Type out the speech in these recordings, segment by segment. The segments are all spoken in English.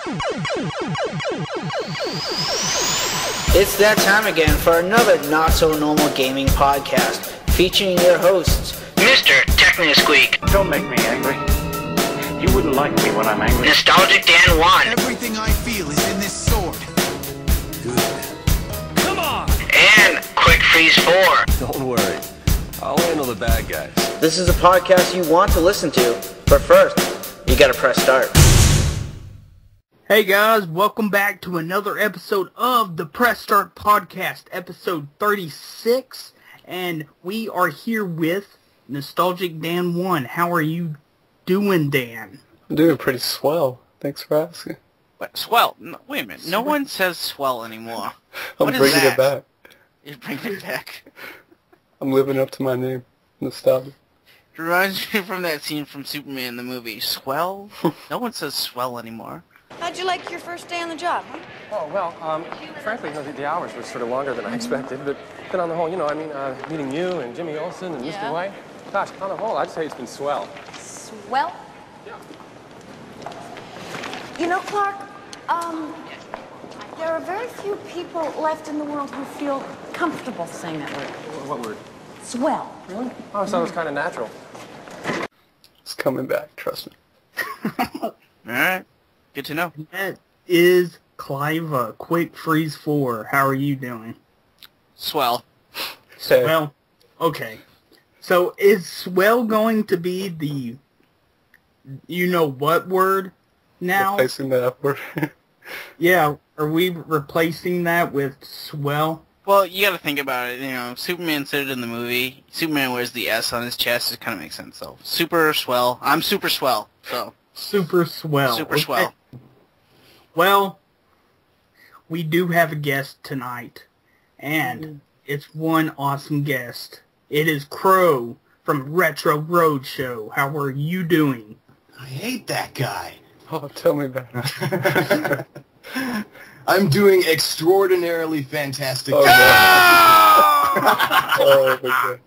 It's that time again for another not-so-normal gaming podcast, featuring your hosts, Mr. TechnoSqueek. Don't make me angry. You wouldn't like me when I'm angry. Nostalgic Dan 1. Everything I feel is in this sword. Good. Come on! And Quick Freeze 4. Don't worry. I'll handle the bad guys. This is a podcast you want to listen to, but first, you gotta press start. Hey guys, welcome back to another episode of the Press Start Podcast, episode 36, and we are here with Nostalgic Dan 1. How are you doing, Dan? I'm doing pretty swell. Thanks for asking. What, swell? No, wait a minute. No one says swell anymore. I'm bringing it back. You're bringing it back. I'm living up to my name. Nostalgia. It reminds me from that scene from Superman, the movie. Swell? No one says swell anymore. How'd you like your first day on the job, huh? Oh, well, frankly, the hours were sort of longer than I expected, but on the whole, meeting you and Jimmy Olsen and Mr. White, gosh, on the whole, I'd say it's been swell. Swell? Yeah. You know, Clark, there are very few people left in the world who feel comfortable saying that word. What word? Swell. Really? Oh, I thought it was kind of natural. It's coming back, trust me. Alright. Good to know. That is Cliva, Quick Freeze 4. How are you doing? Swell. Swell. Okay. So, is swell going to be the you-know-what word now? Replacing the F word. Yeah, are we replacing that with swell? Well, you gotta think about it, Superman said it in the movie. Superman wears the S on his chest, it kind of makes sense, so. Super swell. I'm super swell, so. Super swell. Super swell. Well, we do have a guest tonight, and it's one awesome guest. It is Crow from Retro Roadshow. How are you doing? I hate that guy. Oh, tell me about it. I'm doing extraordinarily fantastic. Oh, oh my God.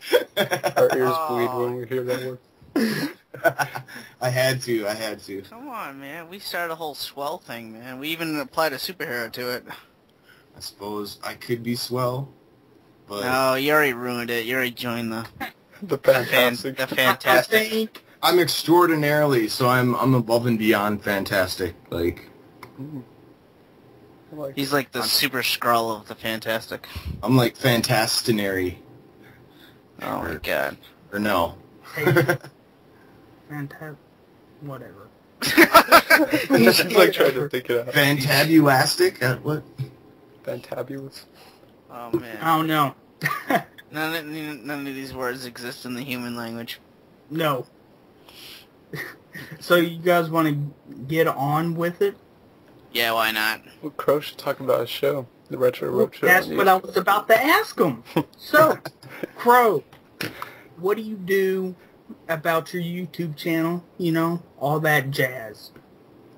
Our ears bleed when we hear that word. I had to. Come on, man. We started a whole swell thing, man. We even applied a superhero to it. I suppose I could be swell, but... No, you already ruined it. You already joined the fantastic. The fantastic. I'm extraordinarily, so I'm above and beyond fantastic. Like... He's like the super Skrull of the fantastic. I'm like fantastinary. Oh my God. Or no. Whatever. She's like trying to think it out. Fantabulastic? What? Fantabulous. Oh man. I don't know. None of these words exist in the human language. No. So you guys want to get on with it? Yeah, why not? Well, Crow should talk about his show, the Retro Roadshow. That's what I was about to ask him. So, Crow, what do you do about your YouTube channel? All that jazz.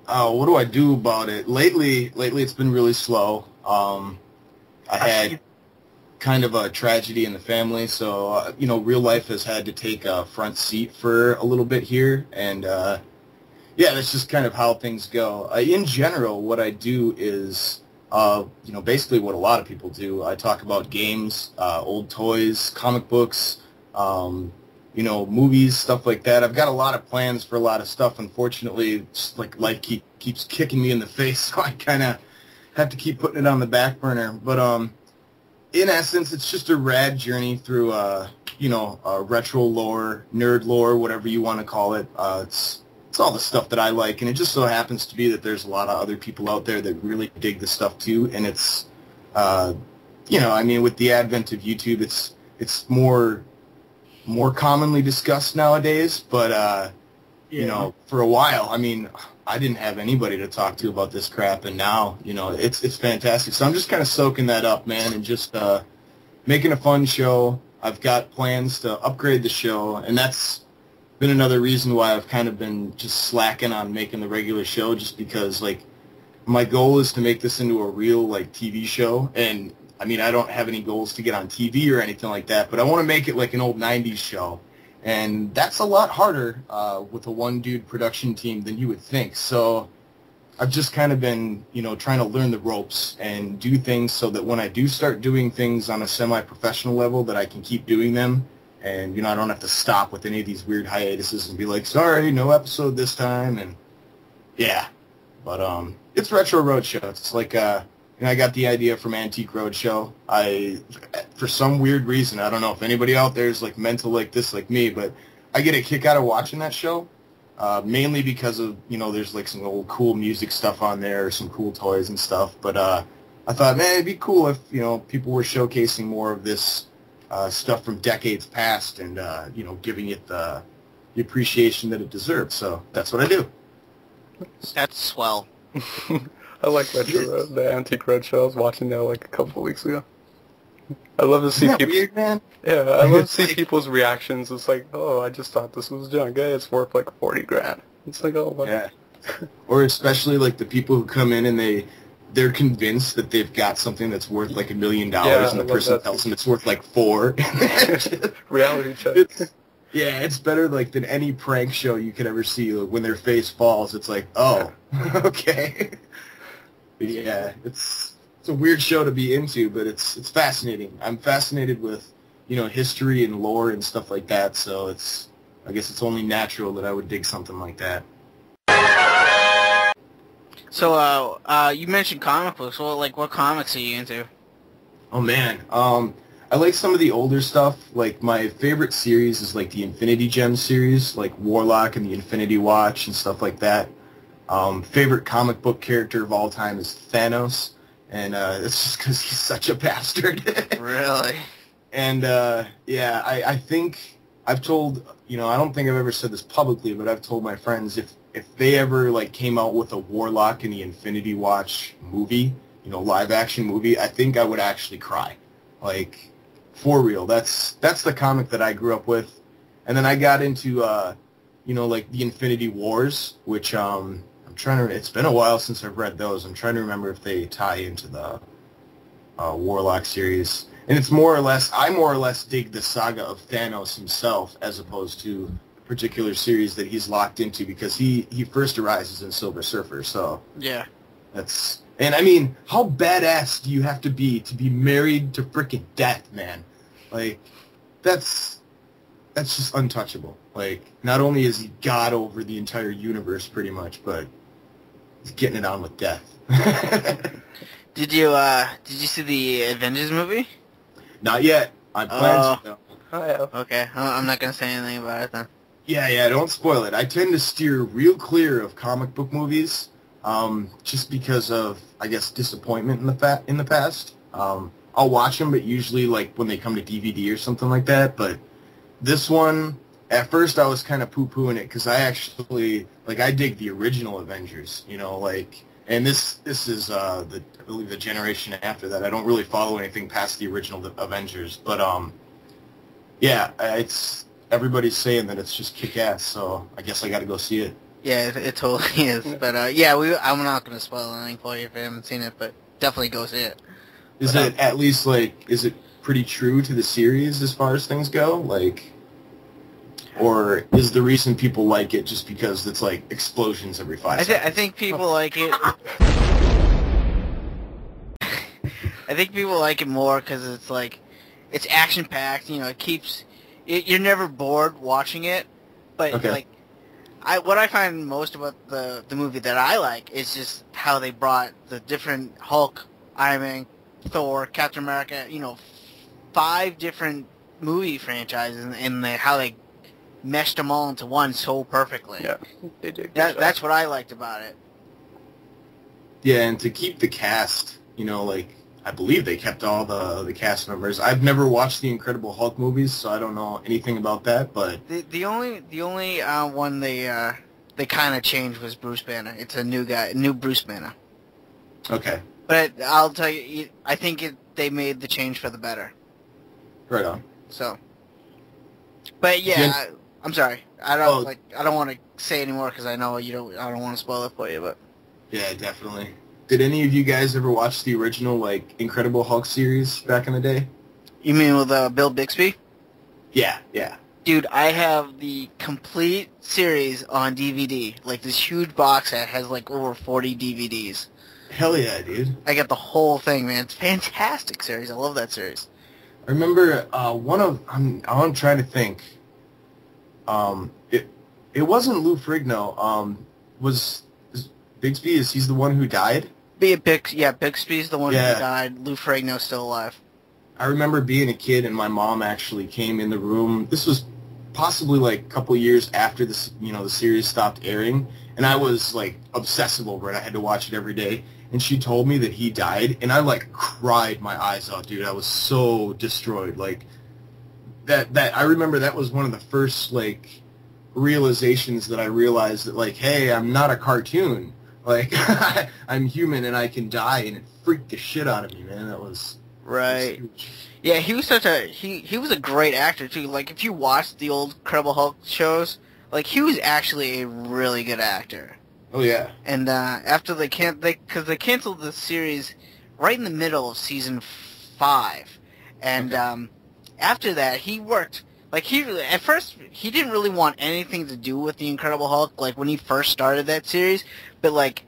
What do I do about it? Lately it's been really slow. I had kind of a tragedy in the family, so, real life has had to take a front seat for a little bit here, and, yeah, that's just kind of how things go. In general, what I do is, basically what a lot of people do. I talk about games, old toys, comic books, movies, stuff like that. I've got a lot of plans for a lot of stuff. Unfortunately, just like life keeps kicking me in the face, so I kind of have to keep putting it on the back burner. But in essence, it's just a rad journey through, retro lore, nerd lore, whatever you want to call it. It's all the stuff that I like, and it just so happens to be that there's a lot of other people out there that really dig the stuff too. And it's, with the advent of YouTube, it's more commonly discussed nowadays. But for a while, I didn't have anybody to talk to about this crap, and now, it's fantastic. So I'm just kind of soaking that up, man, and just making a fun show. I've got plans to upgrade the show, and that's been another reason why I've kind of been just slacking on making the regular show, just because, my goal is to make this into a real, TV show, and, I don't have any goals to get on TV or anything like that, but I want to make it like an old 90s show, and that's a lot harder with a one-dude production team than you would think, so I've just kind of been, trying to learn the ropes and do things so that when I do start doing things on a semi-professional level, that I can keep doing them. And, I don't have to stop with any of these weird hiatuses and be like, sorry, no episode this time. And, yeah. But, it's Retro Roadshow. It's like, I got the idea from Antique Roadshow. For some weird reason, I don't know if anybody out there is, like, mental like this like me, but I get a kick out of watching that show. Mainly because of, there's like some old cool music stuff on there, some cool toys and stuff. But I thought, man, it'd be cool if, people were showcasing more of this stuff from decades past and, giving it the appreciation that it deserves. So that's what I do. That's swell. I like the Antique Roadshow. I was watching that like a couple of weeks ago. I love to see Isn't that people. weird, man? Yeah, I love to see people's reactions. It's like, oh, I just thought this was junk. Hey, it's worth like 40 grand. It's like, oh, what? Yeah. Or especially like the people who come in and they're convinced that they've got something that's worth like $1 million, and the person tells them it's worth like $4. Reality check. It's better like than any prank show you could ever see. Like, when their face falls, it's like, oh, okay. Yeah, it's a weird show to be into, but it's fascinating. I'm fascinated with, history and lore and stuff like that, so I guess it's only natural that I would dig something like that. So, you mentioned comic books. Well, like, what comics are you into? Oh, man. I like some of the older stuff. Like, my favorite series is, like, the Infinity Gem series, like Warlock and the Infinity Watch and stuff like that. Favorite comic book character of all time is Thanos. And it's just because he's such a bastard. Really? And, I think I've told, I don't think I've ever said this publicly, but I've told my friends if they ever, like, came out with a Warlock and the Infinity Watch movie, live-action movie, I think I would actually cry. Like, for real. That's the comic that I grew up with. And then I got into, like, the Infinity Wars, which, it's been a while since I've read those. I'm trying to remember if they tie into the Warlock series. And it's I more or less dig the saga of Thanos himself as opposed to a particular series that he's locked into because he first arises in Silver Surfer, so... Yeah. And I mean, how badass do you have to be married to frickin' death, man? Like, that's just untouchable. Like, not only is he God over the entire universe pretty much, but he's getting it on with death. Did you see the Avengers movie? Not yet. I plan to. Okay. I'm not going to say anything about it then. Yeah, don't spoil it. I tend to steer real clear of comic book movies, just because of, I guess, disappointment in the past. I'll watch them, but usually, like, when they come to DVD or something like that. But this one, at first I was kind of poo-pooing it, because I actually, like, I dig the original Avengers, and this is, I believe, the generation after that. I don't really follow anything past the original Avengers, but, yeah, everybody's saying that it's just kick-ass, so I guess I gotta go see it. Yeah, it totally is, but, I'm not gonna spoil anything for you if you haven't seen it, but definitely go see it. Is it at least, like, is it pretty true to the series as far as things go? Like, or is the reason people like it just because it's, like, explosions every 5 seconds? I think people like it. I think people like it more because it's, like, it's action-packed, it keeps... You're never bored watching it, but, Okay. like, what I find most about the movie that I like is just how they brought the different Hulk, Iron Man, Thor, Captain America, 5 different movie franchises, and how they meshed them all into one so perfectly. Yeah, they did. That's what I liked about it. Yeah, and to keep the cast, like, I believe they kept all the cast members. I've never watched the Incredible Hulk movies, so I don't know anything about that, but... The only one they kind of changed was Bruce Banner. It's a new Bruce Banner. Okay. But I'll tell you, I think they made the change for the better. Right on. So, but yeah, I'm sorry. I don't want to say any more because I know you don't. I don't want to spoil it for you, but yeah, definitely. Did any of you guys ever watch the original, like, Incredible Hulk series back in the day? You mean with Bill Bixby? Yeah. Dude, I have the complete series on DVD. Like, this huge box set has, like, over 40 DVDs. Hell yeah, dude. I got the whole thing, man. It's a fantastic series. I love that series. I remember I'm trying to think. It wasn't Lou Ferrigno. Was Bixby? He's the one who died? Bixby's the one who Yeah. died. Lou Ferrigno's still alive. I remember being a kid and my mom actually came in the room. This was possibly like a couple years after this, the series stopped airing, and I was like obsessive over it. I had to watch it every day, and she told me that he died, and I like cried my eyes out, dude. I was so destroyed. Like that I remember that was one of the first like realizations that I realized that like, hey, I'm not a cartoon. Like I'm human and I can die, and it freaked the shit out of me, man. That was Right. huge. Yeah, he was he was a great actor too. Like, if you watched the old Incredible Hulk shows, like, he was actually a really good actor. Oh yeah. And after they canceled the series right in the middle of season 5, and after that he worked at first he didn't really want anything to do with the Incredible Hulk, like when he first started that series, but like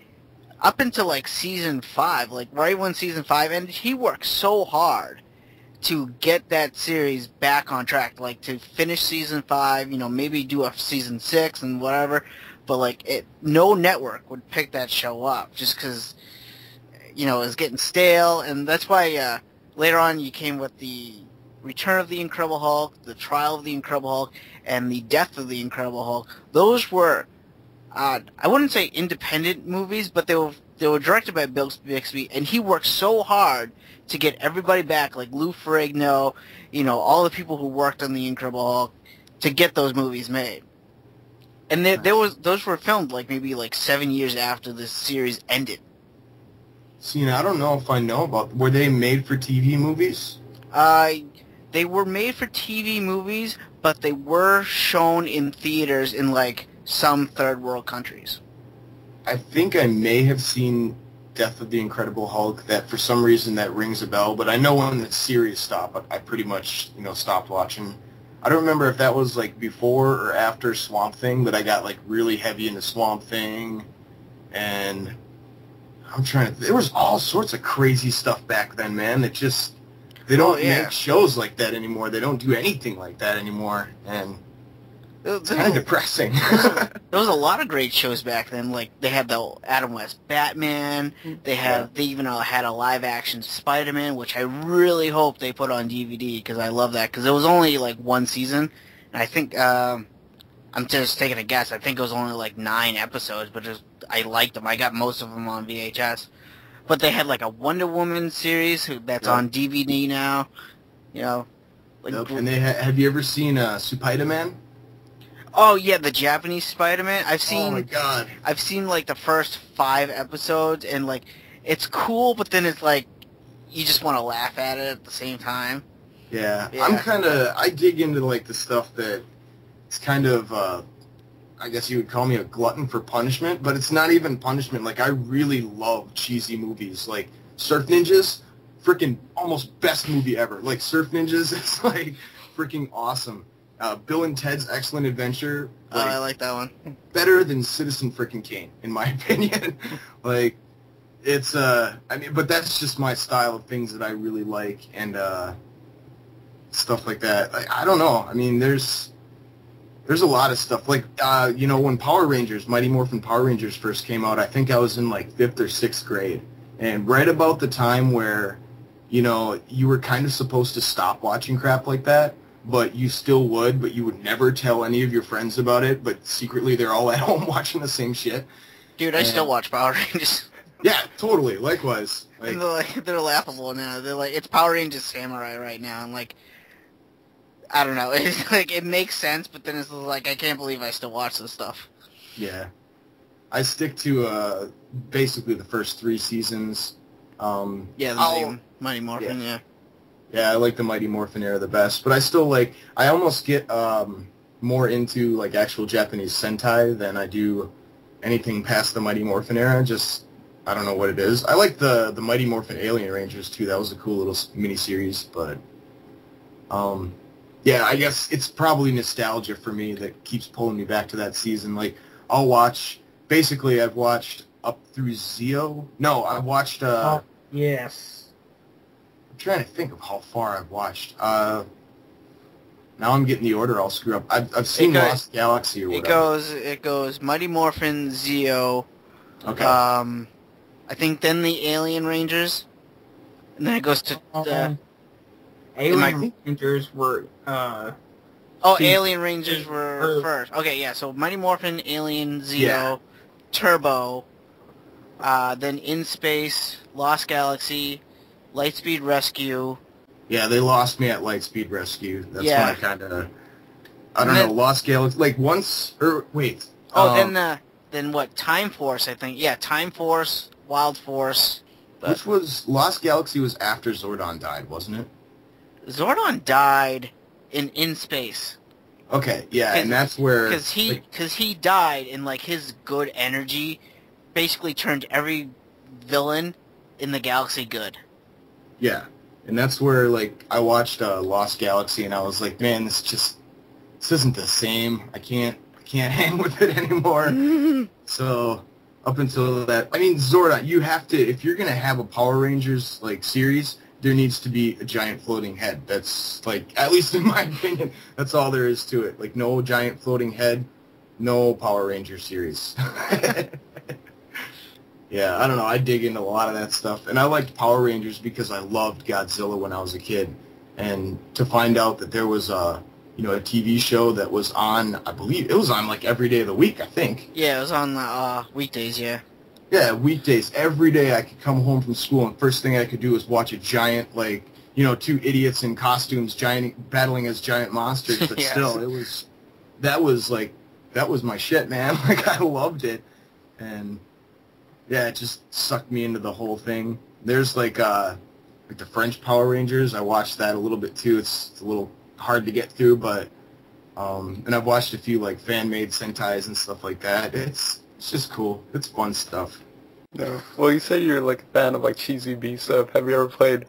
up until like season 5, like right when season 5 ended, he worked so hard to get that series back on track, like to finish season 5, maybe do a season 6 and whatever, but like no network would pick that show up just because it was getting stale, and that's why later on you came with the Return of the Incredible Hulk, the Trial of the Incredible Hulk, and the Death of the Incredible Hulk. Those were I wouldn't say independent movies, but they were directed by Bill Bixby, and he worked so hard to get everybody back, like Lou Ferrigno, all the people who worked on the Incredible Hulk, to get those movies made. And those were filmed like maybe like 7 years after the series ended. See, now I don't know if I know about. Were they made for TV movies? They were made for TV movies, but they were shown in theaters in like some third world countries. I think I may have seen Death of the Incredible Hulk. That for some reason that rings a bell. But I know when the series stopped, I pretty much stopped watching. I don't remember if that was like before or after Swamp Thing, but I got like really heavy into Swamp Thing, and I'm trying to. There was all sorts of crazy stuff back then, man. They don't make shows like that anymore. They don't do anything like that anymore, and it's kind of depressing. There was a lot of great shows back then. Like, they had the Adam West Batman. They even had a live-action Spider-Man, which I really hope they put on DVD, because I love that. Because it was only like one season, and I think I'm just taking a guess. I think it was only like 9 episodes, but I liked them. I got most of them on VHS. But they had like a Wonder Woman series that's on DVD now. And they have you ever seen Spider-Man? Oh yeah, the Japanese Spider-Man. Oh my god. I've seen like the first 5 episodes, and like it's cool, but then it's like you just want to laugh at it at the same time. Yeah. I dig into like the stuff that it's kind of I guess you would call me a glutton for punishment, but it's not even punishment. Like, I really love cheesy movies. Like, Surf Ninjas, freaking almost best movie ever. Like, Surf Ninjas is, like, freaking awesome. Bill and Ted's Excellent Adventure. Like, I like that one. Better than Citizen freaking Kane, in my opinion. Like, it's, but that's just my style of things that I really like, and stuff like that. Like, I don't know. I mean, there's a lot of stuff. Like, when Power Rangers, Mighty Morphin Power Rangers first came out, I think I was in, like, 5th or 6th grade. And right about the time where, you were kind of supposed to stop watching crap like that, but you still would, but you would never tell any of your friends about it, but secretly they're all at home watching the same shit. Dude, I still watch Power Rangers. Yeah, totally. Likewise. Like, they're laughable now. They're like, it's Power Rangers Samurai right now, and, like, I don't know. It's like, it makes sense, but then it's like, I can't believe I still watch this stuff. Yeah. I stick to basically the first 3 seasons. The Mighty Morphin, yeah. Yeah, I like the Mighty Morphin era the best, but I still like, I almost get more into like actual Japanese Sentai than I do anything past the Mighty Morphin era. Just, I don't know what it is. I like the Mighty Morphin Alien Rangers too. That was a cool little mini series, but Yeah, I guess it's probably nostalgia for me that keeps pulling me back to that season. Like, I'll watch, basically I've watched up through Zeo. No, I watched, yes. I'm trying to think of how far I've watched. Now I'm getting the order all screwed up. I've seen Lost Galaxy or whatever. It goes Mighty Morphin, Zeo. Okay. I think then the Alien Rangers, and then it goes to Alien Rangers were Alien Rangers were first. Okay, yeah. So Mighty Morphin, Alien, Zeo, Turbo, then In Space, Lost Galaxy, Lightspeed Rescue. Yeah, they lost me at Lightspeed Rescue. That's when I kind of, I don't know, Lost Galaxy. Like once, or wait. Then what? Time Force, I think. Yeah, Time Force, Wild Force. Which was Lost Galaxy was after Zordon died, wasn't it? Zordon died in Space. Okay, yeah, and that's where because he died, and like his good energy basically turned every villain in the galaxy good. Yeah, and that's where like I watched Lost Galaxy, and I was like, man, this isn't the same. I can't hang with it anymore. So up until that, I mean, Zordon, you have to, if you're gonna have a Power Rangers like series, there needs to be a giant floating head. That's like, at least in my opinion, that's all there is to it. Like no giant floating head, no Power Ranger series. Yeah, I don't know. I dig into a lot of that stuff, and I liked Power Rangers because I loved Godzilla when I was a kid, and to find out that there was a TV show that was on, I believe it was on like every day of the week, I think. Yeah, it was on weekdays, yeah. Yeah, weekdays. Every day I could come home from school, and first thing I could do was watch a giant, like, two idiots in costumes battling as giant monsters, but Yes. Still, that was my shit, man. Like, I loved it, and yeah, it just sucked me into the whole thing. There's like the French Power Rangers. I watched that a little bit too. It's a little hard to get through, but and I've watched a few like fan-made Sentais and stuff like that. It's just cool. It's fun stuff. No. Well, you say you're like a fan of like cheesy B stuff. Have you ever played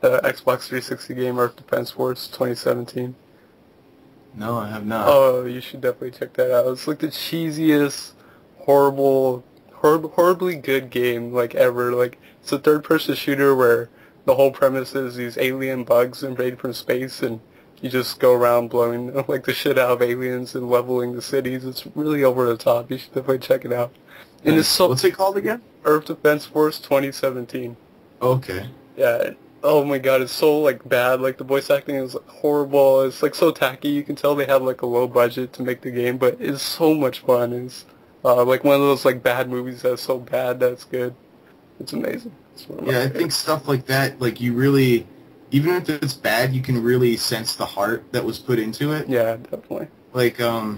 the Xbox 360 game Earth Defense Force 2017? No, I have not. Oh, you should definitely check that out. It's like the cheesiest, horribly good game like ever. Like, it's a third-person shooter where the whole premise is these alien bugs invade from space, and you just go around blowing like the shit out of aliens and leveling the cities. It's really over the top. You should definitely check it out. And it's so, what's it called again? Earth Defense Force 2017. Okay. Yeah. Oh my god, it's so like bad. Like the voice acting is horrible. It's like so tacky. You can tell they have like a low budget to make the game, but it's so much fun. It's like one of those like bad movies that's so bad that's good. It's amazing. Yeah, I think stuff like that, like you really, even if it's bad, you can really sense the heart that was put into it. Yeah, definitely. Like I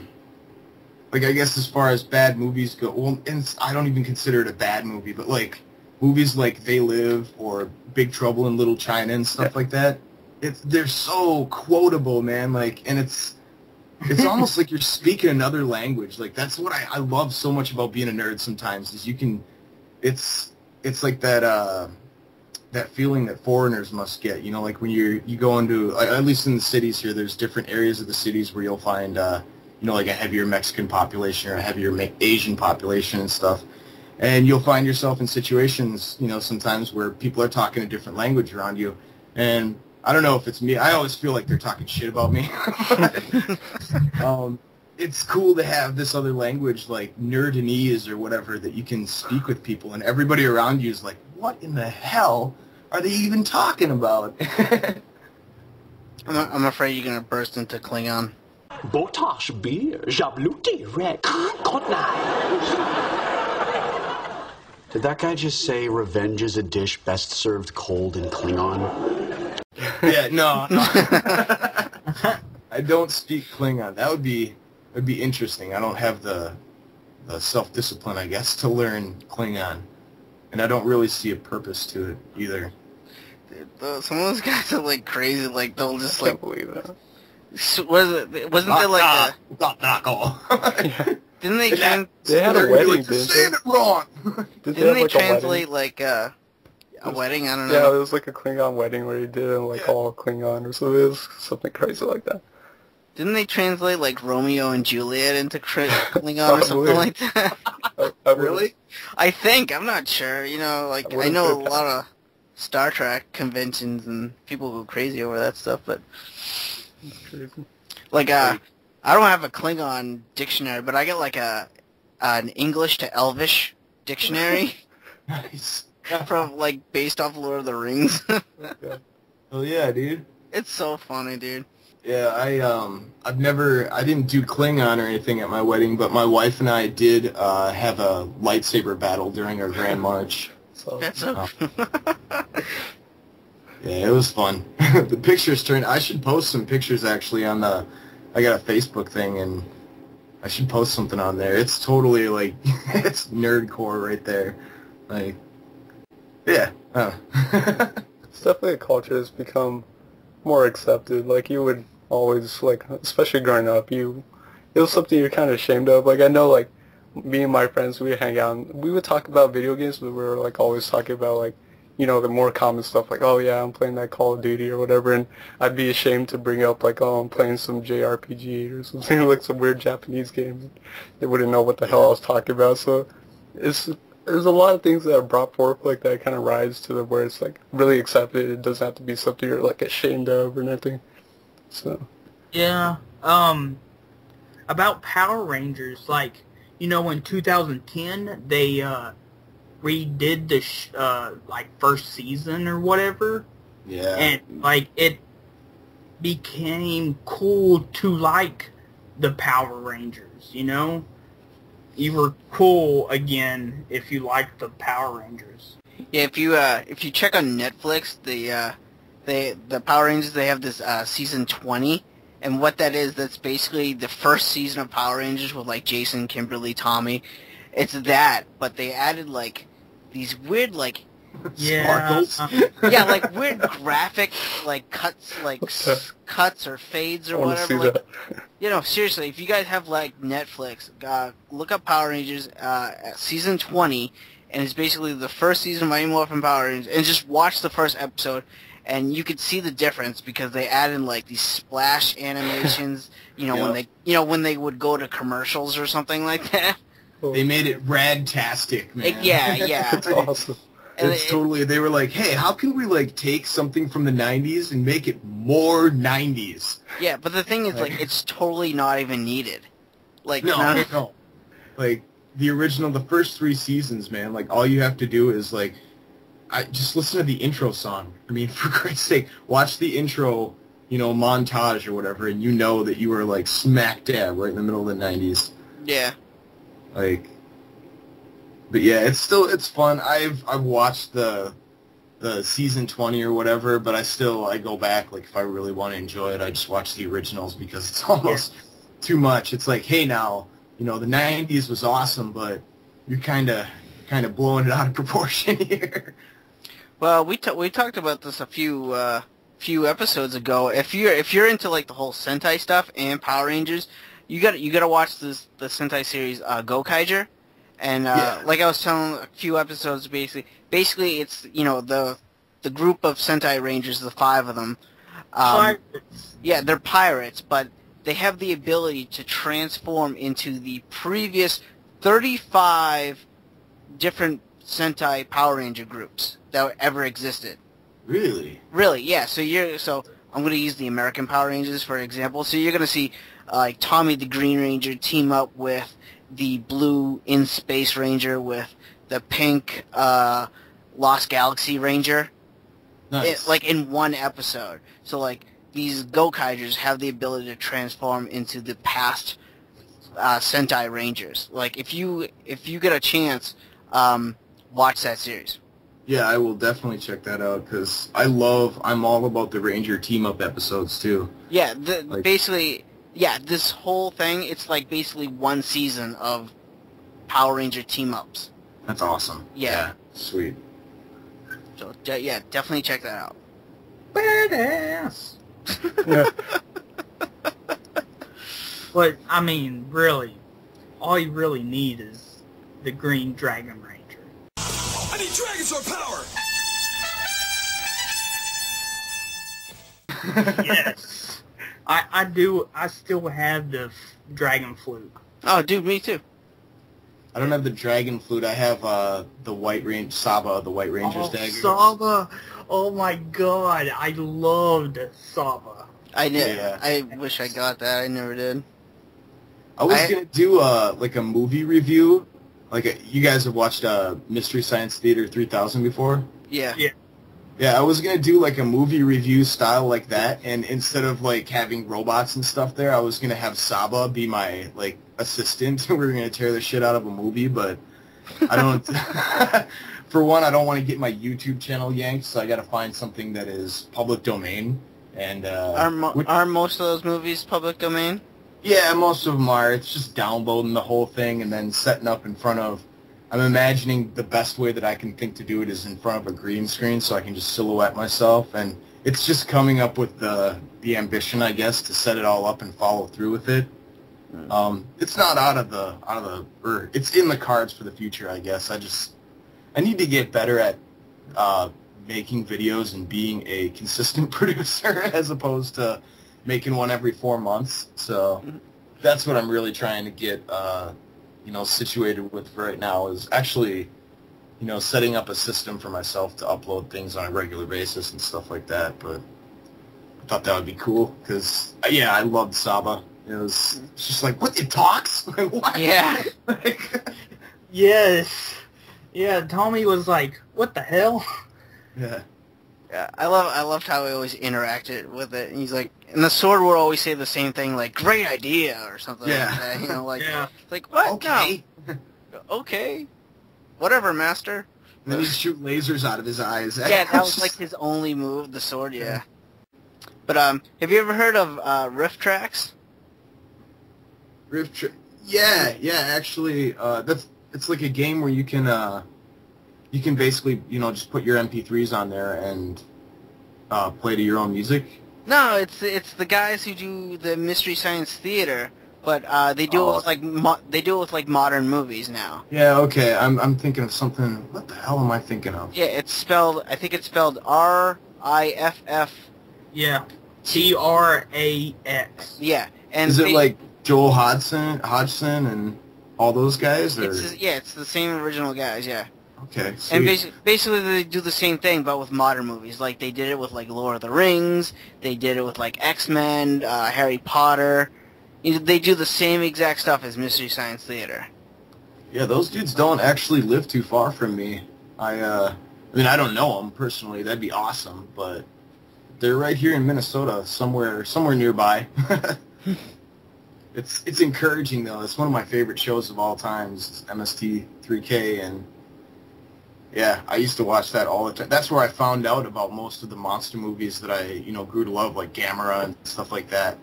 guess as far as bad movies go, well, and I don't even consider it a bad movie, but like movies like They Live or Big Trouble in Little China and stuff like that, they're so quotable, man. Like, and it's almost like you're speaking another language. Like that's what I love so much about being a nerd. Sometimes is you can, it's like that feeling that foreigners must get. Like when you go into, at least in the cities here, there's different areas of the cities where you'll find like a heavier Mexican population or a heavier Asian population and stuff. And you'll find yourself in situations, sometimes where people are talking a different language around you. And I don't know if it's me. I always feel like they're talking shit about me. It's cool to have this other language, like Nerdinese or whatever, that you can speak with people. And everybody around you is like, what in the hell are they even talking about? I'm afraid you're going to burst into Klingon. Botosh beer, Jabluti, Red, Did that guy just say revenge is a dish best served cold in Klingon? Yeah, no. I don't speak Klingon. That would be interesting. I don't have the self-discipline, I guess, to learn Klingon. And I don't really see a purpose to it either. Some of those guys are like crazy. Like they'll just I can't believe that. Wasn't there like didn't they they had a wedding, like, didn't saying it wrong. Didn't they translate like a wedding? I don't know. Yeah, it was like a Klingon wedding where he did it like all Klingon or something. It was something crazy like that. Didn't they translate like Romeo and Juliet into Klingon or something like that? Really? I think. I'm not sure. You know, like I know a lot of Star Trek conventions and people go crazy over that stuff, but like I don't have a Klingon dictionary, but I get like an English to Elvish dictionary. Nice. From like based off Lord of the Rings. Oh yeah, dude. It's so funny, dude. Yeah, I didn't do Klingon or anything at my wedding, but my wife and I did have a lightsaber battle during our Grand March. So, That's so yeah, it was fun. The pictures turned. I should post some pictures actually on the. I got a Facebook thing, and I should post something on there. It's totally like it's nerdcore right there. Like, yeah. It's definitely a culture that's become more accepted. Like, you would always, like, especially growing up, it was something you're kind of ashamed of. Like, I know, like, me and my friends, we would hang out, and we would talk about video games, but we were, like, always talking about, like, you know, the more common stuff, like, oh, yeah, I'm playing that Call of Duty or whatever, and I'd be ashamed to bring up, like, oh, I'm playing some JRPG or something, like some weird Japanese game. They wouldn't know what the hell I was talking about, so there's a lot of things that are brought forth like that kind of rise to the where it's like really accepted. It doesn't have to be something you're like ashamed of or nothing. So yeah, about Power Rangers, like, you know, in 2010 they redid the like first season or whatever. Yeah. And like it became cool to like the Power Rangers, you know? You were cool again if you liked the Power Rangers. Yeah, if you check on Netflix, the Power Rangers, they have this season 20, and what that is, that's basically the first season of Power Rangers with like Jason, Kimberly, Tommy. It's that, but they added like these weird like sparkles. Yeah, like weird graphic like cuts or fades or whatever. Like, you know, seriously, if you guys have like Netflix, look up Power Rangers season 20, and it's basically the first season of Mighty Morphin Power Rangers, and just watch the first episode, and you could see the difference because they add in like these splash animations. You know, when they would go to commercials or something like that. They made it rad-tastic, man. Yeah. That's awesome. It's totally, they were like, hey, how can we, like, take something from the 90s and make it more 90s? Yeah, but the thing is, like, it's totally not even needed. Like, no. Like, the first 3 seasons, man, like, all you have to do is, like, just listen to the intro song. I mean, for Christ's sake, watch the intro, you know, montage or whatever, and you know that you were, like, smack dab right in the middle of the 90s. Yeah. Like, but yeah, it's fun. I've watched the season 20 or whatever, but I go back, like, if I really want to enjoy it, I just watch the originals because it's almost too much. It's like, hey, now, you know, the 90s was awesome, but you're kind of blowing it out of proportion here. Well, we talked about this a few episodes ago. If you're into like the whole Sentai stuff and Power Rangers, you gotta watch the Sentai series Gokaiger. And like I was telling a few episodes, basically it's, you know, the group of Sentai Rangers, the 5 of them. Pirates. Yeah, they're pirates, but they have the ability to transform into the previous 35 different Sentai Power Ranger groups that ever existed. Really? Really, yeah. So I'm going to use the American Power Rangers for example. So you're going to see like Tommy the Green Ranger team up with the blue In Space Ranger with the pink Lost Galaxy Ranger. Nice. Like in one episode. So like these Gokaigers have the ability to transform into the past Sentai Rangers. Like if you get a chance, watch that series. Yeah, I will definitely check that out because I'm all about the Ranger team-up episodes too. Yeah, basically, yeah, this whole thing, it's like basically one season of Power Ranger team-ups. That's awesome. Yeah. Sweet. So, yeah, definitely check that out. Badass. Yeah. But, I mean, really, all you really need is the Green Dragon Ranger. I need Dragon Sword power! Yes. I do. I still have the dragon flute. Oh, dude, me too. I don't have the dragon flute. I have the White Range Saba, the White Ranger's dagger. Saba! Oh my god, I loved Saba. I did. Yeah. I wish I got that. I never did. I was gonna do like a movie review. You guys have watched Mystery Science Theater 3000 before? Yeah. Yeah. Yeah, I was gonna do like a movie review style like that, and instead of like having robots and stuff there, I was gonna have Saba be my like assistant. We were gonna tear the shit out of a movie, but I don't. For one, I don't want to get my YouTube channel yanked, so I got to find something that is public domain. And are most of those movies public domain? Yeah, most of them are. It's just downloading the whole thing and then setting up in front of. I'm imagining the best way that I can think to do it is in front of a green screen, so I can just silhouette myself, and it's just coming up with the ambition, I guess, to set it all up and follow through with it. It's not or it's in the cards for the future, I guess. I need to get better at making videos and being a consistent producer as opposed to making one every 4 months. So that's what I'm really trying to get situated with right now, is actually setting up a system for myself to upload things on a regular basis and stuff like that. But I thought that would be cool because I loved Saba. It's just like, what, it talks? Like, what? Yeah. Yes. Yeah, Tommy was like, what the hell? Yeah. Yeah, I loved how he always interacted with it. And he's like, and the sword will always say the same thing, like, great idea, or something like that. Like, what? Okay. No. Okay. Whatever, master. And then he'd shoot lasers out of his eyes. Yeah, that was like his only move, the sword, yeah. But, have you ever heard of, Rift Tracks? Yeah, actually, it's like a game where you can basically, just put your MP3s on there and play to your own music. No, it's the guys who do the Mystery Science Theater, but they do it with like modern movies now. Yeah, okay. I'm thinking of something. What the hell am I thinking of? Yeah, I think it's spelled R-I-F-F. Yeah, T-R-A-X. Yeah, and is it like Joel Hodgson and all those guys? Or? It's the same original guys. Yeah. Okay. Sweet. And basically they do the same thing, but with modern movies. Like, they did it with, like, Lord of the Rings. They did it with, like, X-Men, Harry Potter. They do the same exact stuff as Mystery Science Theater. Yeah, those dudes don't actually live too far from me. I mean, I don't know them personally. That'd be awesome, but they're right here in Minnesota, somewhere nearby. It's encouraging, though. It's one of my favorite shows of all time. It's MST3K, and yeah, I used to watch that all the time. That's where I found out about most of the monster movies that I, grew to love, like Gamera and stuff like that.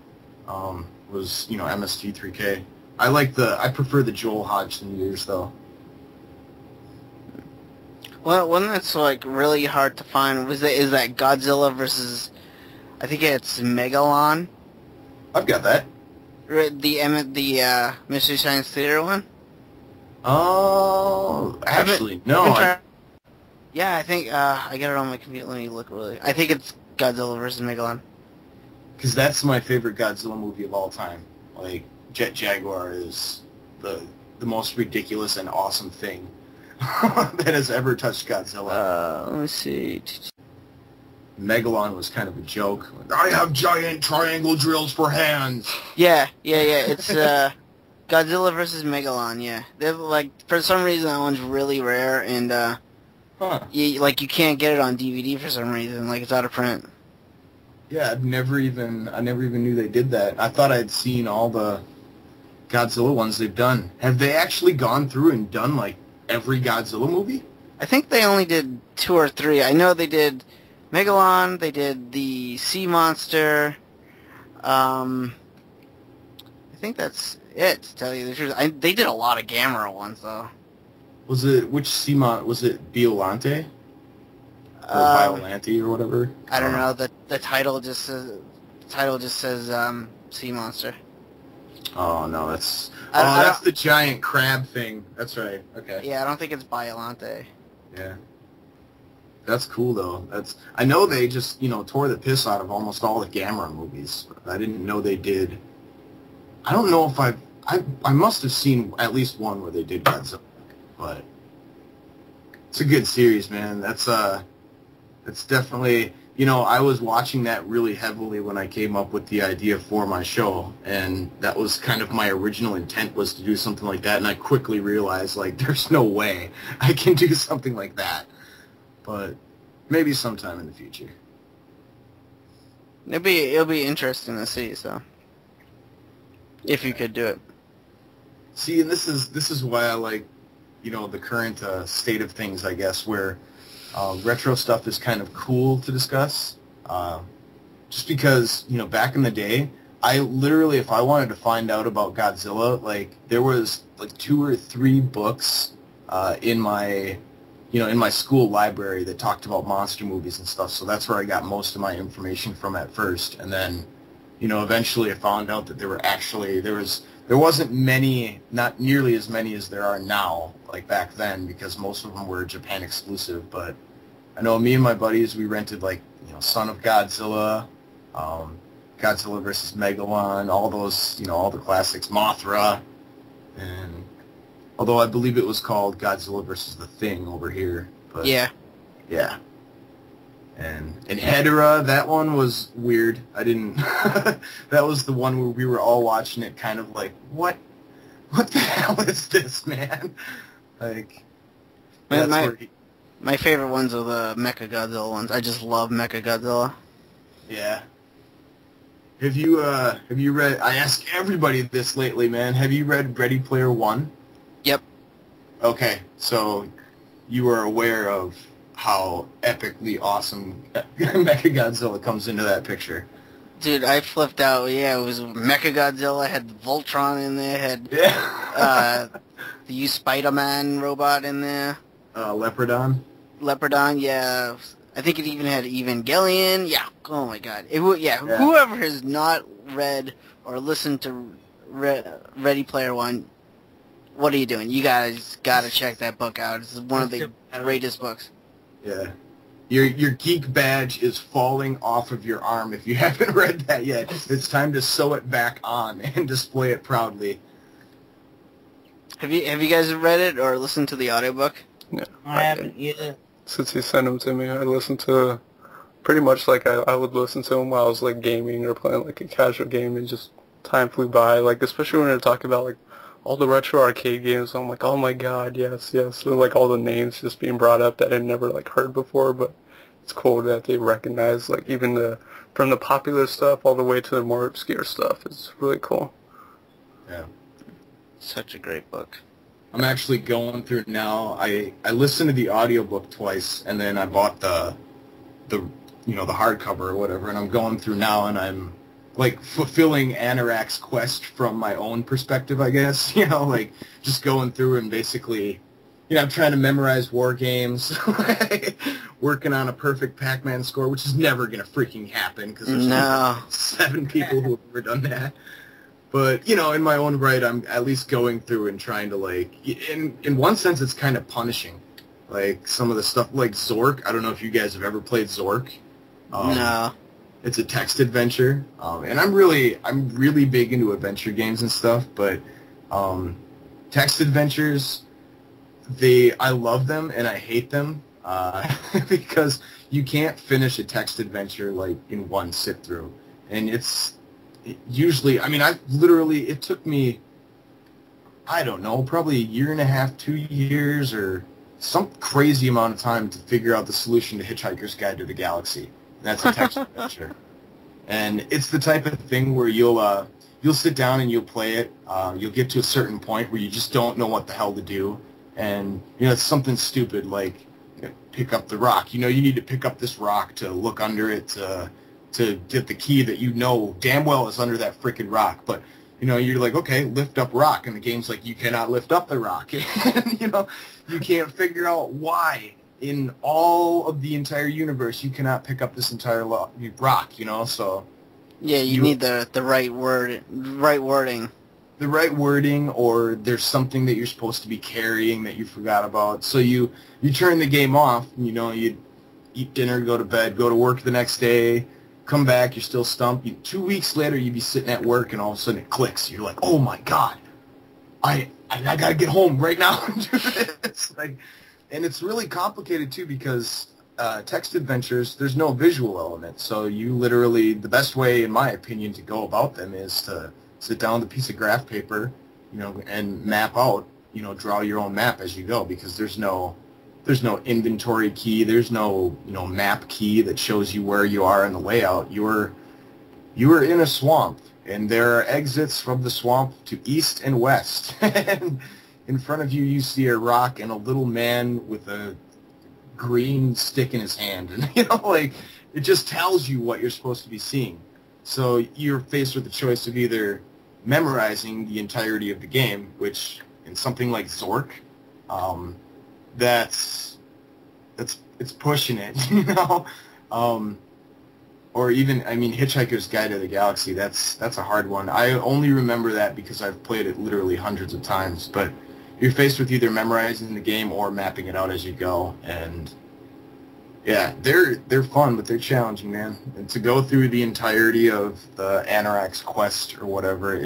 Was MST3K. I prefer the Joel Hodgson years, though. Well, one that's like really hard to find is that Godzilla versus, I think it's Megalon. I've got that. The Mystery Science Theater one. Oh, actually, no. Yeah, I think I got it on my computer. Let me look really. I think it's Godzilla versus Megalon. Because that's my favorite Godzilla movie of all time. Like, Jet Jaguar is the most ridiculous and awesome thing that has ever touched Godzilla. Let me see. Megalon was kind of a joke. I have giant triangle drills for hands. Yeah. It's Godzilla versus Megalon. Yeah, they're like, for some reason that one's really rare, and you can't get it on DVD for some reason. Like, it's out of print. Yeah, I never even knew they did that. I thought I'd seen all the Godzilla ones they've done. Have they actually gone through and done like every Godzilla movie? I think they only did 2 or 3. I know they did Megalon, they did the Sea Monster. I think that's it, to tell you the truth. They did a lot of Gamera ones, though. Was it, which Sea Monster? Was it Biolante? Or Biolante or whatever? I don't know. The title just says Sea Monster. Oh no, that's the giant crab thing. That's right. Okay. Yeah, I don't think it's Biolante. Yeah. That's cool though. I know they just tore the piss out of almost all the Gamera movies. I didn't know they did. I don't know if I must have seen at least one where they did Godzilla, but it's a good series, man. That's definitely, I was watching that really heavily when I came up with the idea for my show, and that was kind of my original intent, was to do something like that, and I quickly realized, like, there's no way I can do something like that, but maybe sometime in the future. It'll be interesting to see, so, if you could do it. See, and this is why I like, the current state of things, I guess, where retro stuff is kind of cool to discuss. Just because, back in the day, I literally, if I wanted to find out about Godzilla, like, there was like 2 or 3 books in my school library that talked about monster movies and stuff. So that's where I got most of my information from at first. And then, eventually I found out that there wasn't many, not nearly as many as there are now, like back then, because most of them were Japan exclusive. But I know me and my buddies, we rented, like, Son of Godzilla, Godzilla vs. Megalon, all those, all the classics, Mothra, and although I believe it was called Godzilla vs. the Thing over here. But yeah. Yeah. And Hedorah, that one was weird. I didn't... that was the one where we were all watching it kind of like, what the hell is this, man? Like, my favorite ones are the Mechagodzilla ones. I just love Mechagodzilla. Yeah. Have you read... I ask everybody this lately, man. Have you read Ready Player One? Yep. Okay, so you are aware of how epically awesome Mechagodzilla comes into that picture. Dude, I flipped out. Yeah, it was Mechagodzilla, had Voltron in there, had the Spider-Man robot in there. Leopardon? Leopardon, yeah. I think it even had Evangelion. Yeah, oh my god. Whoever has not read or listened to Ready Player One, what are you doing? You guys gotta check that book out. It's one of the greatest books. Yeah. Your geek badge is falling off of your arm if you haven't read that yet. It's time to sew it back on and display it proudly. Have you guys read it or listened to the audiobook? Yeah. I haven't yet. Since he sent them to me, I listened to pretty much like I would listen to them while I was like gaming or playing like a casual game, and just time flew by. Like, especially when they're talking about like all the retro arcade games, I'm like, oh my god, yes. And, like, all the names just being brought up that I'd never like heard before, but it's cool that they recognize, like, even from the popular stuff all the way to the more obscure stuff. It's really cool. Yeah. Such a great book. I'm actually going through it now. I listened to the audiobook twice, and then I bought the hardcover or whatever, and I'm going through now, and I'm like fulfilling Anorak's quest from my own perspective, I guess. Like just going through and basically, I'm trying to memorize war games, working on a perfect Pac-Man score, which is never gonna freaking happen because there's 7 people who have ever done that. But in my own right, I'm at least going through and trying to, like, in one sense, it's kind of punishing. Like some of the stuff, like Zork. I don't know if you guys have ever played Zork. No. It's a text adventure, and I'm really big into adventure games and stuff. But text adventures, I love them and I hate them because you can't finish a text adventure like in one sit through, and usually, I mean, it took me, I don't know, probably a year and a half, 2 years, or some crazy amount of time to figure out the solution to Hitchhiker's Guide to the Galaxy. That's a text adventure. And it's the type of thing where you'll sit down and you'll play it. You'll get to a certain point where you just don't know what the hell to do. And, it's something stupid like pick up the rock. You need to pick up this rock to look under it to get the key that damn well is under that freaking rock. But, you're like, okay, lift up rock. And the game's like, you cannot lift up the rock. And, you can't figure out why in all of the entire universe you cannot pick up this entire rock, so... Yeah, you need the right wording. The right wording, or there's something that you're supposed to be carrying that you forgot about. So you turn the game off, and, you eat dinner, go to bed, go to work the next day, come back, you're still stumped. 2 weeks later, you'd be sitting at work, and all of a sudden it clicks. You're like, oh my god, I gotta get home right now and do this. And it's really complicated too because text adventures, there's no visual element. So you literally, the best way, in my opinion, to go about them is to sit down with a piece of graph paper, and map out, draw your own map as you go, because there's no inventory key, there's no, map key that shows you where you are in the layout. You are in a swamp, and there are exits from the swamp to east and west. And in front of you, you see a rock and a little man with a green stick in his hand. And, it just tells you what you're supposed to be seeing. So you're faced with the choice of either memorizing the entirety of the game, which in something like Zork, it's pushing it, or even, Hitchhiker's Guide to the Galaxy, that's a hard one. I only remember that because I've played it literally hundreds of times, but you're faced with either memorizing the game or mapping it out as you go, and yeah, they're fun, but they're challenging, man. And to go through the entirety of the Anorak's quest or whatever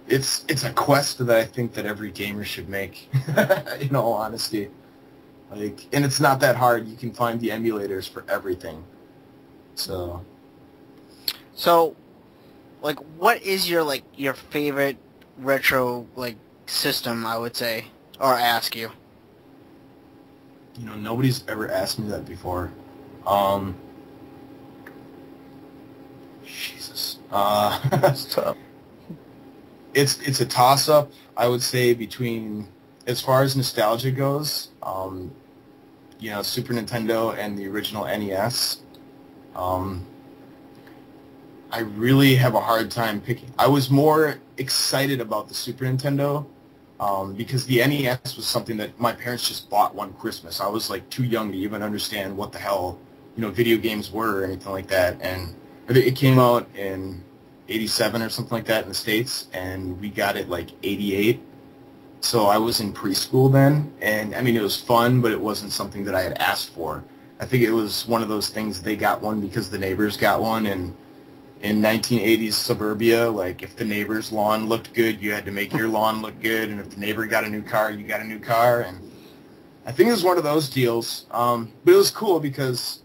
it's a quest that I think that every gamer should make, in all honesty. And it's not that hard. You can find the emulators for everything. So, what is your favorite retro system? I would say, or ask you. Nobody's ever asked me that before. Jesus. That's tough. It's a toss-up, I would say, between, as far as nostalgia goes, Super Nintendo and the original NES. I really have a hard time picking. I was more excited about the Super Nintendo because the NES was something that my parents just bought one Christmas. I was too young to even understand what the hell video games were or anything like that. And it came out in '87 or something like that in the States, and we got it 88. So I was in preschool then, and it was fun, but it wasn't something that I had asked for. I think it was one of those things, they got one because the neighbors got one, and in 1980s suburbia, if the neighbor's lawn looked good, you had to make your lawn look good, and if the neighbor got a new car, you got a new car, and I think it was one of those deals. But it was cool because,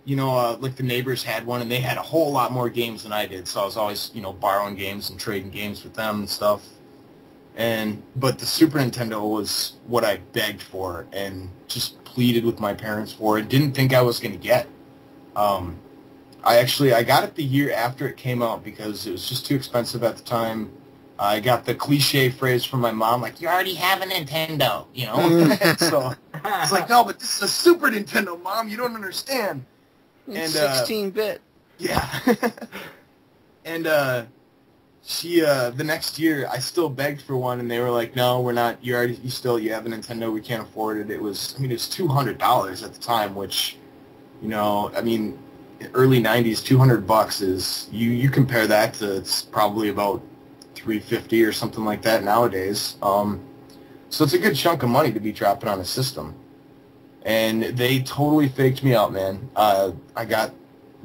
the neighbors had one, and they had a whole lot more games than I did, so I was always, borrowing games and trading games with them and stuff. But the Super Nintendo was what I begged for and just pleaded with my parents for and didn't think I was going to get. I got it the year after it came out because it was just too expensive at the time. I got the cliche phrase from my mom, you already have a Nintendo, So it's no, but this is a Super Nintendo, Mom, you don't understand. It's 16-bit. Yeah. And she the next year I still begged for one, and they were like, no, we're not, you have a Nintendo, we can't afford it. It was $200 at the time, which early 90s, $200 is, you compare that to, it's probably about $350 or something like that nowadays. So it's a good chunk of money to be dropping on a system. And they totally faked me out, man. I got,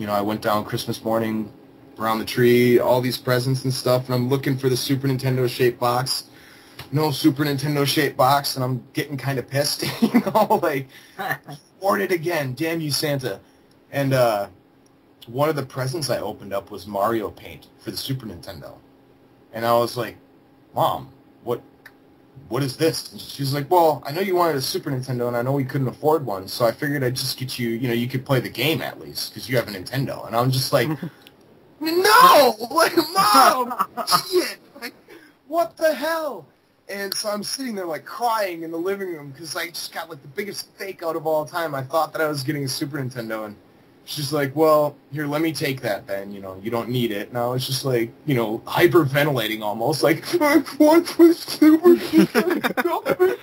I went down Christmas morning around the tree, all these presents and stuff, and I'm looking for the Super Nintendo shaped box. No Super Nintendo shaped box, and I'm getting kind of pissed, ordered it again, damn you, Santa. And one of the presents I opened up was Mario Paint for the Super Nintendo. And I was like, Mom, what is this? And she's like, well, I know you wanted a Super Nintendo, and I know we couldn't afford one, so I figured I'd just get you, you could play the game at least, because you have a Nintendo. And I'm just like, no! Mom! Shit! What the hell? And so I'm sitting there, crying in the living room, because I just got, the biggest fake out of all time. I thought that I was getting a Super Nintendo, and she's like, well, here, let me take that then, you don't need it. And I was just hyperventilating almost, I want the Super Nintendo.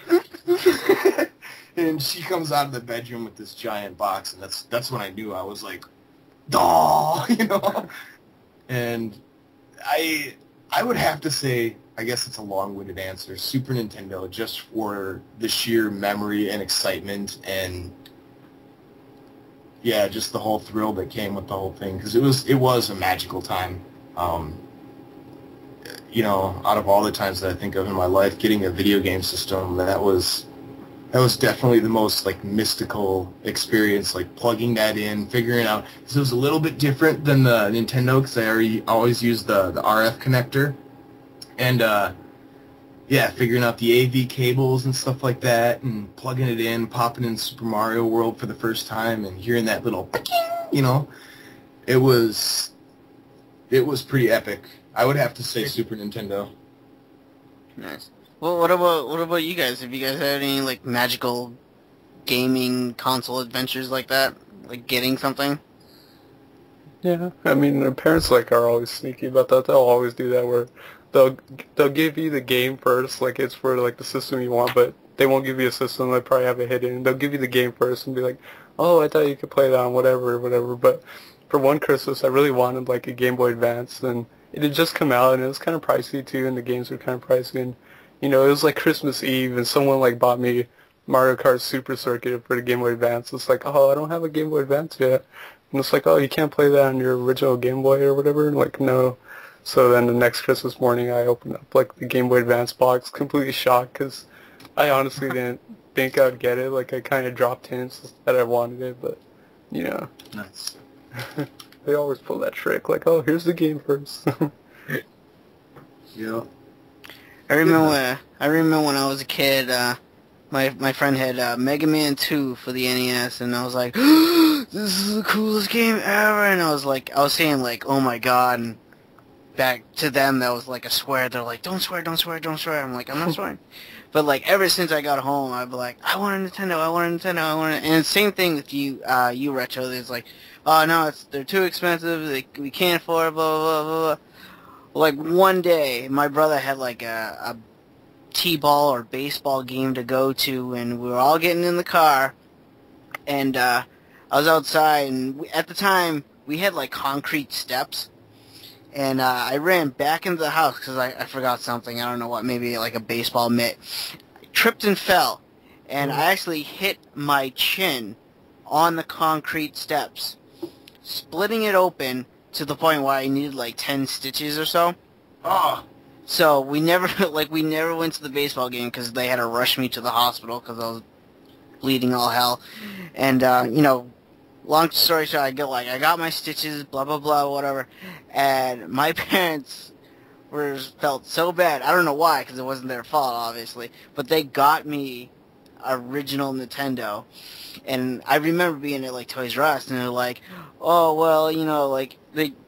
And she comes out of the bedroom with this giant box, and that's when I knew. I was like, duh, And I would have to say, I guess it's a long-winded answer, Super Nintendo, just for the sheer memory and excitement and yeah, just the whole thrill that came with the whole thing, because it was a magical time. You know, out of all the times that I think of in my life, getting a video game system, that was definitely the most like mystical experience. Like plugging that in, figuring out, because it was a little bit different than the Nintendo, because I always used the RF connector, and yeah, figuring out the AV cables and stuff like that, and plugging it in, popping in Super Mario World for the first time, and hearing that little, you know, it was pretty epic. I would have to say Super Nintendo. Nice. Well, what about you guys? Have you guys had any like magical gaming console adventures like that? Like getting something? Yeah, I mean, our parents like are always sneaky about that. They'll always do that where they'll give you the game first, like it's for like the system you want, but they won't give you a system. They probably have it hidden. They'll give you the game first and be like, "Oh, I thought you could play that on whatever." But for one Christmas, I really wanted like a Game Boy Advance, and it had just come out, and it was kind of pricey too, and the games were kind of pricey, and you know, it was like Christmas Eve, and someone like bought me Mario Kart Super Circuit for the Game Boy Advance. It's like, oh, I don't have a Game Boy Advance yet, and it's like, oh, you can't play that on your original Game Boy or whatever. And like, no. So then the next Christmas morning, I opened up like the Game Boy Advance box, completely shocked, because I honestly didn't think I'd get it. Like I kind of dropped hints that I wanted it, but you know, Nice. they always pull that trick, like, oh, here's the game first. Yeah. I remember when I was a kid. My friend had Mega Man 2 for the NES, and I was like, "This is the coolest game ever!" And I was saying like, "Oh my god!" And back to them, that was like a swear. They're like, "Don't swear, don't swear, don't swear." I'm like, "I'm not swearing." But like ever since I got home, I'd be like, "I want a Nintendo, I want a Nintendo, I want a..." And same thing with you, Retro. There's like, "Oh no, they're too expensive. We can't afford it." Blah blah blah blah. Like one day, my brother had like a t-ball or baseball game to go to, and we were all getting in the car, and I was outside, and at the time we had like concrete steps, and I ran back into the house because I forgot something. I don't know what, maybe like a baseball mitt. I tripped and fell, and I actually hit my chin on the concrete steps, splitting it open to the point where I needed like 10 stitches or so. Oh. So we never went to the baseball game because they had to rush me to the hospital because I was bleeding all hell. And you know, long story short, I got my stitches, blah blah blah, whatever. And my parents felt so bad. I don't know why, because it wasn't their fault, obviously. But they got me original Nintendo. And I remember being at like Toys R Us, and they're like, "Oh well, you know, like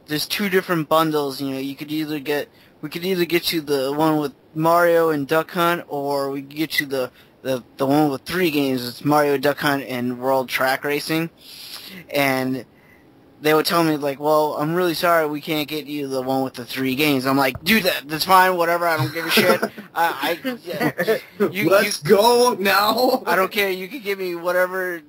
there's two different bundles. You know, we could either get you the one with Mario and Duck Hunt, or we could get you the one with 3 games. It's Mario, Duck Hunt, and World Track Racing." And they would tell me like, "Well, I'm really sorry, we can't get you the one with the 3 games." I'm like, "Dude, that's fine, whatever. I don't give a shit. Let's go now. I don't care. You can give me whatever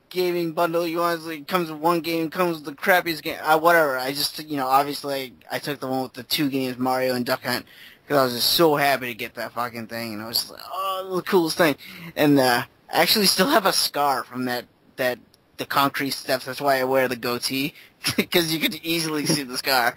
gaming bundle you want. It comes with 1 game, comes with the crappiest game, whatever." I just, you know, obviously I took the one with the 2 games, Mario and Duck Hunt, because I was just so happy to get that fucking thing, and I was just like, "Oh, the coolest thing." And I actually still have a scar from the concrete steps. That's why I wear the goatee, because you could easily see the scar.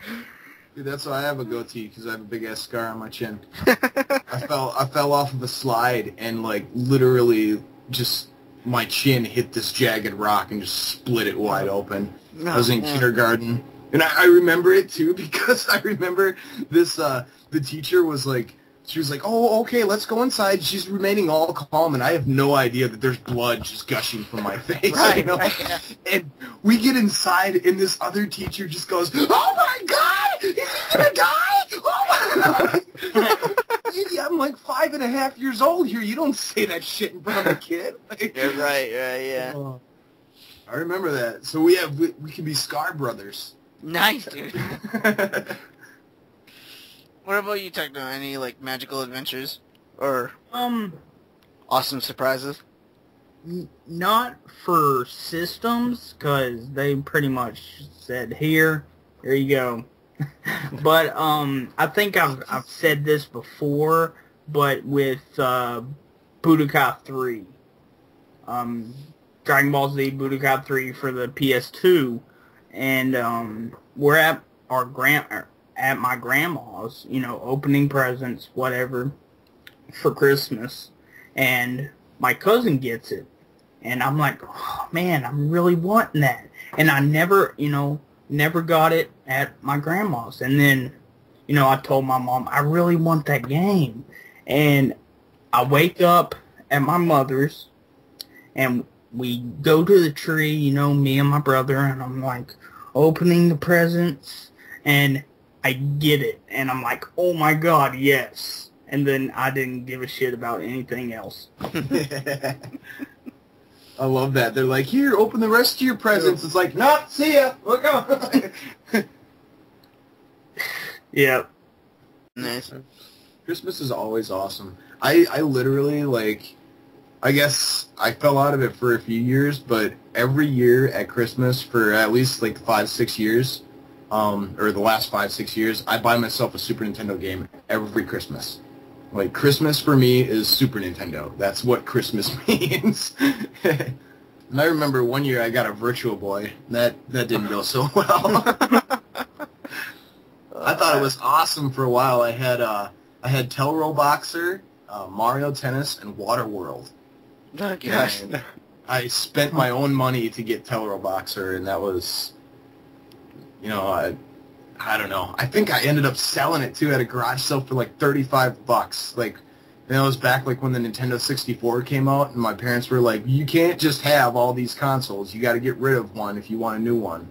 Dude, that's why I have a goatee, because I have a big ass scar on my chin. I fell off of a slide, and like literally just my chin hit this jagged rock and just split it wide open. I was in kindergarten, and I remember it too, because I remember this. The teacher was like, she was like, "Oh, okay, let's go inside." She's remaining all calm, and I have no idea that there's blood just gushing from my face. Right, you know? yeah. And we get inside, and this other teacher just goes, "Oh my God, he's gonna die! Oh my!" I'm like 5.5 years old here. You don't say that shit in front of a kid. Like, You're right, yeah. I remember that. So we can be Scar brothers. Nice, dude. What about you, Techno? Any like magical adventures or awesome surprises? Not for systems, because they pretty much said, here you go. But I think I've said this before, but with Budokai 3, Dragon Ball Z Budokai 3 for the PS2, and we're at my grandma's, opening presents, whatever, for Christmas, and my cousin gets it, and I'm like, oh, man, I'm really wanting that, and I never got it at my grandma's, and then, I told my mom, I really want that game, and I wake up at my mother's, and we go to the tree, me and my brother, and I'm like opening the presents, and I get it, and I'm like, oh my god, yes. And then I didn't give a shit about anything else. I love that. They're like, here, open the rest of your presents. It's like, nah, see ya. Look out. Yeah. Nice. Christmas is always awesome. I literally, I guess I fell out of it for a few years, but every year at Christmas for at least 5-6 years, or the last 5-6 years, I buy myself a Super Nintendo game every Christmas. Christmas for me is Super Nintendo. That's what Christmas means. And I remember one year I got a Virtual Boy. That didn't go so well. I thought it was awesome for a while. I had Telro Boxer, Mario Tennis, and Waterworld. Oh, gosh. And I spent my own money to get Telro Boxer, and that was, I don't know. I think I ended up selling it, too, at a garage sale for $35. That was back when the Nintendo 64 came out, and my parents were like, you can't just have all these consoles. You got to get rid of one if you want a new one.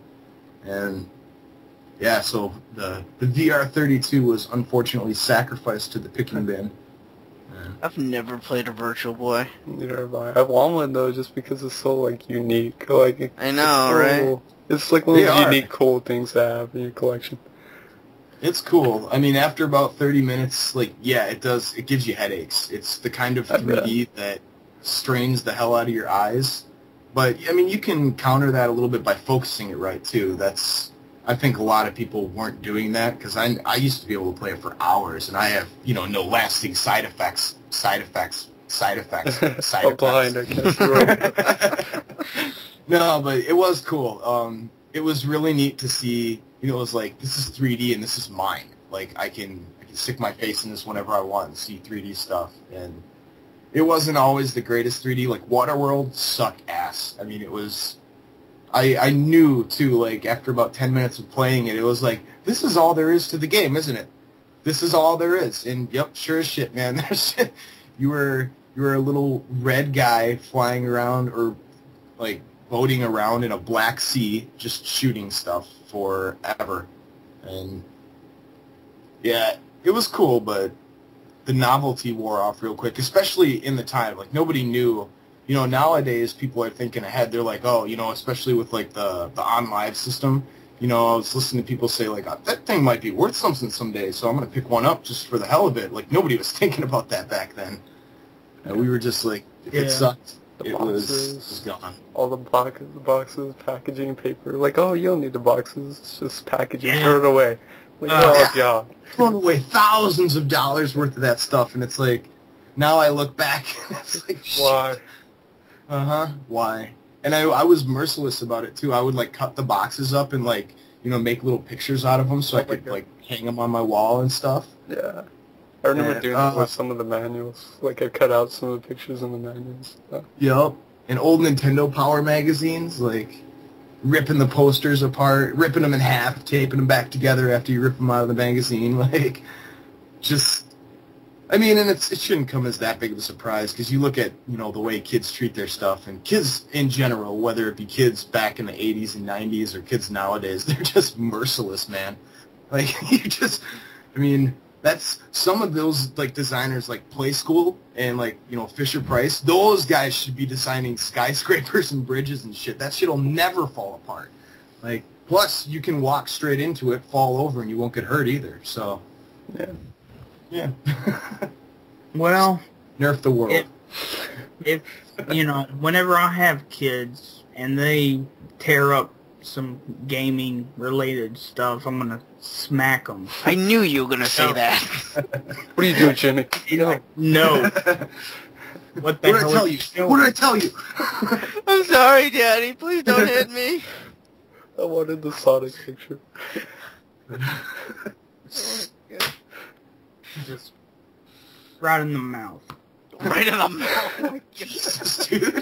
And yeah, so the VR32 was unfortunately sacrificed to the picking bin. I've never played a Virtual Boy. Neither have I. I want one though, just because it's so unique. I know, right? It's one of those unique, cool things to have in your collection. It's cool. I mean, after about 30 minutes, yeah, it does. It gives you headaches. It's the kind of 3D that strains the hell out of your eyes. But I mean, you can counter that a little bit by focusing it right too. I think a lot of people weren't doing that because I used to be able to play it for hours, and I have no lasting side effects. Blind, I guess. No, but it was cool. It was really neat to see. It was this is 3D and this is mine. I can stick my face in this whenever I want and see 3D stuff. And it wasn't always the greatest 3D. Waterworld sucked ass. I mean, it was. I knew too. After about 10 minutes of playing it, it was this is all there is to the game, isn't it? This is all there is. And yep, sure as shit, man. You were a little red guy flying around or boating around in a black sea, just shooting stuff forever. And yeah, it was cool, but the novelty wore off real quick, especially in the time. Nobody knew. Nowadays people are thinking ahead. They're oh, especially with the OnLive system. I was listening to people say that thing might be worth something someday, so I'm gonna pick one up just for the hell of it. Nobody was thinking about that back then. And we were just if it sucked, it was gone. All the boxes, packaging, paper. Oh, you don't need the boxes. It's just packaging. Throw it away. Oh, God. Throwing away thousands of dollars worth of that stuff, and it's now I look back, and it's shit. Why? Why? And I was merciless about it, too. I would, cut the boxes up and, make little pictures out of them so I could, hang them on my wall and stuff. Yeah. I remember doing that with some of the manuals. I cut out some of the pictures in the manuals. Yep. And old Nintendo Power magazines, ripping the posters apart, ripping them in half, taping them back together after you rip them out of the magazine. I mean, and it shouldn't come as that big of a surprise because you look at, the way kids treat their stuff, and kids in general, whether it be kids back in the 80s and 90s or kids nowadays, they're just merciless, man. That's some of those, designers Play School and, Fisher-Price, those guys should be designing skyscrapers and bridges and shit. That shit'll never fall apart. Plus, you can walk straight into it, fall over, and you won't get hurt either, so... Yeah. Well, nerf the world. If whenever I have kids and they tear up some gaming related stuff, I'm gonna smack them. I knew you were gonna say that. What are you doing, Jimmy? No. What the hell? What did I tell you? I'm sorry, Daddy. Please don't hit me. I wanted the Sonic picture. Just right in the mouth. Right in the mouth. Oh my Jesus, dude.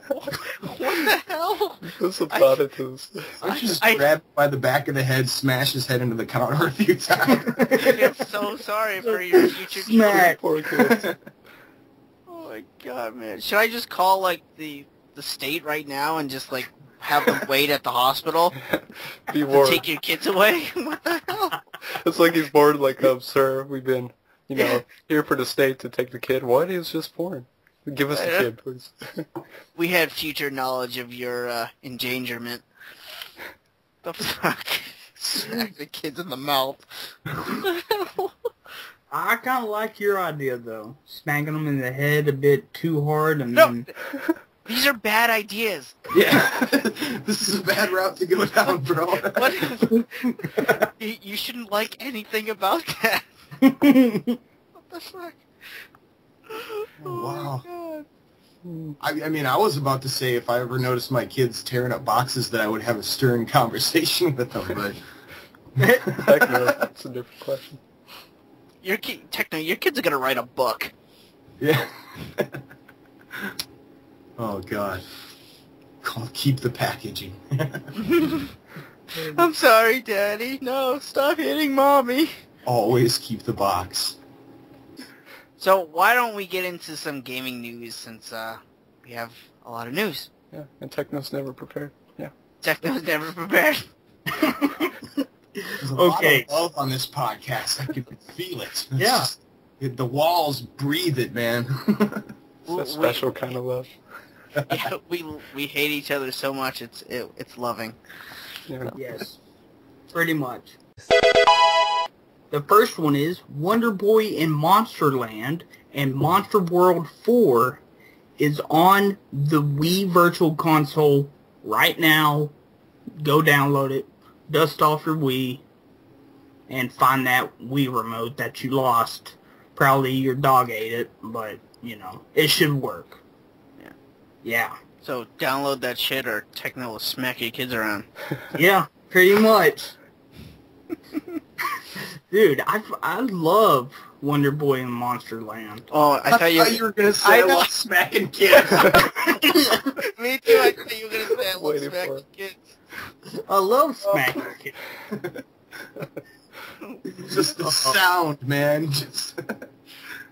What the hell? What's about it to this? I just grabbed him by the back of the head, smash his head into the counter a few times. I'm so sorry for your future Smack. Poor kids. Oh my god, man. Should I just call, like, the state right now and just, like, have them wait at the hospital Be to warned. take your kids away? What the hell? It's like he's born like, sir, we've been, here for the state to take the kid. What? He was just born. Give us the kid, please. We had future knowledge of your endangerment. The fuck? Smack the kids in the mouth. I kind of like your idea, though. Smacking them in the head a bit too hard and No. then... These are bad ideas. Yeah. This is a bad route to go down, bro. What? You shouldn't like anything about that. What the fuck? Wow. Oh I mean, I was about to say if I ever noticed my kids tearing up boxes that I would have a stern conversation with them, but... Techno, that's a different question. Techno, your kids are gonna write a book. Yeah. Oh, God. Keep the packaging. I'm sorry, Daddy. No, stop hitting Mommy. Always keep the box. So why don't we get into some gaming news since we have a lot of news. Yeah, and Techno's never prepared. Yeah. Techno's never prepared. There's a lot of love on this podcast. I can feel it. Yeah. The walls breathe it, man. It's a special kind of love. Yeah, we hate each other so much. It's loving. Yeah. Yes, pretty much. The first one is Wonder Boy in Monsterland and Monster World 4 is on the Wii Virtual Console right now. Go download it, dust off your Wii, and find that Wii remote that you lost. Probably your dog ate it, but, you know, it should work. Yeah. Yeah. So download that shit or Techno will smack your kids around. Yeah, pretty much. Dude, I love Wonder Boy in Monsterland. Oh, I thought you were going to say I love smacking kids. Me too, I thought you were going to say I love Waiting smacking kids. I love smacking kids. Just the sound, man. Just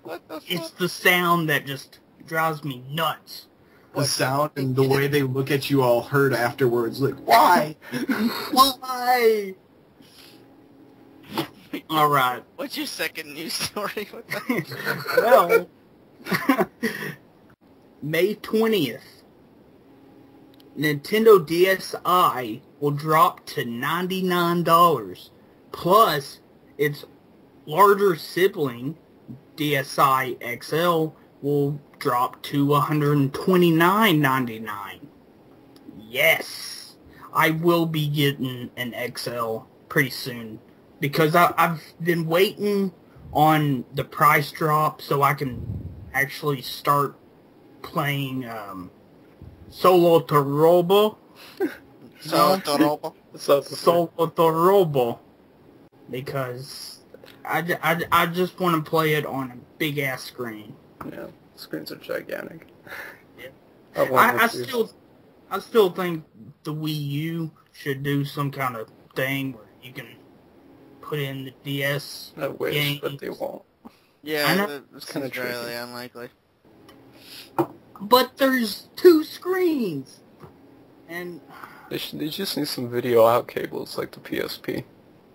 What the fuck? It's the sound that just drives me nuts. the sound and the way they look at you all hurt afterwards. Like, why? Why? All right. What's your second news story? What the Well, May 20th, Nintendo DSi will drop to $99, plus its larger sibling, DSi XL, will drop to $129.99. Yes, I will be getting an XL pretty soon, because I've been waiting on the price drop so I can actually start playing Solo Torobo. Solo Torobo. Because I just want to play it on a big ass screen. Yeah, screens are gigantic. Yeah. I I still think the Wii U should do some kind of thing where you can put in the DS I wish, games. but they won't. I Yeah, know. it's Kinda kind of tricky. really unlikely. But there's 2 screens. And They just need some video out cables like the PSP.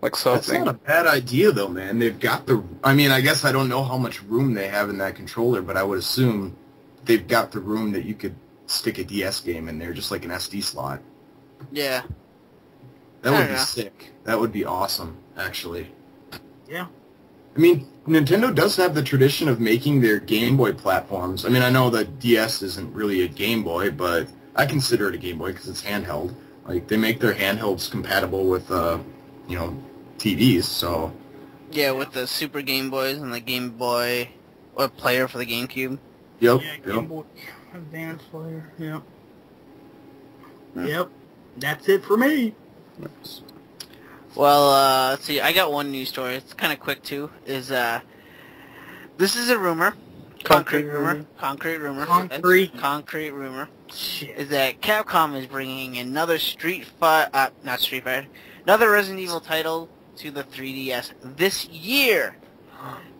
Like That's something. not a bad idea, though, man. They've got the... I mean, I guess I don't know how much room they have in that controller, but I would assume they've got the room that you could stick a DS game in there, just like an SD slot. Yeah. That I would don't be know. sick. That would be awesome, actually. yeah. I mean, Nintendo does have the tradition of making their Game Boy platforms. I mean, I know the DS isn't really a Game Boy, but I consider it a Game Boy because it's handheld. Like, they make their handhelds compatible with, you know, TVs, so... Yeah, with the Super Game Boys and the Game Boy player for the GameCube. Yep. Yeah, Game Boy Advance player. Yep. Yep. That's it for me. Well, let's see. I got one news story. It's kind of quick too. This is a rumor. Concrete rumor. Concrete rumor. Concrete rumor. Shit. Is that Capcom is bringing another another Resident Evil title to the 3DS this year.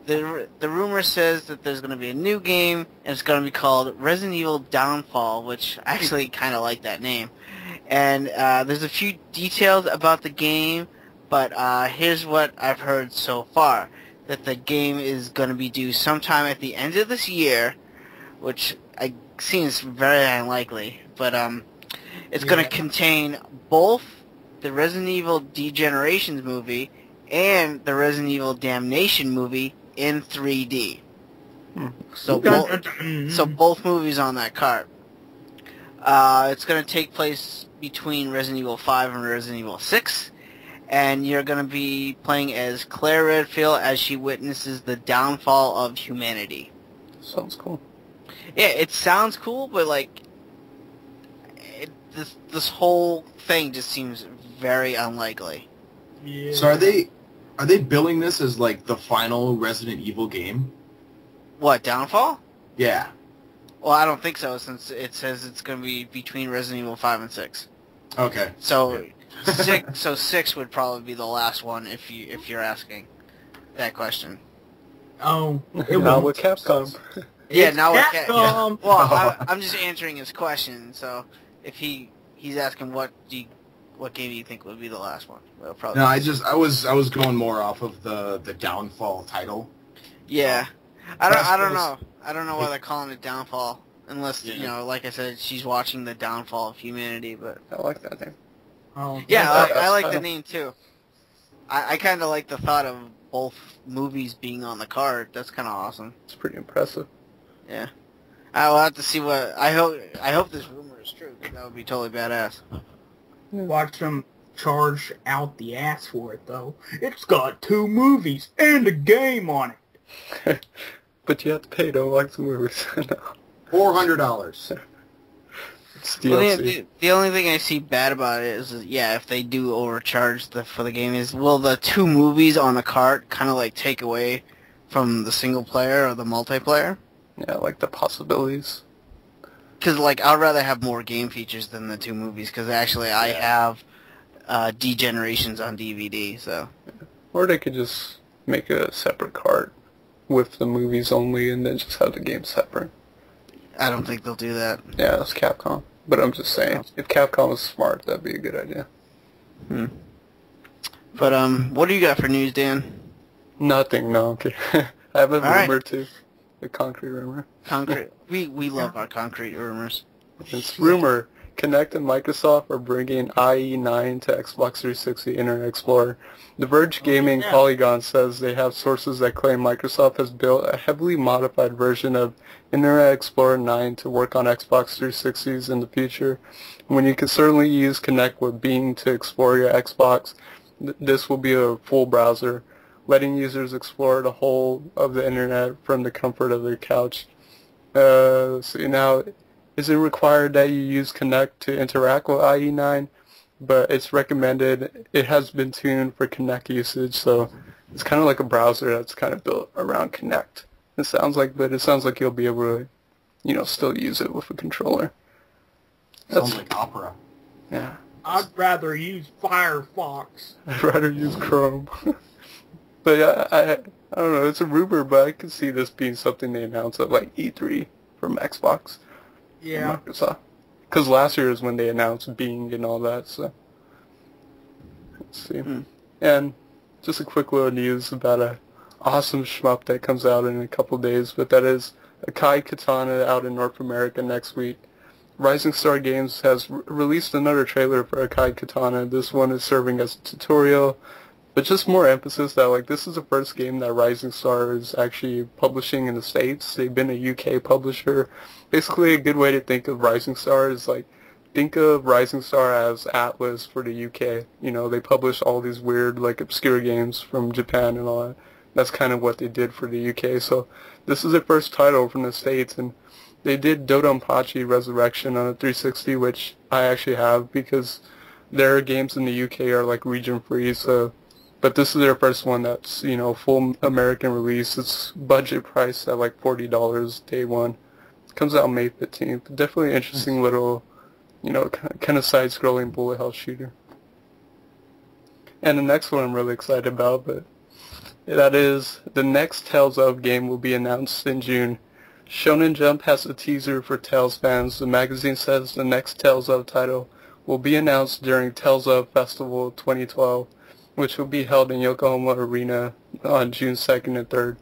The rumor says that there's going to be a new game, and it's going to be called Resident Evil Downfall, which I actually kind of like that name. And there's a few details about the game, but here's what I've heard so far. That the game is going to be due sometime at the end of this year, which seems very unlikely. But it's going to contain both the Resident Evil Degenerations movie and the Resident Evil Damnation movie in 3D. So both movies on that cart. It's going to take place between Resident Evil 5 and Resident Evil 6. And you're going to be playing as Claire Redfield as she witnesses the downfall of humanity. Sounds cool. Yeah, it sounds cool, but like, this whole thing just seems very unlikely. Yeah. So are they billing this as like the final Resident Evil game? What, Downfall? Yeah. Well, I don't think so, since it says it's going to be between Resident Evil 5 and 6. Okay. So. So 6 would probably be the last one if you're asking that question. Oh, not with Capcom. Yeah, now with Capcom. Well, I'm just answering his question. So if he's asking what game do you think would be the last one? Well, probably. No, I was going more off of the Downfall title. Yeah, I don't know. I don't know why they're calling it Downfall, unless like I said, she's watching the downfall of humanity. But I like that name. Oh, yeah, I like the name too. I kind of like the thought of both movies being on the card. That's kind of awesome. It's pretty impressive. Yeah, I will have to see what. I hope this rumor is true, because that would be totally badass. Watch them charge out the ass for it, though. It's got 2 movies and a game on it. But you have to pay to like the movies. $400. Well, the only thing I see bad about it is if they do overcharge for the game, is will the 2 movies on the cart kind of like take away from the single player or the multiplayer? Yeah, like the possibilities. Because like I'd rather have more game features than the 2 movies, because actually I have Degenerations on DVD. So. Or they could just make a separate cart with the movies only, and then just have the game separate. I don't think they'll do that. Yeah, that's Capcom. But I'm just saying, if Capcom was smart, that'd be a good idea. But what do you got for news, Dan? Nothing. No, okay. I have a rumor right. too. The concrete rumor. Concrete. We love our concrete rumors. It's rumor. Kinect and Microsoft are bringing IE9 to Xbox 360 Internet Explorer. The Verge Gaming Polygon says they have sources that claim Microsoft has built a heavily modified version of Internet Explorer 9 to work on Xbox 360s in the future. When you can certainly use Kinect with Bing to explore your Xbox, this will be a full browser, letting users explore the whole of the Internet from the comfort of their couch. So now, is it required that you use Kinect to interact with IE9? But it's recommended. It has been tuned for Kinect usage, so it's kind of like a browser that's kind of built around Kinect. It sounds like you'll be able to, still use it with a controller. Sounds like Opera. Yeah. I'd rather use Firefox. I'd rather use Chrome. But yeah, I don't know. It's a rumor, but I could see this being something they announce at like E3 from Xbox. Yeah. And Microsoft. Because last year is when they announced Bing and all that. So let's see. And just a quick little news about a awesome shmup that comes out in a couple days, but that is Akai Katana out in North America next week. Rising Star Games has released another trailer for Akai Katana. This one is serving as a tutorial, but just more emphasis that like this is the first game that Rising Star is actually publishing in the States. They've been a UK publisher. Basically, a good way to think of Rising Star is like think of Rising Star as Atlas for the UK. They publish all these weird like obscure games from Japan and all that. that's kind of what they did for the UK. So this is their first title from the States, and they did Dodonpachi Resurrection on a 360, which I actually have because their games in the UK are like region free. So, but this is their first one that's, you know, full American release. It's budget priced at like $40 day one. It comes out May 15th. Definitely interesting little, you know, kind of side-scrolling bullet hell shooter. And the next one I'm really excited about, but that is the next Tales of game will be announced in June. Shonen Jump has a teaser for Tales fans. The magazine says the next Tales of title will be announced during Tales of Festival 2012, which will be held in Yokohama Arena on June 2nd and 3rd.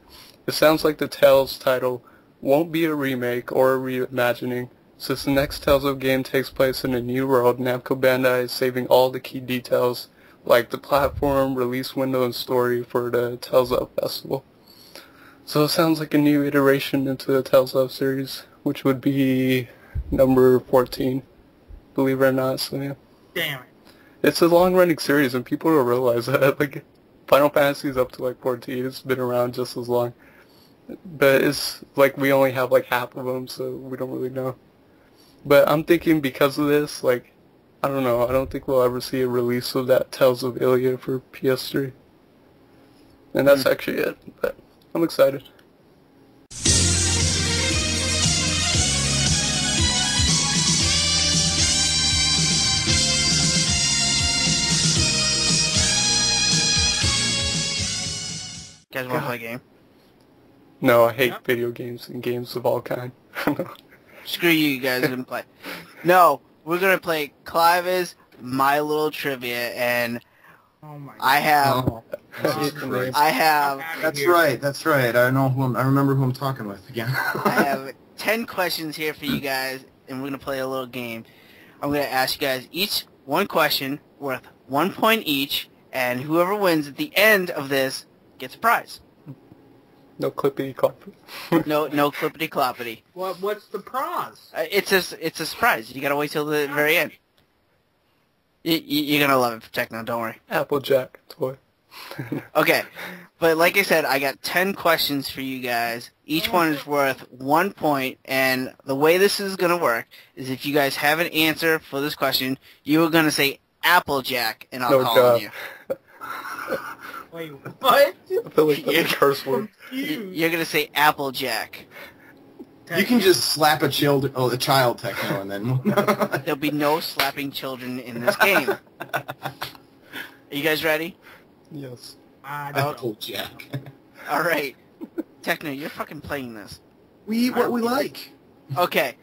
It sounds like the Tales title won't be a remake or a reimagining. Since the next Tales of game takes place in a new world, Namco Bandai is saving all the key details, like the platform, release window, and story for the Tales of Festival. So it sounds like a new iteration into the Tales of series, which would be number 14, believe it or not. So yeah. Damn it. It's a long-running series, and people don't realize that. Like, Final Fantasy is up to like 14. It's been around just as long. But it's like we only have like half of them, so we don't really know. But I'm thinking because of this, like, I don't know, I don't think we'll ever see a release of that Tales of Ilia for PS3. And that's actually it, but I'm excited. You guys want to play a game? No, I hate video games and games of all kind. Screw you guys didn't play. No, we're going to play Cliva's My Little Trivia, and I have... That's right. I remember who I'm talking with again. I have 10 questions here for you guys, and we're going to play a little game. I'm going to ask you guys each one question worth 1 point each, and whoever wins at the end of this gets a prize. No clippity cloppity. No clippity cloppity. What's the prize? It's a surprise. You gotta wait till the very end. You're gonna love it, Techno. Don't worry. Applejack toy. Okay, but like I said, I got 10 questions for you guys. Each one is worth 1 point, and the way this is gonna work is if you guys have an answer for this question, you are gonna say Applejack, and I'll call on you. Wait, what? I feel like that's a curse word. You're gonna say Applejack. You can just slap a child, Techno, and then... There'll be no slapping children in this game. Are you guys ready? Yes. Applejack. All right. Techno, you're fucking playing this. We eat what we like. Okay.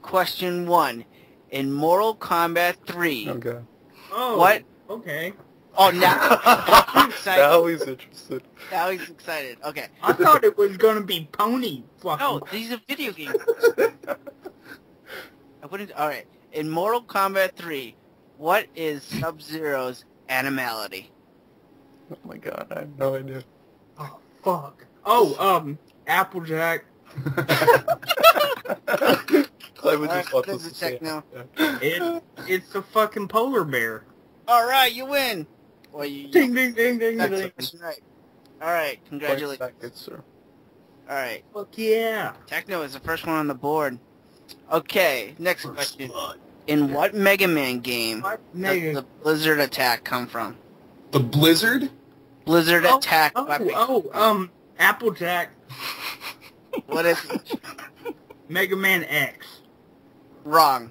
Question 1. In Mortal Kombat 3... Oh, God. Oh, what? Okay. Oh, now he's excited. Now he's interested. Now he's excited. Okay. I thought it was gonna be Pony. No, these are video games. I wouldn't. All right. In Mortal Kombat 3, what is Sub-Zero's animality? Oh my God, I have no idea. Oh fuck. Oh, Applejack. Cliva just wants us to say Techno. It's a fucking polar bear. All right, you win. Well, Ding ding ding ding that's ding. right. All right, congratulations. Good, sir. All right. Fuck yeah. Techno is the first one on the board. Okay, next question. In what Mega Man game does the Blizzard attack come from? The Blizzard? Blizzard attack weapon. Applejack. What is it? Mega Man X. Wrong.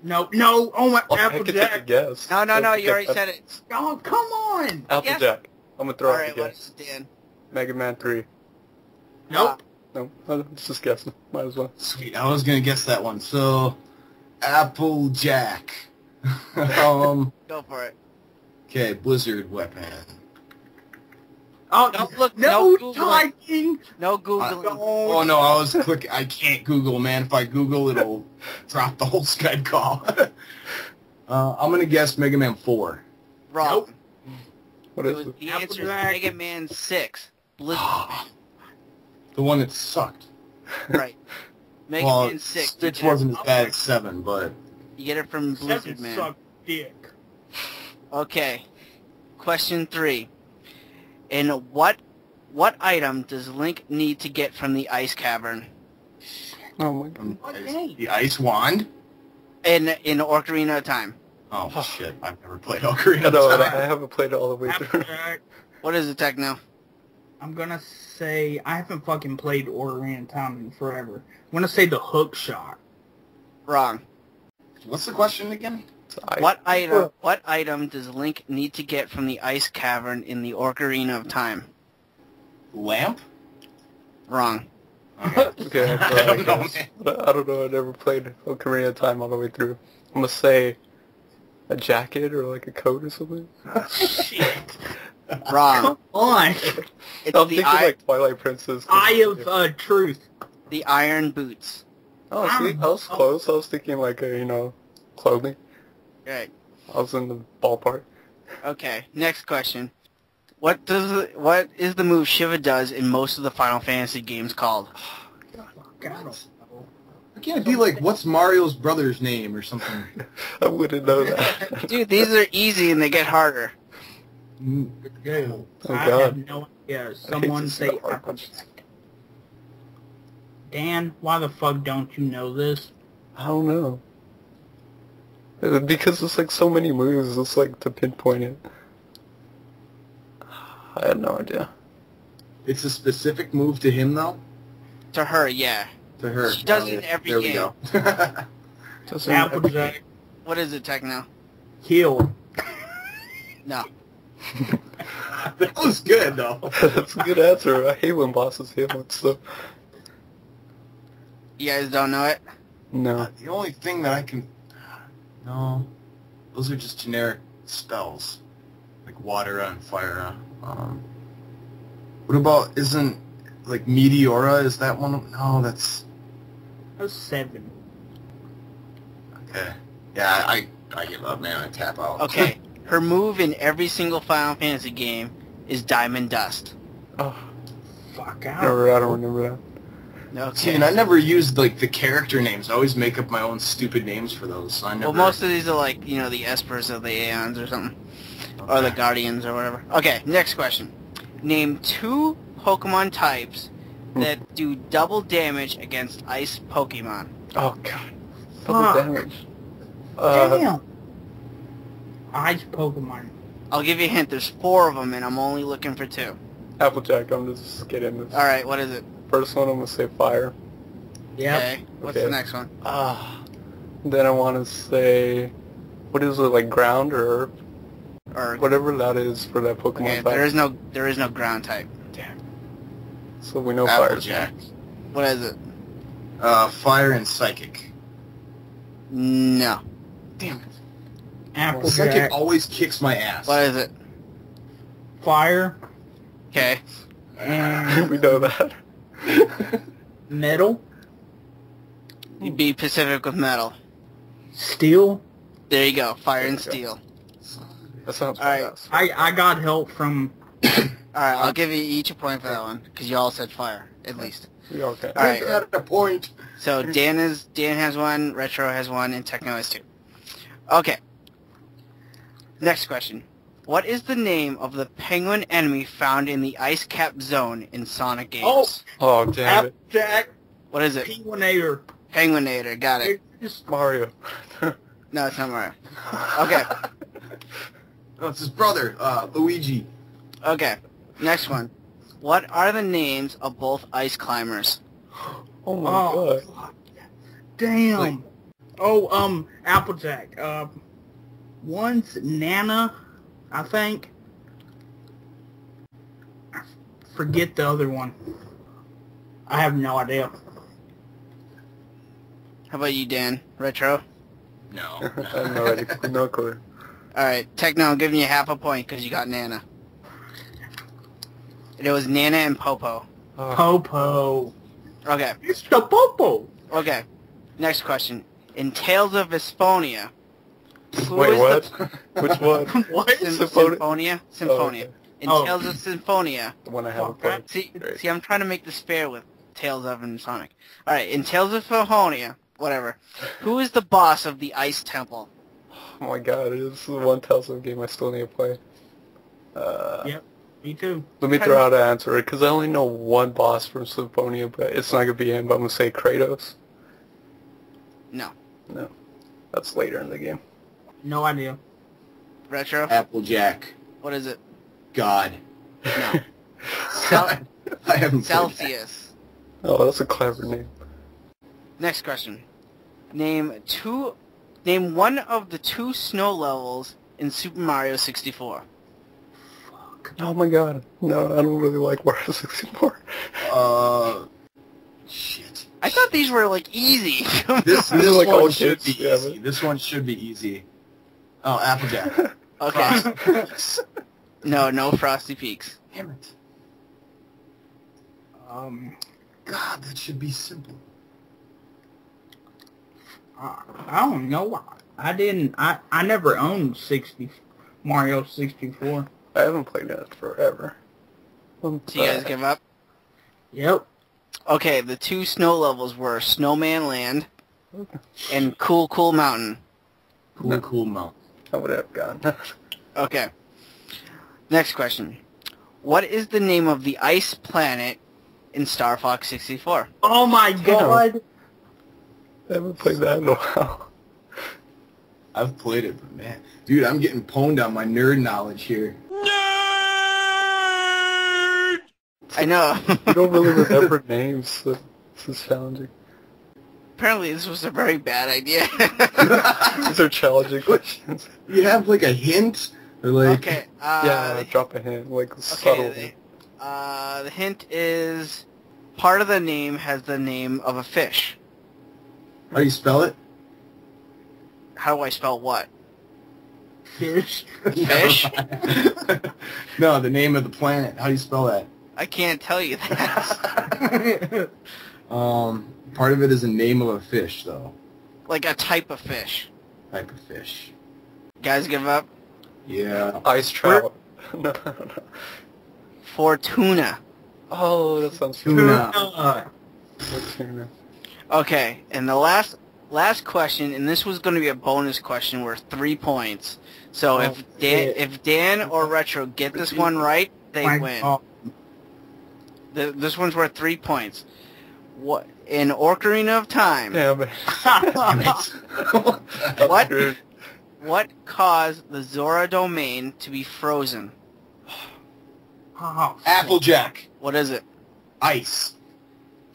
No, oh my, Applejack. Guess. No, you already said it. Oh, come on. Applejack. Yes. I'm gonna throw out Alright, the what guess. is it, Dan? Mega Man 3. Nope. No, it's just guessing. Might as well. Sweet, I was gonna guess that one. So, Applejack. Go for it. Okay, Blizzard weapon. Oh, Don't look. no Googling. typing. No Googling. Oh no, I was clicking. I can't Google, man. If I Google, it'll drop the whole Skype call. I'm gonna guess Mega Man 4. Wrong. Nope. What is it? The answer is Mega Man 6. Blizzard. The one that sucked. Right. Mega Man 6. 6 wasn't as bad as 7, but... You get it from Blizzard, man. Suck dick. Okay. Question 3. In what What item does Link need to get from the ice cavern? Oh my god. The ice wand? In Ocarina of Time. Oh, shit. I've never played Ocarina No, of I Time. haven't played it all the way through. What is it, Techno? I'm gonna say I haven't fucking played Ocarina of Time in forever. I'm gonna say the hook shot. Wrong. What's the question again? What item does Link need to get from the ice cavern in the Ocarina of Time? Lamp? Wrong. Okay, I don't know, man. I don't know. I never played Ocarina of Time all the way through. I'm gonna say a jacket or like a coat or something. Shit. Wrong. Come on. It's I'm the thinking like Twilight Princess. Eye of Truth. the iron boots. Oh, see, I was close. I was thinking like clothing. Right. I was in the ballpark. Okay. Next question. What is the move Shiva does in most of the Final Fantasy games called? Can't it be like, what's Mario's brother's name or something? I wouldn't know that. Dude, these are easy and they get harder. Okay. Oh I god. have no idea. Someone say Applejack. Dan, why the fuck don't you know this? I don't know. Because it's like so many moves, it's like to pinpoint it. I had no idea. It's a specific move to him, though? To her, yeah. To her. She does it in every there game. we go. Applejack. What is it, Techno? Kill. No. That was good, though. That's a good answer. I hate when bosses hit and stuff. You guys don't know it? No. The only thing that I can... No. Those are just generic spells. Like water and fire. What about, isn't, like, Meteora, is that one? No, that's... That's 7. Okay. Yeah, I give up, man. I tap out. Okay. Her move in every single Final Fantasy game is Diamond Dust. Oh. Fuck I out. don't remember that. Okay. See, and I never used, like, the character names. I always make up my own stupid names for those, so I never... Well, most of these are like, you know, the Espers of the Aeons or something. Okay. Or the Guardians or whatever. Okay, next question. Name 2 Pokemon types that do double damage against ice Pokemon. Oh god. Fuck. Double damage. Damn. Ice Pokemon. I'll give you a hint. There's 4 of them, and I'm only looking for 2. Applejack, I'm just getting this. Alright, what is it? First one, I'm gonna say fire. Yep. Okay, what's Okay. the next one? Then I want to say, what is it, like ground or earth? Or Whatever that is for that Pokemon okay, type. there is no ground type. Damn. So we know fire. Applejack. What is it? Fire and Psychic. No. Damn it. Applejack. Psychic always kicks my ass. What is it? Fire. Okay. And We know that. metal. You'd be Pacific with metal. Steel. There you go. Fire and steel. That sounds All right. badass. I got help from... Alright, I'll give you each a point for that one, because you all said fire, at least. Yeah, okay. All right. At a point. So Dan has 1, Retro has 1, and Techno has 2. Okay. Next question. What is the name of the penguin enemy found in the ice cap zone in Sonic games? Oh, damn it. Applejack. What is it? Penguinator. Penguinator, got it. It's Mario. No, it's not Mario. Okay. No, it's his brother, Luigi. Okay. Next one. What are the names of both ice climbers? Oh my god. fuck. Damn. Applejack. One's Nana, I think. I forget the other one. I have no idea. How about you, Dan? Retro? No. I have no idea. No clue. Alright, Techno, I'm giving you half a point because you got Nana. It was Nana and Popo. Popo. Okay. It's the Popo. Okay. Next question. In Tales of Vesponia, who Wait, is what? Which one? What? Symphonia? Symphonia. In Oh. Tales of Symphonia. The one I haven't Okay. played. See, I'm trying to make this fair with Tales of and Sonic. Alright, in Tales of Symphonia, whatever, who is the boss of the Ice Temple? Oh my god, this is the one Telltale game I still need to play. Yep. Me too. Let me throw out an answer, because I only know one boss from Symphonia, but it's not going to be him, but I'm going to say Kratos. No. No. That's later in the game. No idea. Retro? Applejack. What is it? God. No. I haven't played Celsius. Oh, that's a clever name. Next question. Name one of the 2 snow levels in Super Mario 64. Oh my god. No, I don't really like Mario 64. Shit. I thought these were, like, easy. This like one all should kids, be yeah, easy. This one should be easy. Oh, Applejack. Okay. No Frosty Peaks. Damn it. God, that should be simple. I don't know. I never owned Mario 64. I haven't played it forever. So you guys give up? Yep. Okay, the 2 snow levels were Snowman Land and Cool Cool Mountain. Cool Mountain. I would have gone. Okay. Next question. What is the name of the ice planet in Star Fox 64? Oh my god! I haven't played that in a while. I've played it, but man. Dude, I'm getting pwned on my nerd knowledge here. I know. You don't really remember names, so this is challenging. Apparently this was a very bad idea. These are challenging questions. You have like a hint? Or like... Okay. Yeah, drop a hint, like subtle. The hint is part of the name has the name of a fish. How do you spell it? How do I spell what? Fish. Fish? No, the name of the planet. How do you spell that? I can't tell you that. Part of it is a name of a fish, though. Like a type of fish. Type of fish. Guys give up? Yeah. Ice trout. No. Fortuna. Oh, that sounds Tuna. Tuna. Okay, and the last question, and this was going to be a bonus question worth 3 points. So if Dan or Retro get this one right, they win. This one's worth 3 points. What in Ocarina of Time? Yeah, but what caused the Zora domain to be frozen? Oh, Applejack. What is it? Ice.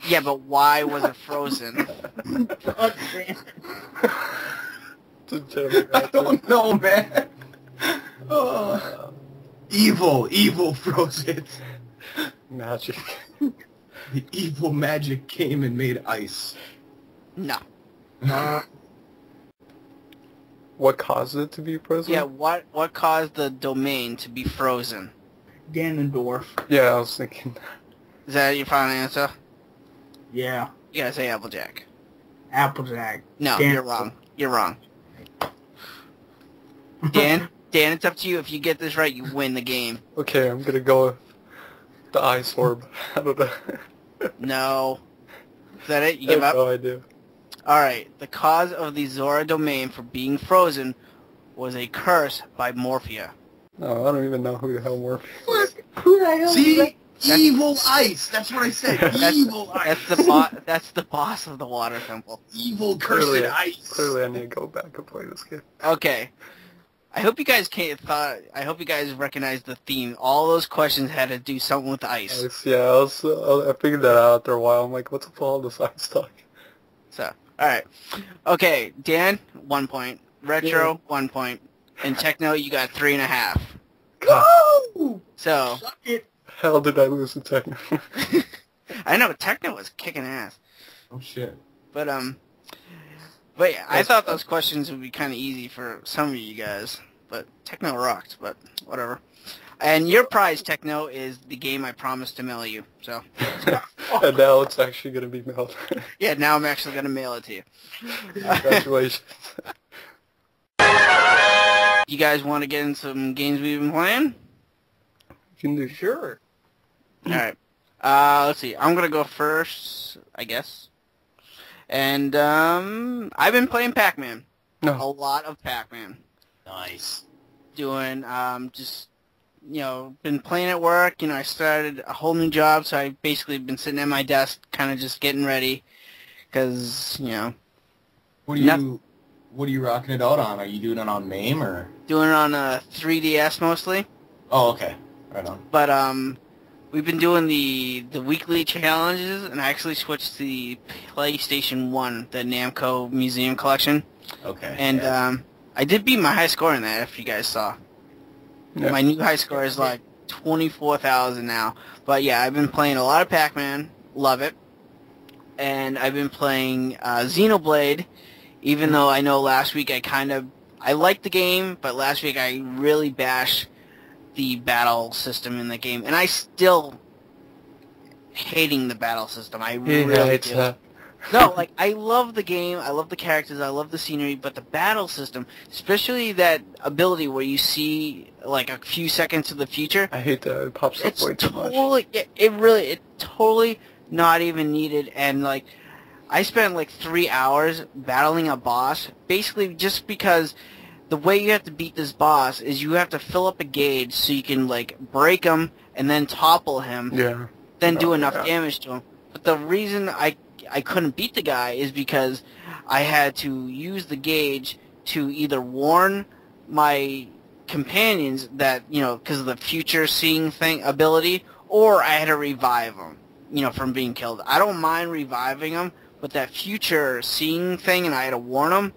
Yeah, but why was it frozen? I don't know, man. Evil froze it. Magic. The evil magic came and made ice. No. What caused it to be frozen? Yeah, what caused the domain to be frozen? Ganondorf. Yeah, I was thinking. Is that your final answer? Yeah. You gotta say Applejack. Applejack. No, Ganondorf. you're wrong. You're wrong. Dan, it's up to you. If you get this right, you win the game. Okay, I'm gonna go with the ice orb. I don't know. No. Is that it? You give up? No, I do. Alright, the cause of the Zora domain for being frozen was a curse by Morphia. No, I don't even know who the hell Morpheus is. What? Who the hell? See? Evil ice. That's what I said. Evil ice. That's the boss of the water temple. Evil cursed ice. Clearly, I need to go back and play this game. Okay. I hope you guys recognize the theme. All those questions had to do something with ice. Yeah, I figured that out after a while. I'm like, what's up with all this ice talk? So, alright. Okay, Dan, 1 point. Retro, 1 point. And Techno, you got 3.5. Go! So, Suck it. Hell did I lose to Techno? I know, Techno was kicking ass. Oh, shit. But yeah, I thought those questions would be kind of easy for some of you guys. But Techno rocked, but whatever. And your prize, Techno, is the game I promised to mail you. So. And now it's actually going to be mailed. Yeah, now I'm actually going to mail it to you. Congratulations. You guys want to get in some games we've been playing? You can do. Sure. Alright. Let's see. I'm going to go first, I guess. And I've been playing Pac-Man. No. A lot of Pac-Man. Nice. Doing just been playing at work. I started a whole new job, so I've basically been sitting at my desk, kind of just getting ready, because, What are you rocking it out on? Are you doing it on MAME or? Doing it on a 3DS mostly. Oh, okay. Right on. But, we've been doing the weekly challenges, and I actually switched to the PlayStation 1, the Namco Museum Collection. Okay. And, I did beat my high score in that, if you guys saw. Yeah. My new high score is like 24,000 now. But yeah, I've been playing a lot of Pac-Man. Love it. And I've been playing Xenoblade, even though I know last week I liked the game, but last week I really bashed the battle system in the game. And I still hating the battle system. I really do. No, like, I love the game, I love the characters, I love the scenery, but the battle system, especially that ability where you see, like, a few seconds to the future. I hate that. It pops up way too much. It's totally not even needed, and, like, I spent, like, 3 hours battling a boss, basically just because the way you have to beat this boss is you have to fill up a gauge so you can, like, break him and then topple him, then do enough damage to him. But the reason I couldn't beat the guy is because I had to use the gauge to either warn my companions that, because of the future seeing thing ability, or I had to revive them, from being killed. I don't mind reviving them, but that future seeing thing, and I had to warn them,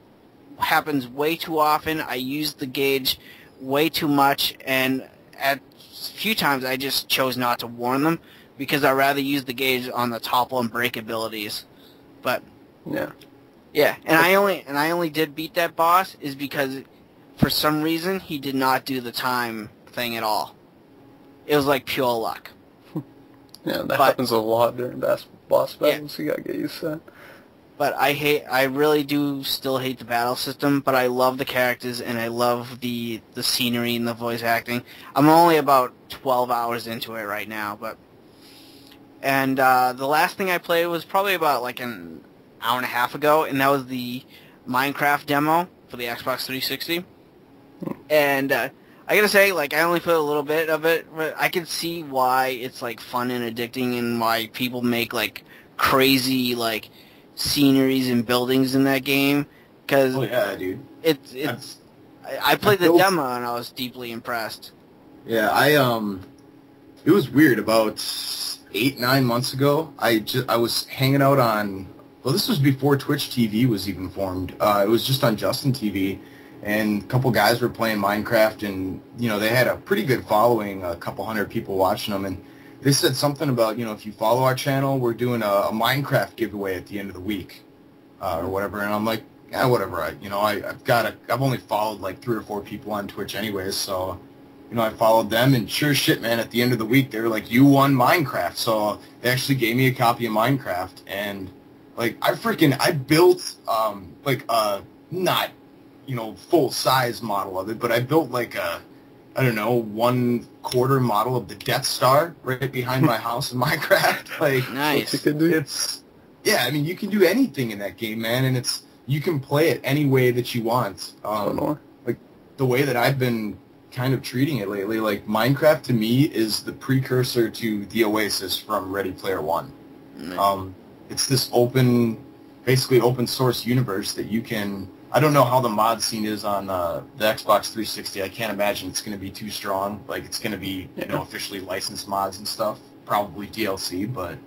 happens way too often. I used the gauge way too much, and at a few times I just chose not to warn them, because I'd rather use the gauge on the topple and break abilities. But yeah, and I only did beat that boss is because for some reason he did not do the time thing at all. It was like pure luck. Yeah, that happens a lot during boss battles. You gotta get used to that. But I really do still hate the battle system, but I love the characters, and I love the scenery and the voice acting. I'm only about 12 hours into it right now, but... And the last thing I played was probably about like an hour and a half ago, and that was the Minecraft demo for the Xbox 360. And I gotta say, like, I only played a little bit of it, but I can see why it's like fun and addicting, and why people make like crazy like sceneries and buildings in that game. Cause dude. I played the demo and I was deeply impressed. Yeah, it was weird. About 8-9 months ago, I was hanging out on, well, this was before Twitch TV was even formed. It was just on Justin TV, and a couple guys were playing Minecraft, and, they had a pretty good following, a couple hundred people watching them, and they said something about, if you follow our channel, we're doing a Minecraft giveaway at the end of the week, or whatever, and I'm like, yeah, whatever, I've only followed like 3 or 4 people on Twitch anyways, so... I followed them, and sure shit, man, at the end of the week, they were like, you won Minecraft. So they actually gave me a copy of Minecraft, and, like, I built, like, a, not, full-size model of it, but I built, like, a, I don't know, 1/4 model of the Death Star right behind my house in Minecraft. Like, nice. Yeah, I mean, you can do anything in that game, man, and you can play it any way that you want. Like, the way that I've been kind of treating it lately, like, Minecraft to me is the precursor to the Oasis from Ready Player One. It's this basically open source universe that you can, I don't know how the mod scene is on the Xbox 360. I can't imagine it's going to be too strong. Like, it's going to be, officially licensed mods and stuff, probably DLC, but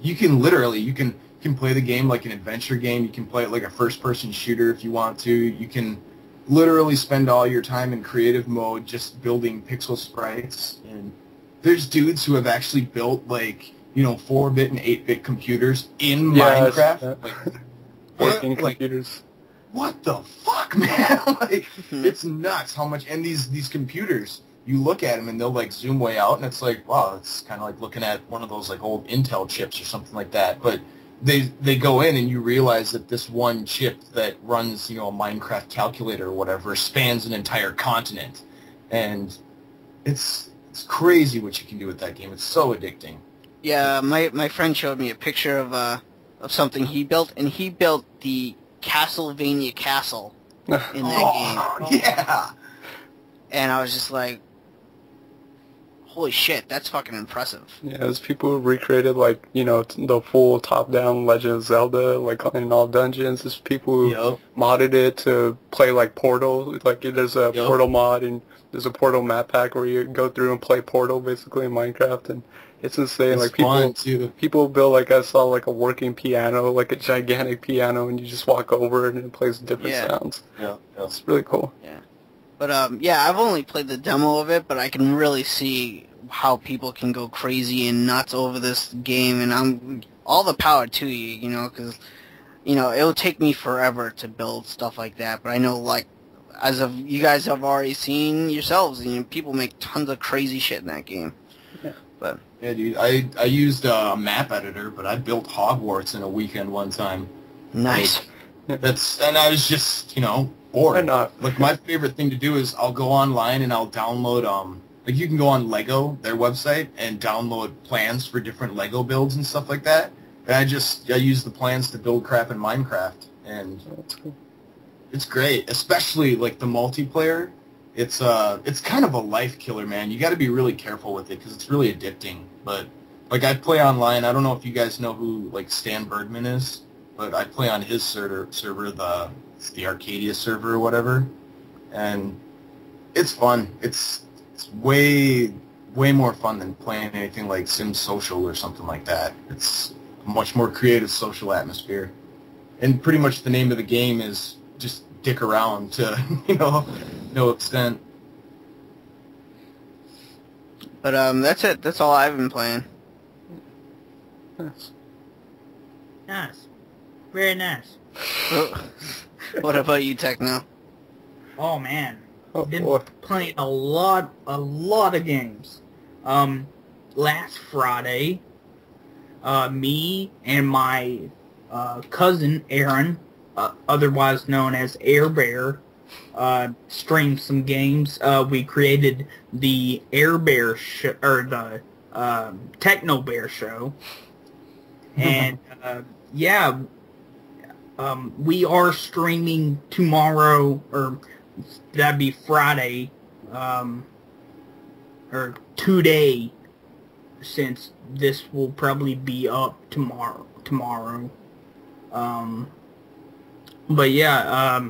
you can play the game like an adventure game. You can play it like a first-person shooter if you want to. You can literally spend all your time in creative mode just building pixel sprites, and there's dudes who have actually built, like, 4-bit and 8-bit computers in Minecraft. Working computers. What the fuck, man? Like, it's nuts how much, and these computers, you look at them and they'll, like, zoom way out, and it's like, wow, it's kind of like looking at one of those, like, old Intel chips or something like that, but they go in and you realize that this one chip that runs, a Minecraft calculator or whatever spans an entire continent. And it's crazy what you can do with that game. It's so addicting. Yeah, my friend showed me a picture of something he built, and he built the Castlevania castle in that game. Yeah. And I was just like, holy shit, that's fucking impressive. Yeah, there's people who recreated, like, you know, the full top-down Legend of Zelda, like, in all dungeons. There's people who modded it to play, like, Portal. Like, there's a Portal mod, and there's a Portal map pack where you go through and play Portal, basically, in Minecraft, and it's insane. It's like, fun, too. people build, like, I saw, like, a working piano, like a gigantic piano, and you just walk over it, and it plays different sounds. Yeah. It's really cool. Yeah. But, yeah, I've only played the demo of it, but I can really see how people can go crazy and nuts over this game, and I'm all the power to you, you know, because, you know, it'll take me forever to build stuff like that, but I know, like, as of you guys have already seen yourselves, you know, people make tons of crazy shit in that game. Yeah. But yeah, dude, I used a map editor, but I built Hogwarts in a weekend one time. Nice. And I was just, you know, bored. Why not? Like, my favorite thing to do is I'll go online and I'll download, like, you can go on Lego, their website, and download plans for different Lego builds and stuff like that. And I use the plans to build crap in Minecraft, and it's great, especially, like, the multiplayer. It's kind of a life killer, man. You got to be really careful with it because it's really addicting. But, like, I play online. I don't know if you guys know who, like, Stan Birdman is, but I play on his server, it's the Arcadia server or whatever, and it's fun. It's way more fun than playing anything like Sim Social or something like that. It's a much more creative social atmosphere, and pretty much the name of the game is just dick around to, you know, no extent. But that's it. That's all I've been playing. Nice. Very nice. What about you, Techno? Oh, man. Oh, Been boy. playing a lot of games. Last Friday, me and my cousin, Aaron, otherwise known as Air Bear, streamed some games. We created the Air Bear show, or the Techno Bear show. And, yeah, we are streaming tomorrow, or that'd be Friday, or today, since this will probably be up tomorrow. But yeah,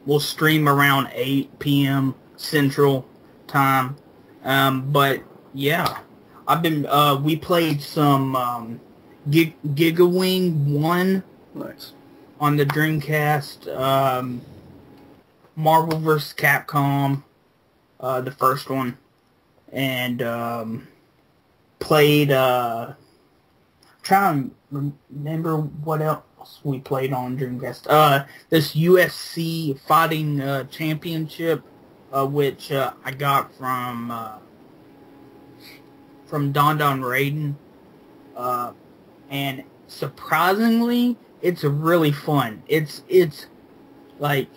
we'll stream around 8 p.m. Central Time. But yeah, we played some Gigawing 1. Nice. On the Dreamcast, Marvel vs. Capcom, the first one, and played, trying to remember what else we played on Dreamcast. This UFC Fighting Championship, which I got from Don Raiden, and surprisingly, it's really fun. It's like,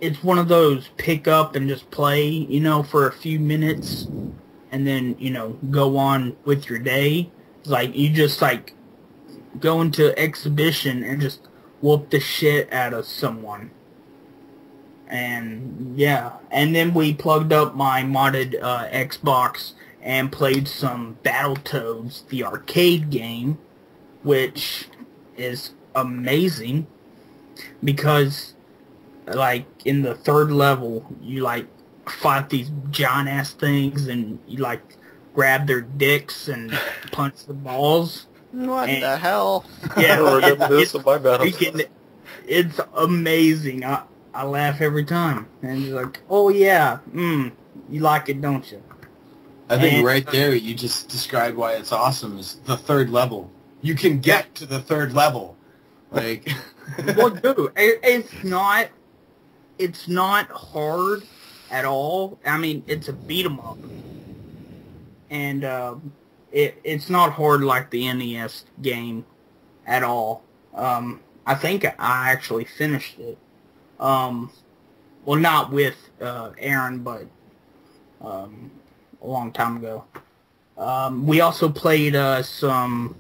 it's one of those pick up and just play, you know, for a few minutes, and then, you know, go on with your day. It's like, you just, like, go into exhibition and just whoop the shit out of someone. And, yeah. And then we plugged up my modded Xbox and played some Battletoads, the arcade game, which is amazing, because, like, in the third level, you, like, fight these giant-ass things, and you, like, grab their dicks and punch the balls. What the hell? Yeah, it's amazing. I laugh every time. And you're like, oh yeah, you like it, don't you? I think right there you just described why it's awesome, is the third level. You can get to the third level. Like, well, dude, it's not hard at all. I mean, it's a beat 'em up, and it's not hard like the NES game at all. I think I actually finished it. Well, not with Aaron, but a long time ago. We also played some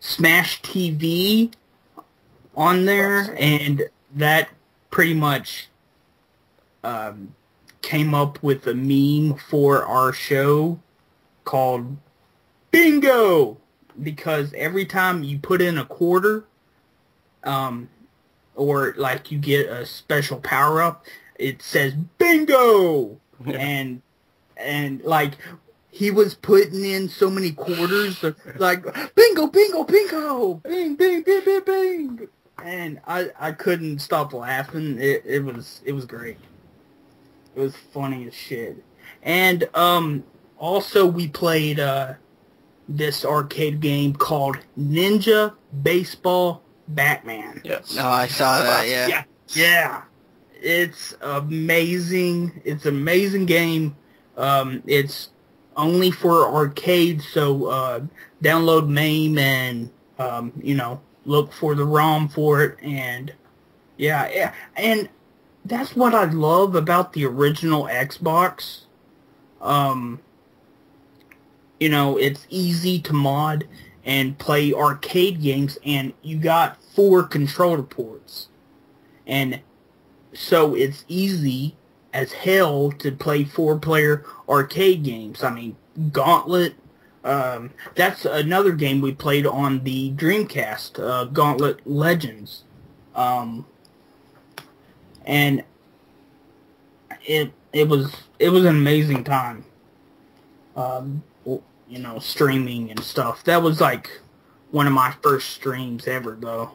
Smash TV on there, and that pretty much came up with a meme for our show called Bingo, because every time you put in a quarter, or like you get a special power up, it says bingo. Yeah. And like he was putting in so many quarters, like bingo, bingo, bingo, bing, bing, bing, bing, bing, and I couldn't stop laughing. It was great. It was funny as shit. And also we played this arcade game called Ninja Baseball Batman. Yes. No, I saw that. Yeah. Yeah. It's amazing. It's an amazing game. It's only for arcade, so download MAME and look for the ROM for it. And yeah, and that's what I love about the original Xbox. It's easy to mod and play arcade games, and you got 4 controller ports. And so it's easy as hell to play 4-player arcade games. I mean, Gauntlet, that's another game we played on the Dreamcast, Gauntlet Legends. And it was an amazing time. Streaming and stuff. That was like one of my first streams ever, though.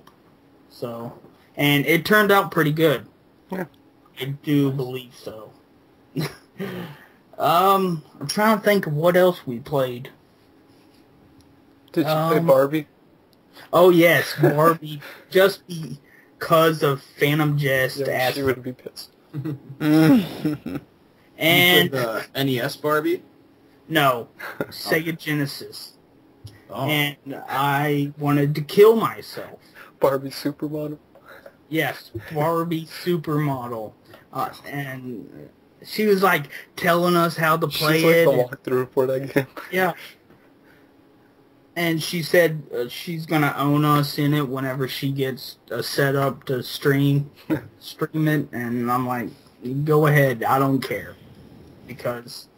So, and it turned out pretty good. Yeah. I do believe so. I'm trying to think of what else we played. Did you play Barbie? Oh yes, Barbie. Just because of Phantom Jest. Yeah, she would be pissed. And you played the NES Barbie? No, Sega Genesis. Oh. And I wanted to kill myself. Barbie Supermodel? Yes, Barbie Supermodel. And she was like telling us how to play it. She's like the walkthrough for that game. Yeah. And she said she's going to own us in it whenever she gets set up to stream it. And I'm like, go ahead, I don't care. Because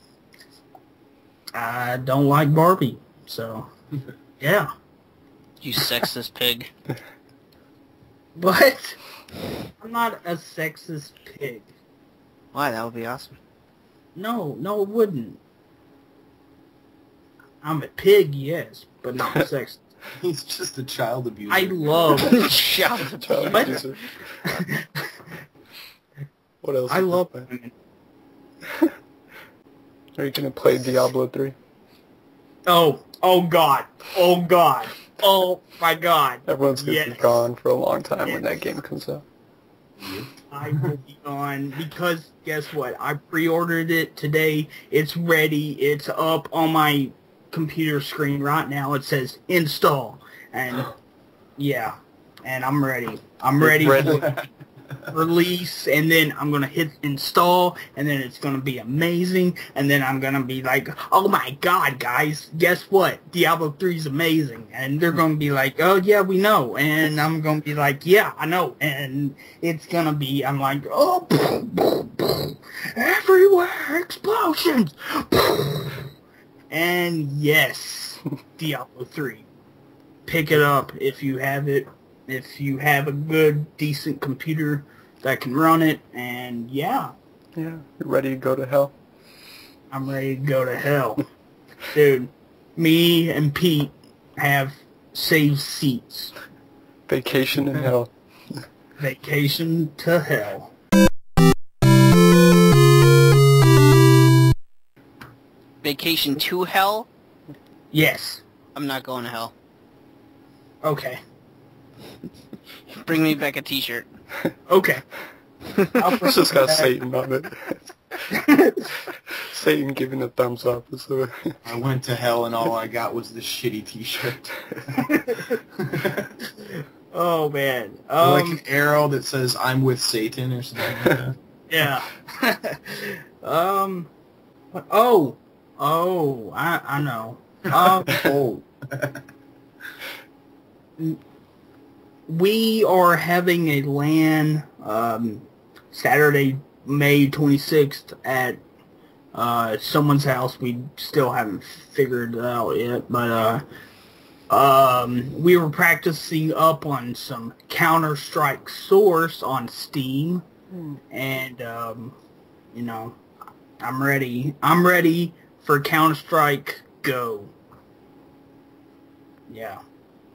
I don't like Barbie. So, yeah. You sexist pig. What? I'm not a sexist pig. Why? That would be awesome. No, it wouldn't. I'm a pig, yes, but not sexist. He's just a child abuser. I love child abuser. What else? I love women. Are you gonna play Diablo 3? Oh God. Oh my God. Everyone's gonna be gone for a long time when that game comes out. I will be gone because guess what? I pre-ordered it today. It's ready. It's up on my computer screen right now. It says install, and yeah, and I'm ready. I'm ready for release, and then I'm gonna hit install, and then it's gonna be amazing, and then I'm gonna be like, oh my God, guys, guess what? Diablo 3 is amazing, and they're gonna be like, oh yeah, we know, and I'm gonna be like, yeah, I know, and it's gonna be, I'm like, oh, everywhere, explosions, and yes, Diablo 3, pick it up if you have it. If you have a good, decent computer that can run it, and yeah. Yeah, you're ready to go to hell? I'm ready to go to hell. Dude, me and Pete have saved seats. Vacation in hell. Vacation to hell. Vacation to hell? Yes. I'm not going to hell. Okay. Bring me back a t-shirt. Okay. It's just got Satan on it. Satan giving a thumbs up. So. I went to hell and all I got was this shitty t-shirt. Oh, man. Like an arrow that says, I'm with Satan or something like that. Yeah. I know. We are having a LAN Saturday May 26th at someone's house. We still haven't figured it out yet, but we were practicing up on some Counter-Strike Source on Steam, and you know, I'm ready. I'm ready for Counter-Strike Go. Yeah,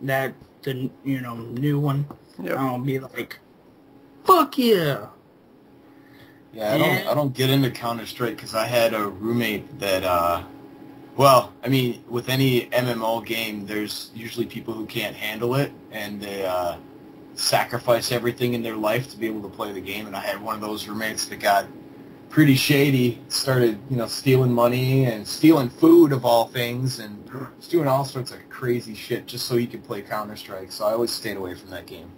that the new one. Yep. I'll be like, fuck yeah. Yeah, I don't get into Counter-Strike because I had a roommate that, well, I mean, with any MMO game, there's usually people who can't handle it, and they sacrifice everything in their life to be able to play the game, and I had one of those roommates that got pretty shady, started, stealing money and stealing food of all things, and was doing all sorts of crazy shit just so he could play Counter-Strike, so I always stayed away from that game.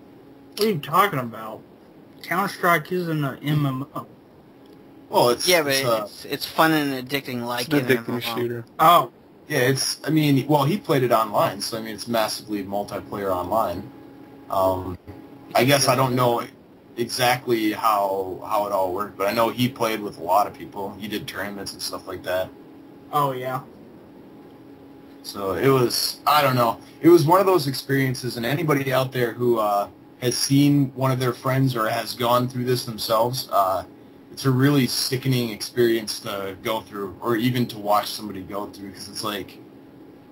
What are you talking about? Counter-Strike isn't an MMO. Well, it's fun and addicting like an addicting shooter. Oh. Yeah, he played it online, so it's massively multiplayer online. I guess I don't know exactly how it all worked, but I know he played with a lot of people. He did tournaments and stuff like that. Oh, yeah. So it was, I don't know, it was one of those experiences, and anybody out there who has seen one of their friends or has gone through this themselves, it's a really sickening experience to go through, or even to watch somebody go through, because it's like,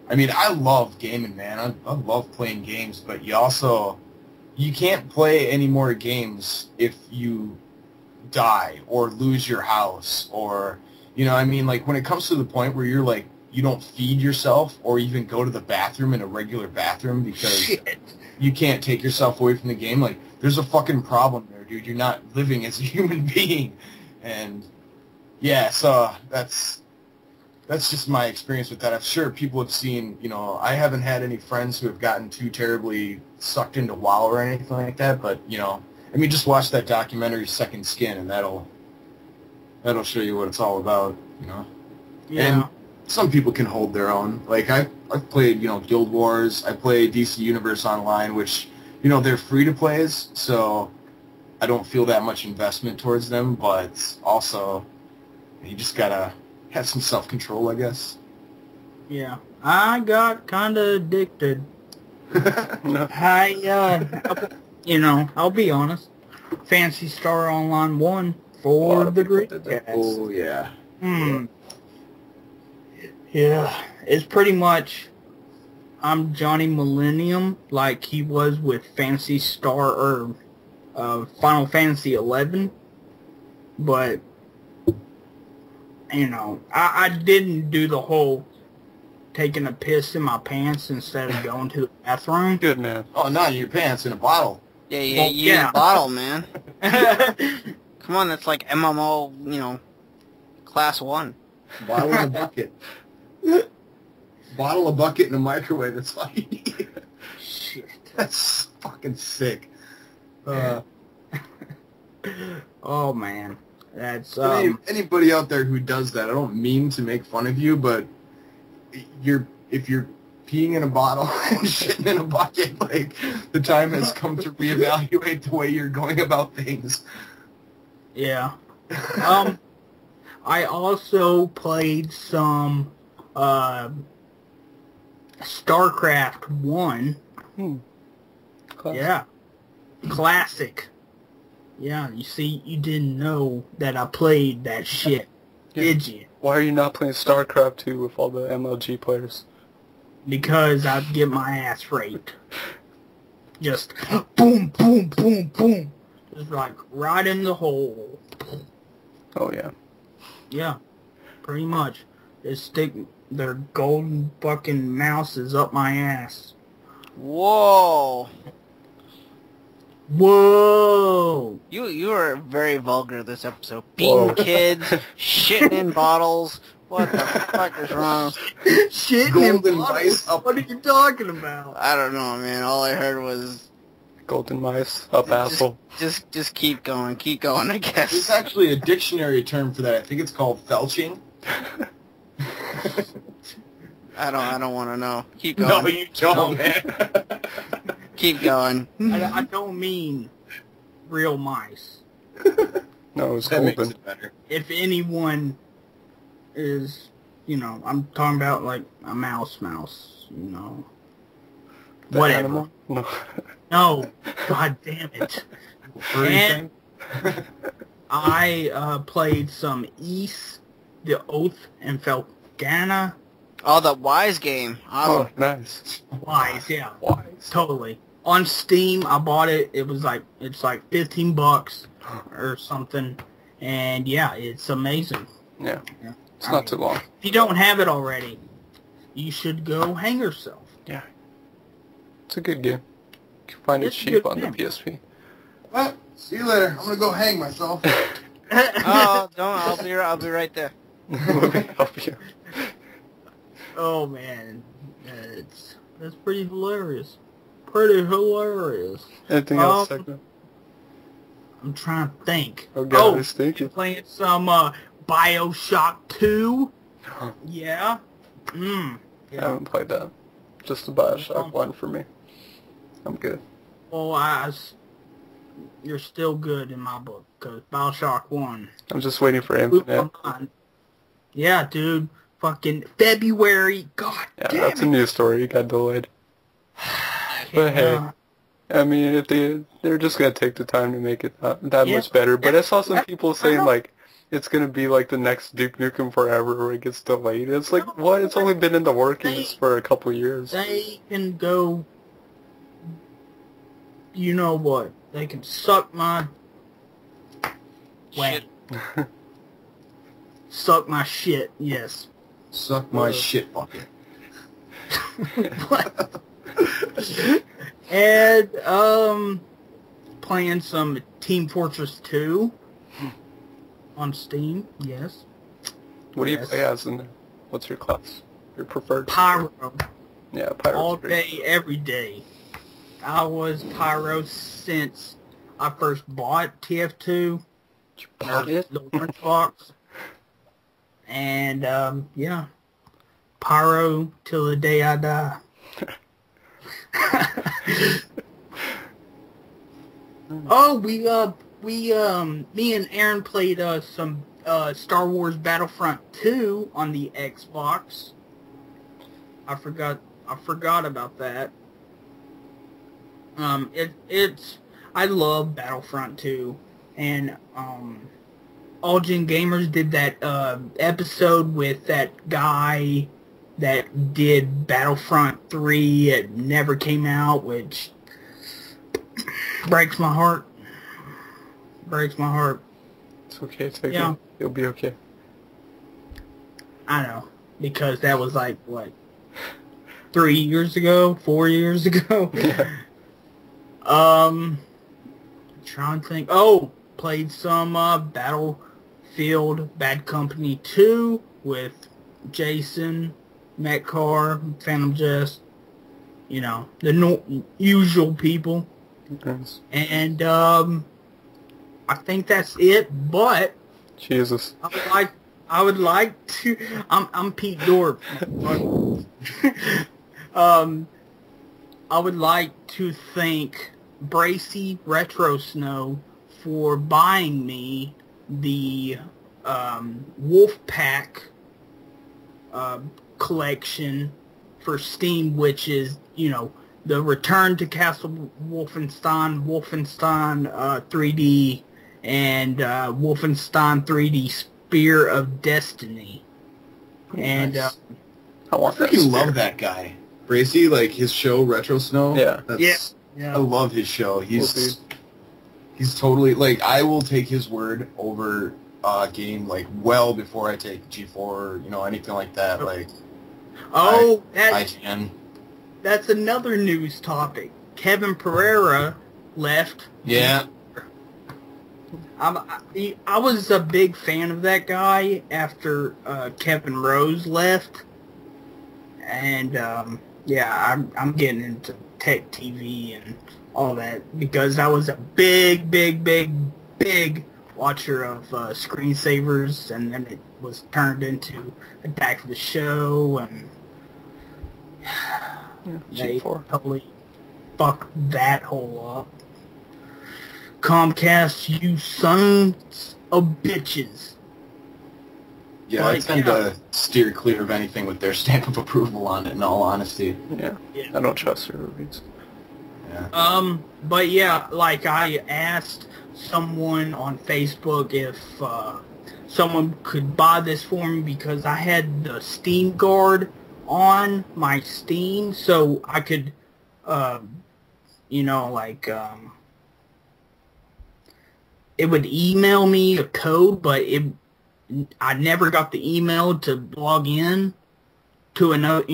I mean, I love gaming, man. I love playing games, but you can't play any more games if you die or lose your house, or, like, when it comes to the point where you're like, you don't feed yourself or even go to the bathroom in a regular bathroom because you can't take yourself away from the game, like, there's a fucking problem there, dude. You're not living as a human being. And yeah, so that's just my experience with that. I'm sure people have seen, I haven't had any friends who have gotten too terribly sucked into WoW or anything like that, but, just watch that documentary Second Skin, and that'll show you what it's all about, Yeah. And some people can hold their own. Like, I've played, Guild Wars, I play DC Universe Online, which, they're free-to-plays, so I don't feel that much investment towards them, but also, you just gotta have some self-control, I guess. Yeah. I got kind of addicted. No. I'll be honest. Fancy Star Online 1 for the Dreamcast. Oh, yeah. Yeah. It's pretty much, I'm Johnny Millennium, like he was with Fancy Star, or Final Fantasy 11, but, I didn't do the whole taking a piss in my pants instead of going to the bathroom. Good man. Oh, not in your pants, in a bottle. Yeah, you need a bottle, man. Come on, that's like MMO, class 1. Bottle in a bucket. Bottle, a bucket, and a microwave, that's all you need. Shit. That's fucking sick. Oh, man. That's, anybody out there who does that, I don't mean to make fun of you, but if you're peeing in a bottle and shitting in a bucket, like, the time has come to reevaluate the way you're going about things. Yeah. I also played some, StarCraft 1. Classic. Yeah. Classic. Yeah, you see, you didn't know that I played that shit, did you? Why are you not playing StarCraft 2 with all the MLG players? Because I'd get my ass raped. Just boom, boom, boom, boom. Just like right in the hole. Oh, yeah. Yeah, pretty much. They stick their golden fucking mouses up my ass. Whoa. Whoa! You are very vulgar this episode. Beating kids, shitting in bottles. What the fuck is wrong? Shitting in bottles? What are you talking about? I don't know, man. All I heard was golden mice up asshole. Just keep going, I guess. There's actually a dictionary term for that. I think it's called felching. I don't want to know. Keep going. No, you don't, man. Keep going. I don't mean real mice. No, it was That cold. makes it better. If anyone is, I'm talking about like a mouse, The whatever. animal? No. No, god damn it. And I played some East, The Oath, and Felgana. Oh, the Wise game. Awesome. Oh, nice. Wise, yeah. Wise. Totally. On Steam, I bought it. It's like $15 or something. And yeah, it's amazing. Yeah. It's not too long. If you don't have it already, you should go hang yourself. Yeah. It's a good game. You can find it It's a cheap good on the game. PSP. Well, see you later. I'm gonna go hang myself. Oh, don't. I'll be right there. Let me help you. Oh man, that's pretty hilarious. Pretty hilarious. Anything else, Techno? I'm trying to think. Oh god, it's thinking. Playing some BioShock 2. Yeah. I haven't played that. Just the BioShock 1 for me. I'm good. Well, you're still good in my book, because BioShock 1. I'm just waiting for Infinite. Yeah, dude. Fucking February. God Yeah, damn that's it. a news story. It got delayed. But hey, I mean, if they're just gonna take the time to make it that much better. But I saw some people saying like it's gonna be like the next Duke Nukem Forever, where it gets delayed. It's like what? It's only been in the workings for a couple years. They can go. You know what? They can suck my. Shit. Suck my shit. Yes. Suck my shit bucket. And playing some Team Fortress 2 on Steam. Yes. What do you play as in there? What's your class? Your preferred? Pyro. Yeah, Pyro. All day, every day. I was Pyro since I first bought TF2. You bought it? The orange box. And, yeah. Pyro till the day I die. Oh, me and Aaron played some Star Wars Battlefront 2 on the Xbox. I forgot about that. I love Battlefront 2, and All Gen Gamers did that episode with that guy that did Battlefront 3. It never came out, which breaks my heart. Breaks my heart. It's okay, take it. You'll be okay. I know, because that was like, what, 3 years ago? 4 years ago? Yeah. Trying to think. Oh, played some Battlefield Bad Company 2 with Jason, Metcar, Phantom Jest, the usual people. Nice. And I think that's it, but Jesus. I would like to I'm Pete Dorp. I would like to thank Bracy Retro Snow for buying me the Wolfpack collection for Steam, which is, the Return to Castle Wolfenstein 3D, and Wolfenstein 3D Spear of Destiny. And Nice. I freaking love that guy. Bracy, like his show Retro Snow. Yeah. Yeah. I love his show. He's totally, like, I will take his word over a game, like, well before I take G4 or, anything like that. Like, that's another news topic. Kevin Pereira left. Yeah. I was a big fan of that guy after Kevin Rose left. And, I'm getting into tech TV and all that because I was a big watcher of screensavers, and then it was turned into Attack of the Show, and they totally fucked that whole up. Comcast, you sons of bitches. Yeah, I tend to steer clear of anything with their stamp of approval on it, in all honesty. Yeah. I don't trust their reviews. Yeah. But yeah, like I asked someone on Facebook if someone could buy this for me because I had the Steam Guard on my Steam, so I could, it would email me a code, but I never got the email to log in to another,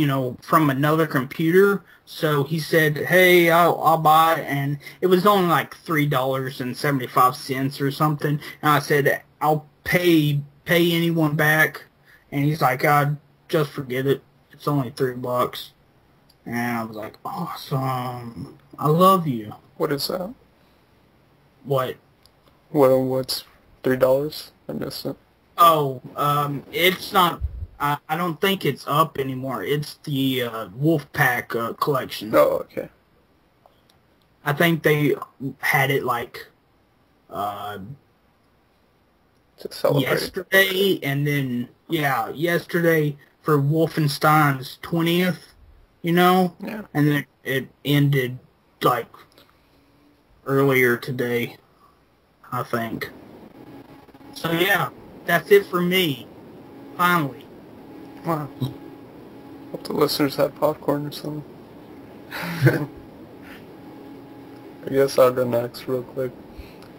from another computer. So he said, "Hey, I'll buy it," and it was only like $3.75 or something. And I said, "I'll pay anyone back," and he's like, just forget it. It's only $3." And I was like, "Awesome! I love you." What is that? What? What's $3? I missed it. Oh, it's not. I don't think it's up anymore. It's the Wolfpack collection. Oh, okay. I think they had it like To celebrate. yesterday, and then yesterday for Wolfenstein's 20th. Yeah. And then it ended like earlier today, I think. So yeah, that's it for me. Finally. Wow. Hope the listeners had popcorn or something. I guess I'll go next real quick.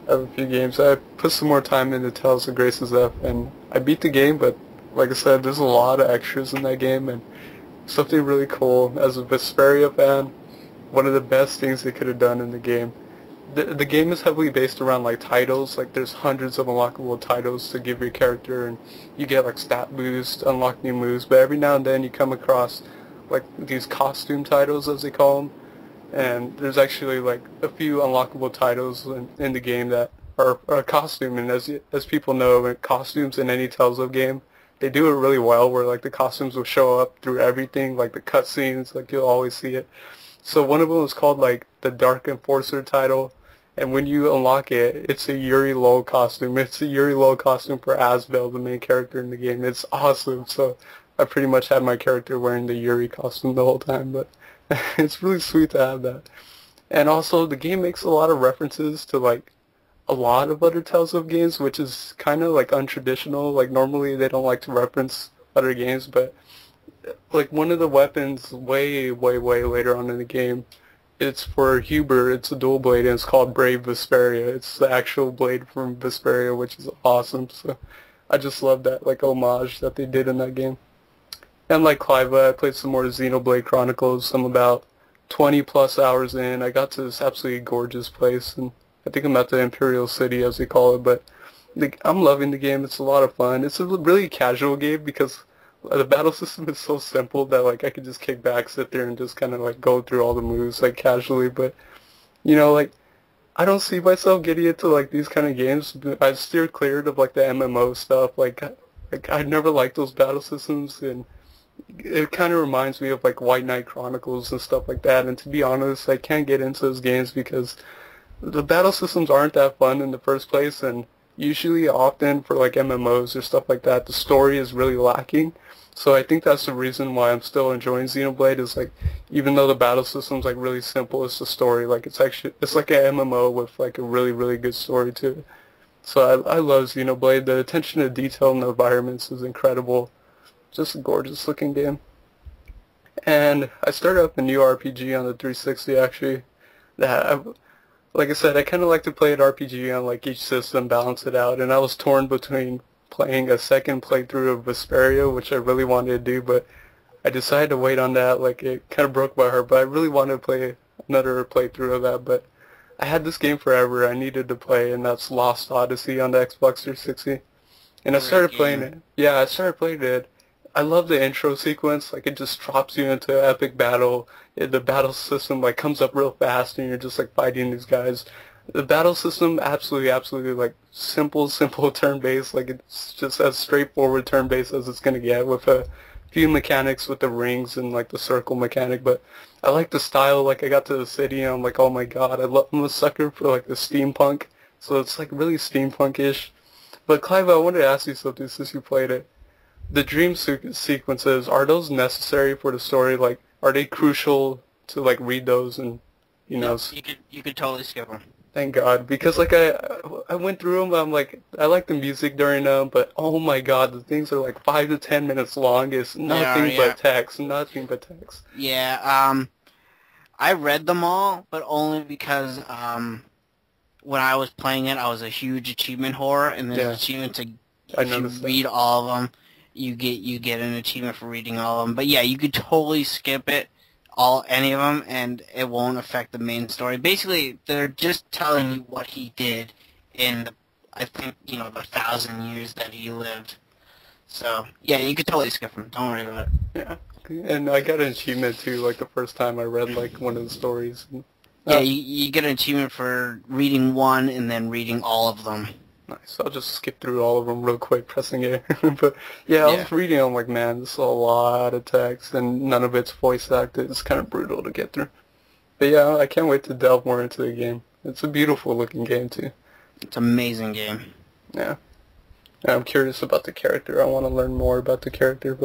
I have a few games. I put some more time into Tales of Grace's F, and I beat the game, but like I said, there's a lot of extras in that game, and something really cool. As a Vesperia fan, one of the best things they could have done in the game. The game is heavily based around like titles. Like there's hundreds of unlockable titles to give your character, and you get like stat boost, unlock new moves. But every now and then you come across like these costume titles, as they call them. And there's actually like a few unlockable titles in the game that are a costume. And as people know, costumes in any Tales of game, they do it really well. Where like the costumes will show up through everything, like the cutscenes, like you'll always see it. So one of them was called like the Dark Enforcer title. And when you unlock it, it's a Yuri Lol costume. It's a Yuri Lol costume for Asbel, the main character in the game. It's awesome. So I pretty much had my character wearing the Yuri costume the whole time. But it's really sweet to have that. And also, the game makes a lot of references to like a lot of other Tales of games, which is kind of like untraditional. Like normally they don't like to reference other games, but like one of the weapons way, way, way later on in the game, it's for Huber. It's a dual blade, and it's called Brave Vesperia. It's the actual blade from Vesperia, which is awesome. So I just love that like homage that they did in that game. And like Cliva, I played some more Xenoblade Chronicles. I'm about 20 plus hours in. I got to this absolutely gorgeous place, and I think I'm at the Imperial City, as they call it. But I'm loving the game. It's a lot of fun. It's a really casual game because the battle system is so simple that like I could just kick back, sit there, and just kind of like go through all the moves like casually. But like I don't see myself getting into like these kind of games. I've steered clear of like the MMO stuff. Like I never liked those battle systems, and it kind of reminds me of like White Knight Chronicles and stuff like that. And to be honest, I can't get into those games because the battle systems aren't that fun in the first place, and usually often for like MMOs or stuff like that, the story is really lacking. So I think that's the reason why I'm still enjoying Xenoblade, is like even though the battle system's like really simple, it's the story. Like it's like an MMO with like a really, really good story to it. So I love Xenoblade. The attention to detail in the environments is incredible. Just a gorgeous looking game. And I started up a new RPG on the 360 actually. Like I said, I kind of like to play an RPG on like each system, balance it out. And I was torn between playing a second playthrough of Vesperia, which I really wanted to do, but I decided to wait on that. Like it kind of broke my heart, but I really wanted to play another playthrough of that. But I had this game forever I needed to play, and that's Lost Odyssey on the Xbox 360. And I started playing it. Yeah, I started playing it. I love the intro sequence. Like it just drops you into an epic battle. The battle system like comes up real fast, and you're just like fighting these guys. The battle system absolutely like simple turn-based. Like it's just as straightforward turn-based as it's gonna get, with a few mechanics with the rings and like the circle mechanic. But I like the style. Like I got to the city, and I'm like, oh my god, I'm a sucker for like the steampunk. So it's like really steampunk-ish. But Clive, I wanted to ask you something since you played it. The dream sequences, are those necessary for the story? Like, are they crucial to like read those and, you know? You could totally skip them. Thank God, because like I went through them. I'm like, I like the music during them, but oh my God, the things are like 5 to 10 minutes long. It's nothing but text, nothing but text. Yeah. I read them all, but only because when I was playing it, I was a huge achievement whore, and there's an achievement to if you read all of them, you get an achievement for reading all of them. But yeah, you could totally skip it. Any of them, and it won't affect the main story. Basically, they're just telling you what he did in the, I think, the 1,000 years that he lived. So, yeah, you could totally skip them. Don't worry about it. Yeah, and I got an achievement, too, like the first time I read, like, one of the stories. Yeah, you get an achievement for reading one and then reading all of them. Nice. I'll just skip through all of them real quick, pressing A. But yeah, I was reading. I'm like, man, this is a lot of text, and none of it's voice acted. It's kind of brutal to get through. But yeah, I can't wait to delve more into the game. It's a beautiful looking game too. It's an amazing game. Yeah. And I'm curious about the character. I want to learn more about the character.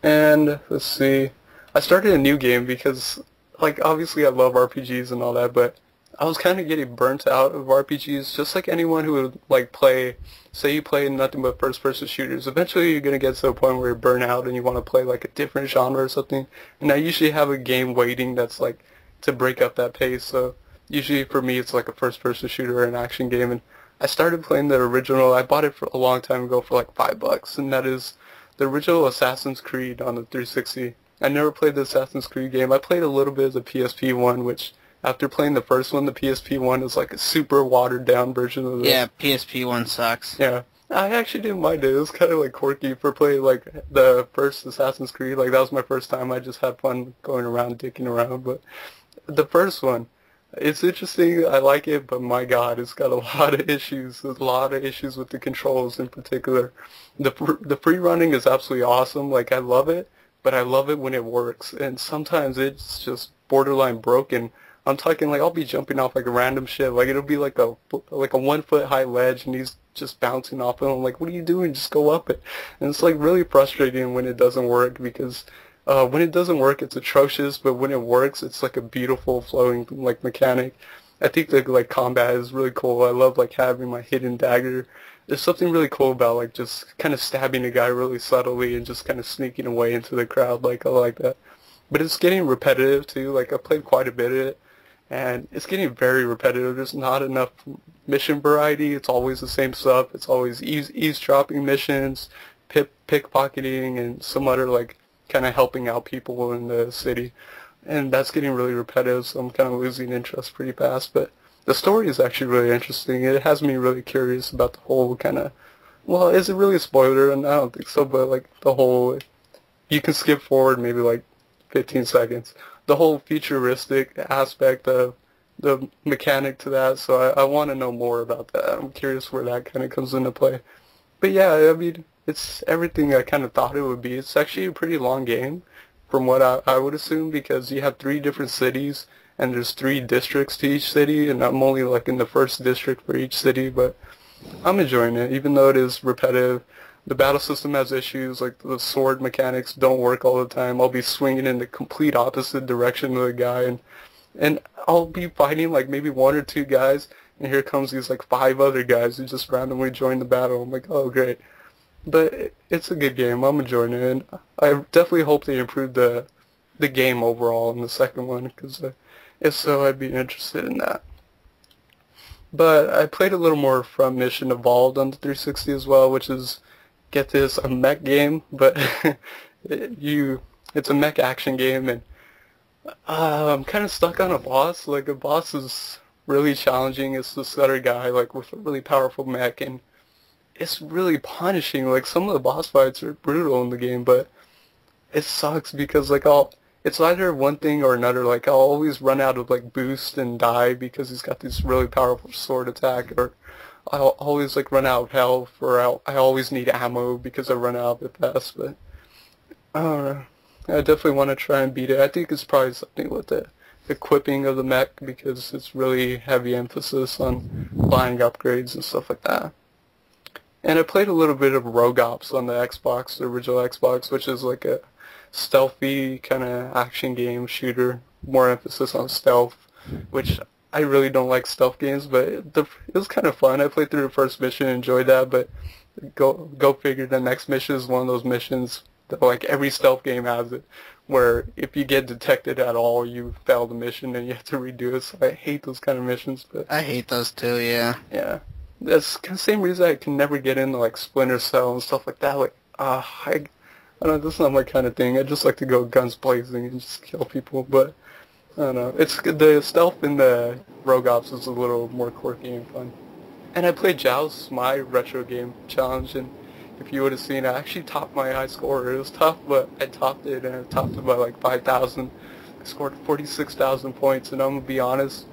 And let's see. I started a new game because, like, obviously I love RPGs and all that, but I was kind of getting burnt out of RPGs, just like anyone who would, like, say you play nothing but first-person shooters. Eventually you're going to get to a point where you're burnt out and you want to play, like, a different genre or something. And I usually have a game waiting that's, like, to break up that pace. So usually for me it's, like, a first-person shooter or an action game. And I started playing the original. I bought it for a long time ago for, like, $5. And that is the original Assassin's Creed on the 360. I never played the Assassin's Creed game. I played a little bit of the PSP one, which... After playing the first one, the PSP one is like a super watered-down version of this. Yeah, PSP one sucks. Yeah. I actually didn't mind it. It was kind of like quirky for playing like the first Assassin's Creed. Like that was my first time. I just had fun going around, dicking around. But the first one, it's interesting. I like it, but my God, it's got a lot of issues. There's a lot of issues with the controls in particular. The free running is absolutely awesome. Like I love it, but I love it when it works. And sometimes it's just borderline broken. I'm talking like I'll be jumping off like a random shit. Like it'll be like a 1 foot high ledge and he's just bouncing off it. I'm like, what are you doing? Just go up it. And it's like really frustrating when it doesn't work because when it doesn't work it's atrocious, but when it works it's like a beautiful flowing like mechanic. I think the like combat is really cool. I love like having my hidden dagger. There's something really cool about like just kind of stabbing a guy really subtly and just kind of sneaking away into the crowd. Like I like that. But it's getting repetitive too. Like I played quite a bit of it. And it's getting very repetitive. There's not enough mission variety. It's always the same stuff. It's always eavesdropping missions, pickpocketing, and some other like kind of helping out people in the city. And that's getting really repetitive, so I'm kind of losing interest pretty fast. But the story is actually really interesting. It has me really curious about the whole kind of, well, is it really a spoiler? And I don't think so, but like the whole, you can skip forward maybe like 15 seconds. The whole futuristic aspect of the mechanic to that, so I want to know more about that. I'm curious where that kind of comes into play. But yeah, I mean, it's everything I kind of thought it would be. It's actually a pretty long game from what I would assume because you have 3 different cities and there's 3 districts to each city, and I'm only like in the first district for each city, but I'm enjoying it, even though it is repetitive. The battle system has issues, like the sword mechanics don't work all the time. I'll be swinging in the complete opposite direction of the guy, and I'll be fighting like maybe 1 or 2 guys, and here comes these like 5 other guys who just randomly join the battle. I'm like, oh great. But it's a good game. I'm enjoying it, and I definitely hope they improve the game overall in the second one, because if so, I'd be interested in that. But I played a little more from Mission Evolved on the 360 as well, which is, get this, a mech game, but it's a mech action game, and I'm kind of stuck on a boss. Like, the boss is really challenging. It's this other guy, like, with a really powerful mech, and it's really punishing. Like, some of the boss fights are brutal in the game, but it sucks because, like, it's either one thing or another. Like, I'll always run out of, like, boost and die because he's got this really powerful sword attack, or I'll always like run out of health, or I always need ammo because I run out of it fast. But I don't know. I definitely want to try and beat it. I think it's probably something with the equipping of the mech, because it's really heavy emphasis on buying upgrades and stuff like that. And I played a little bit of Rogue Ops on the Xbox, the original Xbox, which is like a stealthy kind of action game shooter, more emphasis on stealth, which I really don't like stealth games, but it was kind of fun. I played through the first mission, enjoyed that, but go figure, the next mission is one of those missions that like every stealth game has it, where if you get detected at all, you fail the mission and you have to redo it. So I hate those kind of missions. But I hate those too, yeah. Yeah. That's the same reason I can never get into like Splinter Cell and stuff like that. Like, I don't know, that's not my kind of thing. I just like to go guns blazing and just kill people. But I don't know. It's the stealth in the Rogue Ops is a little more quirky and fun. And I played Joust, my retro game challenge, and if you would have seen it, I actually topped my high score. It was tough, but I topped it, and I topped it by like 5,000. I scored 46,000 points, and I'm going to be honest,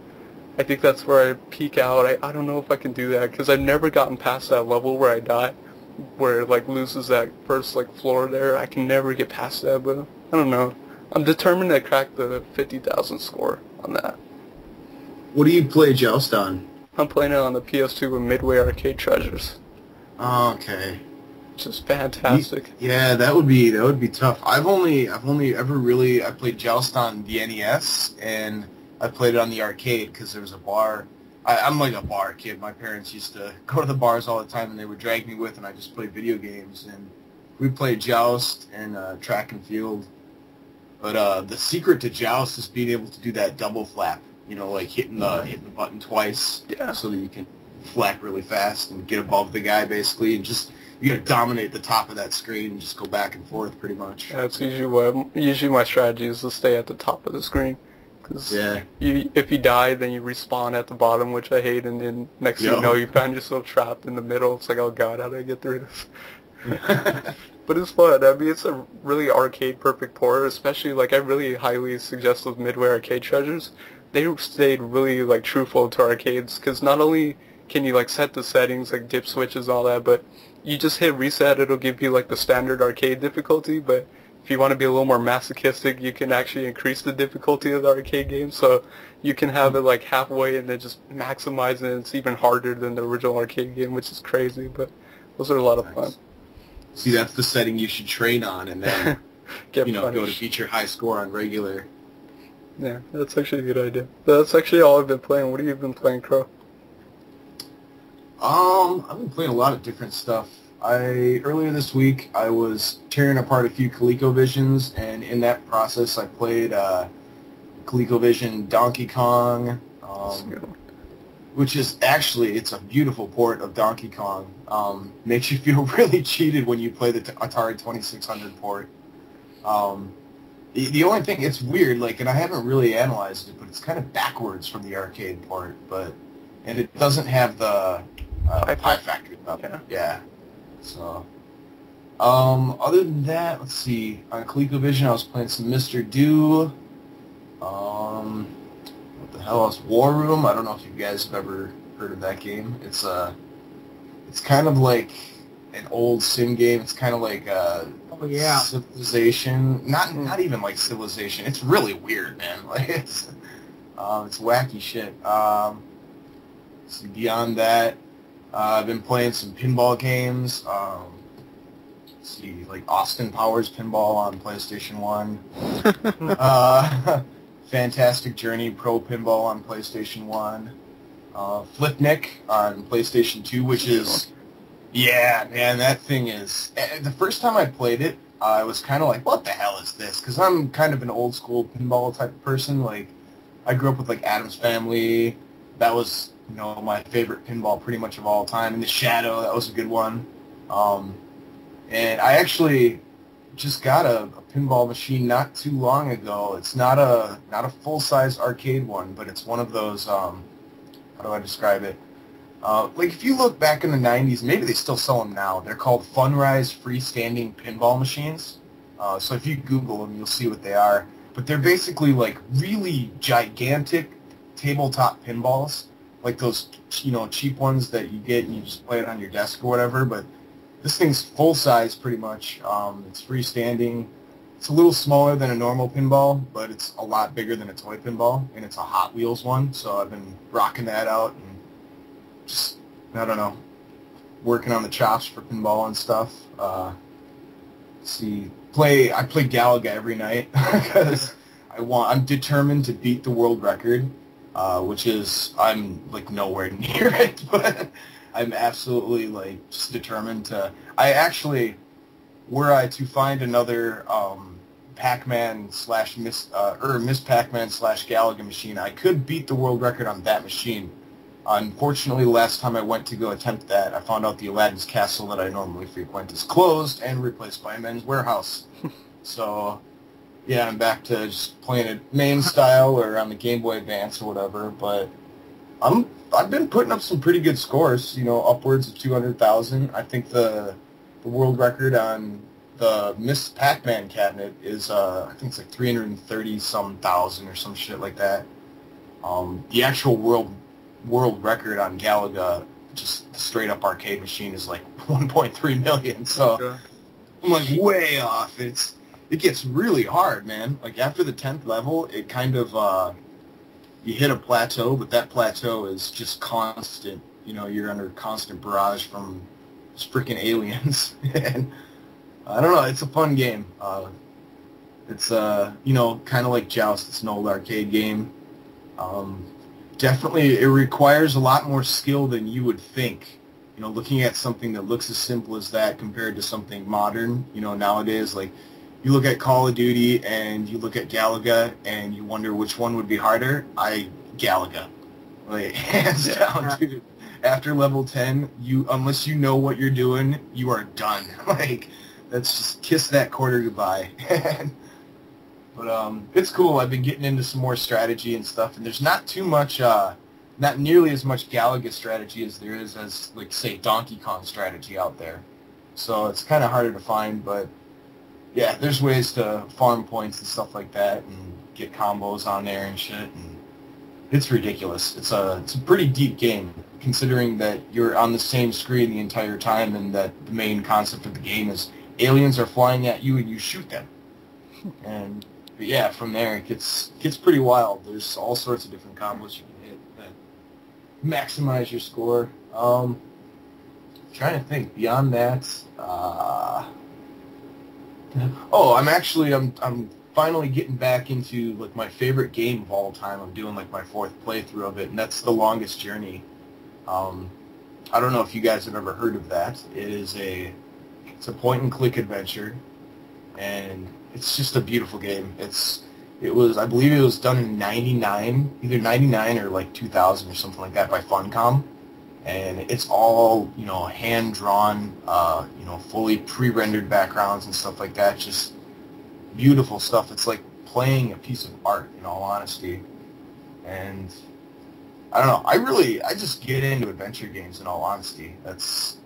I think that's where I peak out. I don't know if I can do that, because I've never gotten past that level where I die, where it like loses that first like floor there. I can never get past that, but I don't know. I'm determined to crack the 50,000 score on that. What do you play Joust on? I'm playing it on the PS2 with Midway Arcade Treasures. Oh, okay. Which is fantastic. Yeah, that would be tough. I've only ever really I played Joust on the NES, and I played it on the arcade because there was a bar. I'm like a bar kid. My parents used to go to the bars all the time, and they would drag me with, and I just played video games. And we played Joust and track and field. But the secret to Joust is being able to do that double flap. You know, like hitting the button twice, so that you can flap really fast and get above the guy, basically, and just you gotta dominate the top of that screen and just go back and forth, pretty much. Yeah, that's usually my strategy is to stay at the top of the screen, because if you die, then you respawn at the bottom, which I hate, and then next thing you know, you find yourself trapped in the middle. It's like, oh god, how do I get through this? But it's fun. I mean, it's a really arcade perfect port, especially like I really highly suggest those Midway Arcade Treasures. They stayed really like truthful to arcades, because not only can you like set the settings like dip switches and all that, but you just hit reset, it'll give you like the standard arcade difficulty. But if you want to be a little more masochistic, you can actually increase the difficulty of the arcade game, so you can have it like halfway and then just maximize it, and it's even harder than the original arcade game, which is crazy. But those are a lot of fun. See, that's the setting you should train on, and then go to beat your high score on regular. Yeah, that's actually a good idea. That's actually all I've been playing. What have you been playing, Crow? I've been playing a lot of different stuff. Earlier this week, I was tearing apart a few ColecoVisions, and in that process, I played ColecoVision Donkey Kong, which is actually, it's a beautiful port of Donkey Kong. Makes you feel really cheated when you play the Atari 2600 port. The only thing, it's weird, like, and I haven't really analyzed it, but it's kind of backwards from the arcade port, and it doesn't have the Pi factor stuff. Yeah. So, other than that, let's see, on ColecoVision I was playing some Mr. Do, what the hell else, War Room. I don't know if you guys have ever heard of that game. It's kind of like an old sim game. It's kind of like Civilization. Not even like Civilization. It's really weird, man. Like it's wacky shit. So beyond that, I've been playing some pinball games. Let's see, like Austin Powers Pinball on PlayStation 1. Fantastic Journey Pro Pinball on PlayStation 1. Flipnik on PlayStation 2, which is, yeah, man, that thing is, the first time I played it, I was kind of like, what the hell is this? Because I'm kind of an old school pinball type of person. Like, I grew up with, like, Addams Family. That was, my favorite pinball pretty much of all time. And The Shadow, that was a good one. And I actually just got a pinball machine not too long ago. It's not a full-size arcade one, but it's one of those, how do I describe it? Like, if you look back in the 90s, maybe they still sell them now. They're called Funrise freestanding pinball machines. So if you Google them, you'll see what they are. But they're basically, like, really gigantic tabletop pinballs. Like those, cheap ones that you get and you just play it on your desk or whatever. But this thing's full-size, pretty much. It's freestanding. It's a little smaller than a normal pinball, but it's a lot bigger than a toy pinball, and it's a Hot Wheels one, so I've been rocking that out, and just, I don't know. working on the chops for pinball and stuff. I play Galaga every night because I'm determined to beat the world record, which is I'm like nowhere near it, but I'm absolutely like just determined to. Were I to find another Pac-Man / Miss Pac-Man / Galaga machine, I could beat the world record on that machine. Unfortunately, last time I went to go attempt that, I found out the Aladdin's Castle that I normally frequent is closed and replaced by a Men's Warehouse. So, yeah, I'm back to just playing it main style or on the Game Boy Advance or whatever. But I've been putting up some pretty good scores, upwards of 200,000. I think the world record on the Miss Pac-Man cabinet is, I think it's like 330-some thousand or some shit like that. The actual world record on Galaga, just the straight-up arcade machine, is like 1.3 million. So okay. I'm like way off. It gets really hard, man. Like after the 10th level, it kind of you hit a plateau, but that plateau is just constant. You're under constant barrage from freaking aliens. And I don't know, it's a fun game. It's kind of like Joust. It's an old arcade game. Definitely it requires a lot more skill than you would think. Looking at something that looks as simple as that compared to something modern, nowadays, like you look at Call of Duty and you look at Galaga and you wonder which one would be harder. Galaga. Like hands down, dude. After level 10, unless you know what you're doing, you are done. Like, let's just kiss that quarter goodbye. But it's cool. I've been getting into some more strategy and stuff, and there's not too much, not nearly as much Galaga strategy as there is as, like, say, Donkey Kong strategy out there. So it's kind of harder to find, but yeah, there's ways to farm points and stuff like that and get combos on there and shit, and it's ridiculous. It's a pretty deep game, considering that you're on the same screen the entire time and that the main concept of the game is aliens are flying at you and you shoot them. And but yeah, from there it gets pretty wild. There's all sorts of different combos you can hit that maximize your score. Trying to think beyond that. I'm finally getting back into like my favorite game of all time. I'm doing like my 4th playthrough of it, and that's The Longest Journey. I don't know if you guys have ever heard of that. It's a point-and-click adventure, and it's just a beautiful game. I believe it was done in '99, either '99 or like 2000 or something like that by Funcom, and it's all hand-drawn, fully pre-rendered backgrounds and stuff like that. Just beautiful stuff. It's like playing a piece of art, in all honesty. And I don't know. I just get into adventure games, in all honesty. That's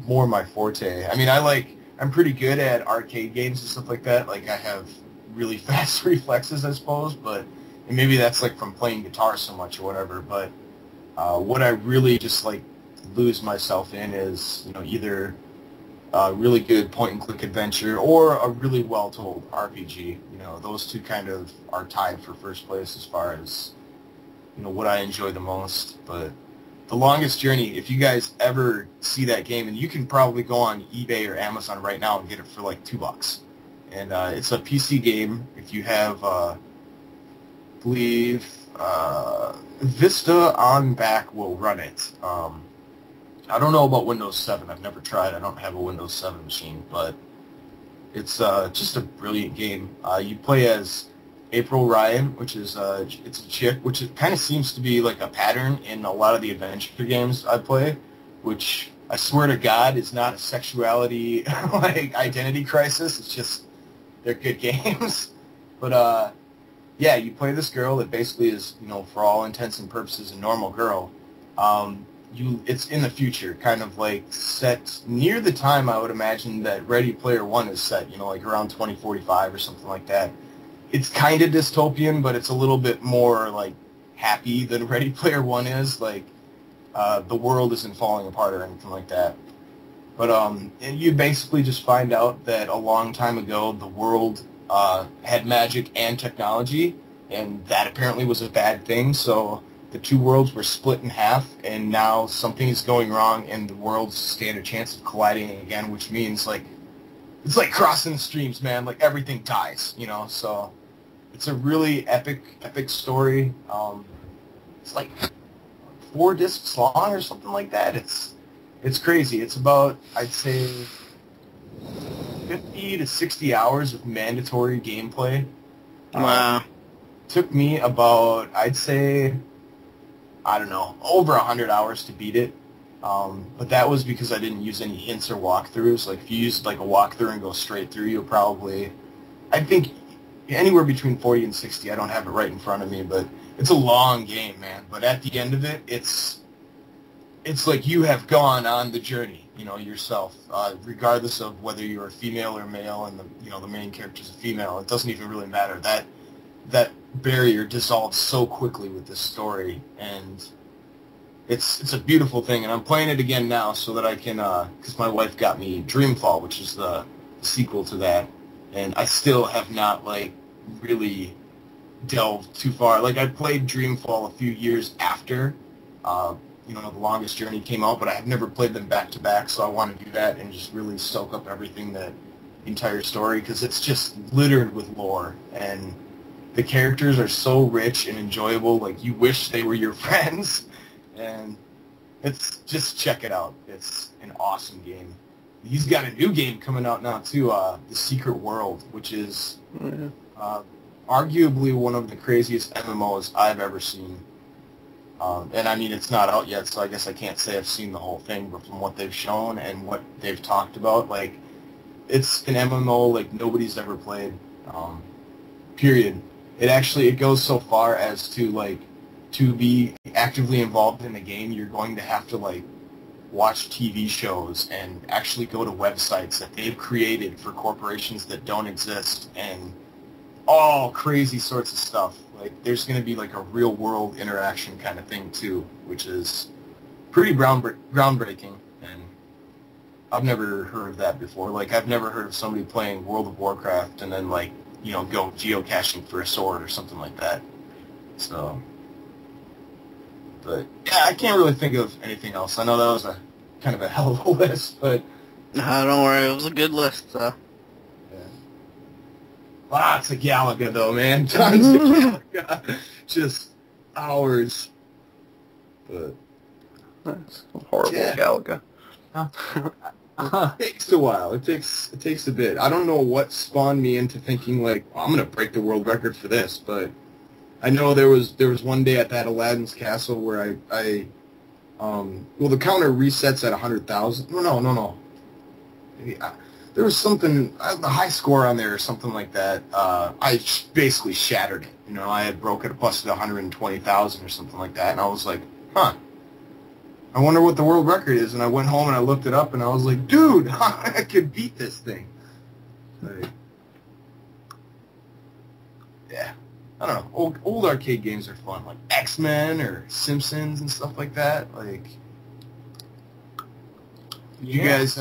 more my forte. I mean, I'm pretty good at arcade games and stuff like that. Like, I have really fast reflexes, I suppose, and maybe that's like from playing guitar so much or whatever. But what I really just like lose myself in is either a really good point-and-click adventure or a really well-told RPG. Those two kind of are tied for first place as far as what I enjoy the most. But The Longest Journey, if you guys ever see that game, and you can probably go on eBay or Amazon right now and get it for like $2. And it's a PC game. If you have, I believe, Vista on back will run it. I don't know about Windows 7. I've never tried. I don't have a Windows 7 machine, but it's just a brilliant game. You play as April Ryan, which is it's a chick, which it kind of seems to be like a pattern in a lot of the adventure games I play, which I swear to God is not a sexuality like identity crisis. It's just they're good games. But yeah, you play this girl that basically is for all intents and purposes a normal girl. It's in the future, kind of like set near the time I would imagine that Ready Player One is set. Like around 2045 or something like that. It's kind of dystopian, but it's a little bit more like happy than Ready Player One is. Like the world isn't falling apart or anything like that. But and you basically just find out that a long time ago the world had magic and technology, and that apparently was a bad thing. So the two worlds were split in half, and now something is going wrong, and the worlds stand a chance of colliding again, which means, like, it's like crossing the streams, man. Like, everything dies, you know? So it's a really epic story. It's like 4 discs long or something like that. It's crazy. It's about, I'd say, 50 to 60 hours of mandatory gameplay. Wow. Took me about, I'd say, I don't know, over 100 hours to beat it. But that was because I didn't use any hints or walkthroughs. Like, if you used, like, a walkthrough and go straight through, you'll probably, I think, anywhere between 40 and 60. I don't have it right in front of me, but it's a long game, man. But at the end of it, it's like you have gone on the journey, you know, yourself, regardless of whether you're a female or male, and the main character's a female. It doesn't even really matter. That barrier dissolves so quickly with this story, and it's a beautiful thing. And I'm playing it again now so that I can, because my wife got me Dreamfall, which is the sequel to that, and I still have not, like, really delved too far. Like, I played Dreamfall a few years after, The Longest Journey came out, but I've never played them back to back, so I want to do that and just really soak up everything, the entire story, because it's just littered with lore, and the characters are so rich and enjoyable. Like, you wish they were your friends, and it's just, check it out. It's an awesome game. He's got a new game coming out now too, The Secret World, which is arguably one of the craziest MMOs I've ever seen. And I mean, it's not out yet, so I guess I can't say I've seen the whole thing, but from what they've shown and what they've talked about, like, it's an MMO like nobody's ever played, period. It goes so far as to, like, to be actively involved in the game, you're going to have to, like, watch TV shows and actually go to websites that they've created for corporations that don't exist, and all crazy sorts of stuff. Like, there's going to be, like, a real-world interaction kind of thing, too, which is pretty groundbreaking, and I've never heard of that before. Like, I've never heard of somebody playing World of Warcraft and then, like, go geocaching for a sword or something like that. So, but, yeah, I can't really think of anything else. I know that was a kind of a hell of a list, but... No, don't worry, it was a good list, so... Lots of Galaga, though, man. Tons of Galaga. Just hours. But that's horrible, Galaga. It takes a while. It takes a bit. I don't know what spawned me into thinking, like, well, I'm going to break the world record for this, but I know there was one day at that Aladdin's Castle where well, the counter resets at 100,000. No. There was something, the high score on there or something like that. I basically shattered it. I had broke it, busted 120,000 or something like that, and I was like, huh, I wonder what the world record is. And I went home and I looked it up, and I was like, dude, I could beat this thing. Like, yeah, I don't know. Old arcade games are fun, like X-Men or Simpsons and stuff like that. Like, Did you guys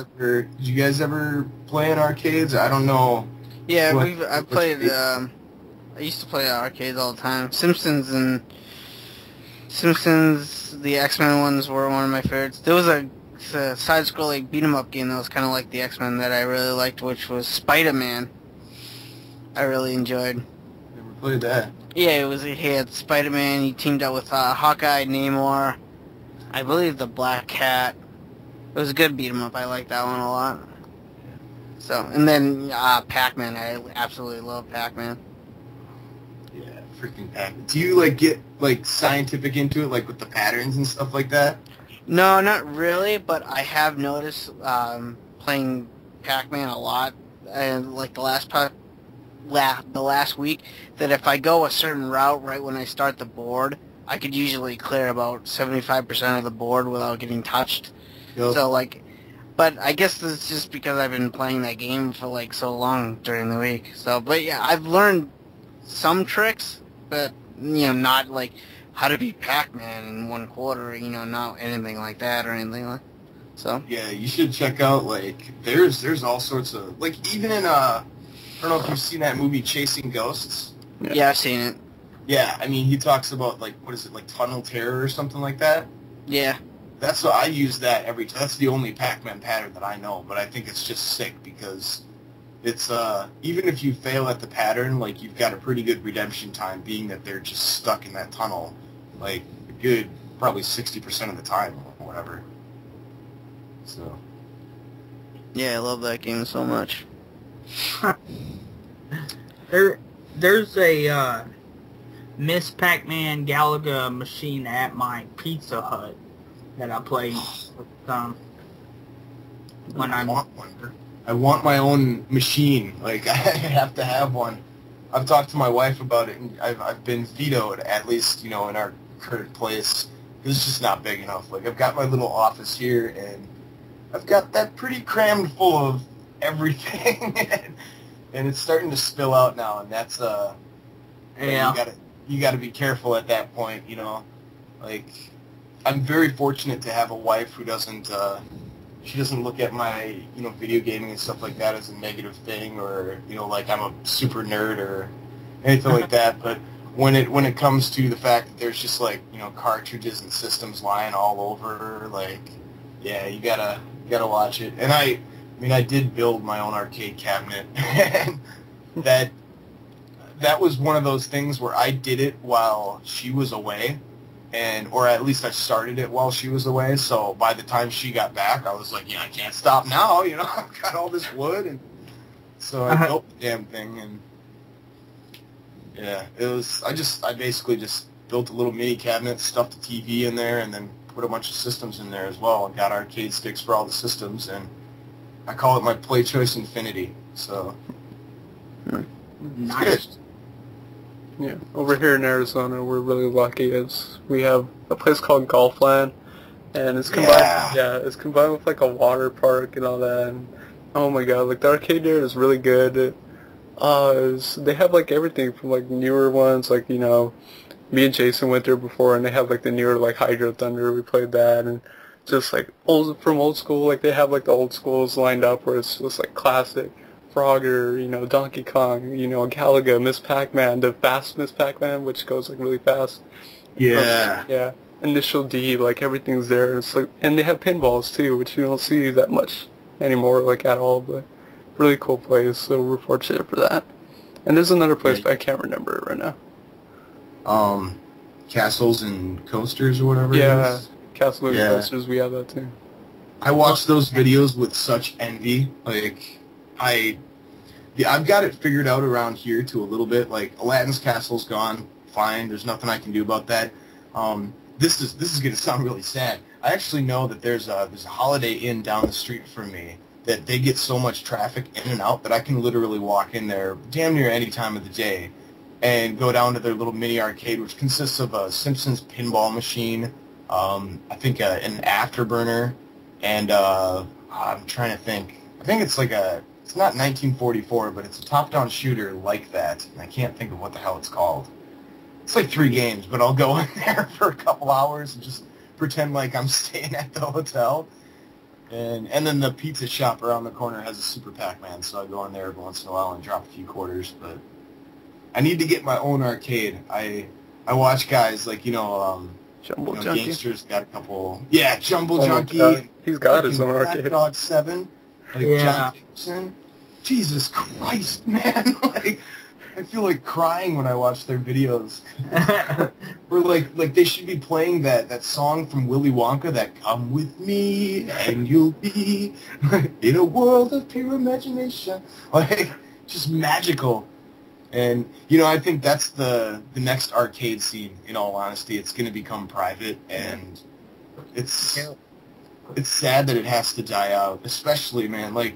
ever play in arcades? I don't know. Yeah, I played. I used to play arcades all the time. Simpsons, the X-Men ones were one of my favorites. There was a side-scrolling beat-em-up game that was kind of like the X-Men that I really liked, which was Spider-Man. I really enjoyed. Never played that. Yeah, he had Spider-Man. He teamed up with Hawkeye, Namor, I believe the Black Cat. It was a good beat-em-up. I liked that one a lot. So, and then Pac-Man. I absolutely love Pac-Man. Yeah, freaking Pac-Man. Do you, like, get, like, scientific into it, like, with the patterns and stuff like that? No, not really, but I have noticed playing Pac-Man a lot, and, like, the last week, that if I go a certain route right when I start the board, I could usually clear about 75% of the board without getting touched. Yep. So, like, but I guess it's just because I've been playing that game for, like, so long during the week. So, but yeah, I've learned some tricks, but, not, like, how to beat Pac-Man in 1 quarter, not anything like that or anything like so. Yeah, you should check out, like, there's all sorts of, like, even in, I don't know if you've seen that movie Chasing Ghosts. Yeah, I've seen it. Yeah, I mean, he talks about, like, what is it, like Tunnel Terror or something like that? Yeah. That's what I use that every time. That's the only Pac-Man pattern that I know, but I think it's just sick because it's, even if you fail at the pattern, like, you've got a pretty good redemption time, being that they're just stuck in that tunnel, like, a good, probably 60% of the time, or whatever. So. Yeah, I love that game so much. There's a Miss Pac-Man Galaga machine at my Pizza Hut that I play when I want one. I want my own machine. Like, I have to have one. I've talked to my wife about it, and I've been vetoed, at least, you know, in our current place. It's just not big enough. Like, I've got my little office here, and I've got that pretty crammed full of everything, and it's starting to spill out now, and that's, yeah. You gotta be careful at that point, you know. Like, I'm very fortunate to have a wife who doesn't, she doesn't look at my, you know, video gaming and stuff like that as a negative thing, or, you know, like I'm a super nerd or anything like that. But when it comes to the fact that there's just, like, you know, cartridges and systems lying all over, like, yeah, you gotta watch it. And I mean, I did build my own arcade cabinet, and that was one of those things where I did it while she was away, or at least I started it while she was away. So by the time she got back, I was like, yeah, I can't stop now. You know, I've got all this wood, and so I built the damn thing, and yeah, it was. I basically just built a little mini cabinet, stuffed the TV in there, and then put a bunch of systems in there as well, and got arcade sticks for all the systems, and I call it my Play Choice Infinity. So Nice. Yeah, over here in Arizona, we're really lucky as we have a place called Golfland, and it's combined. Yeah, it's combined with like a water park and all that. And oh my god, like the arcade there is really good. They have like everything from like newer ones, like, you know, me and Jason went there before, and they have like the newer like Hydro Thunder. We played that, and just like from old school, like they have like the old schools lined up where it's just like classic. Frogger, you know, Donkey Kong, you know, Galaga, Miss Pac-Man, the fast Miss Pac-Man, which goes like really fast. yeah, Yeah. Initial D, like everything's there. It's like, and they have pinballs too, which you don't see that much anymore, like at all. But really cool place, so we're fortunate for that. And there's another place, but I can't remember it right now. Castles and Coasters or whatever. Yeah, it is. Castle and Coasters, we have that too. I watch those videos with such envy. Like, I've got it figured out around here to a little bit. Like, Aladdin's Castle's gone. Fine. There's nothing I can do about that. This is going to sound really sad. I actually know that there's a Holiday Inn down the street from me that they get so much traffic in and out that I can literally walk in there damn near any time of the day and go down to their little mini arcade, which consists of a Simpsons pinball machine, I think an Afterburner, and I'm trying to think. I think it's like it's not 1944, but it's a top-down shooter like that, and I can't think of what the hell it's called. It's like 3 games, but I'll go in there for a couple hours and just pretend like I'm staying at the hotel. And then the pizza shop around the corner has a Super Pac-Man, so I go in there every once in a while and drop a few quarters. But I need to get my own arcade. I watch guys like, Jumbo Junkie. Gangster's got a couple. Yeah, Jumbo Oh Junkie. He's got his own arcade. Dog 7. Like John Dickinson. Jesus Christ, man! Like, I feel like crying when I watch their videos. Or like they should be playing that song from Willy Wonka, that "Come with me and you'll be in a world of pure imagination." Like, just magical. And I think that's the next arcade scene. In all honesty, it's going to become private, and it's sad that it has to die out. Especially, man, like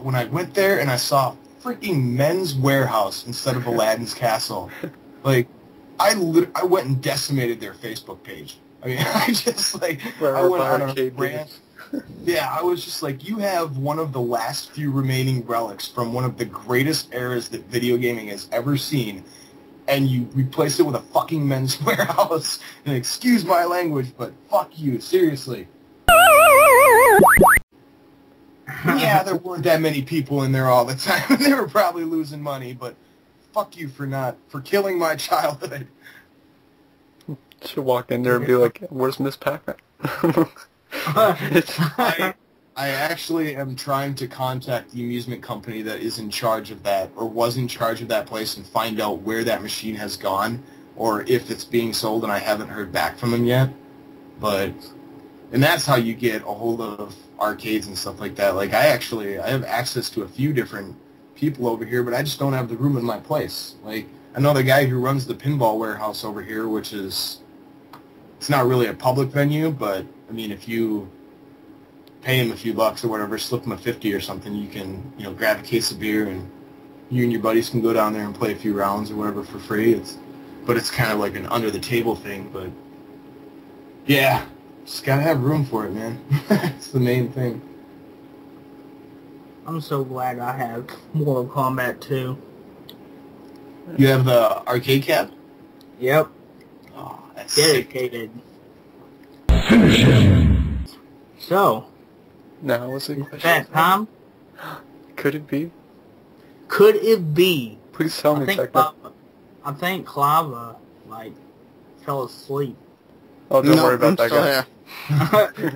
when I went there and I saw freaking Men's Warehouse instead of Aladdin's Castle. Like, I went and decimated their Facebook page. I mean, I went on a rant. Yeah, I was just like, you have one of the last few remaining relics from one of the greatest eras that video gaming has ever seen, and you replace it with a fucking Men's Warehouse. And excuse my language, but fuck you, seriously. Yeah, there weren't that many people in there all the time. They were probably losing money, but fuck you for killing my childhood. Should walk in there and be like, where's Miss Pac-Man? I actually am trying to contact the amusement company that is in charge of that, or was in charge of that place, and find out where that machine has gone, or if it's being sold, and I haven't heard back from them yet. And that's how you get a hold of arcades and stuff like that. Like, I have access to a few different people over here, but I just don't have the room in my place. Like, I know the guy who runs the pinball warehouse over here, which is, it's not really a public venue, but, I mean, if you pay him a few bucks or whatever, slip him a 50 or something, you can, grab a case of beer, and you and your buddies can go down there and play a few rounds or whatever for free. But it's kind of like an under-the-table thing, but, yeah, just gotta have room for it, man. It's the main thing. I'm so glad I have Mortal Kombat 2. You have the arcade cab? Yep. Oh, that's dedicated. Finish him. So, now what's the question? That time? Could it be? Could it be? Please tell me, Techno. I think Cliva, fell asleep. Oh, don't worry about that guy. Yeah.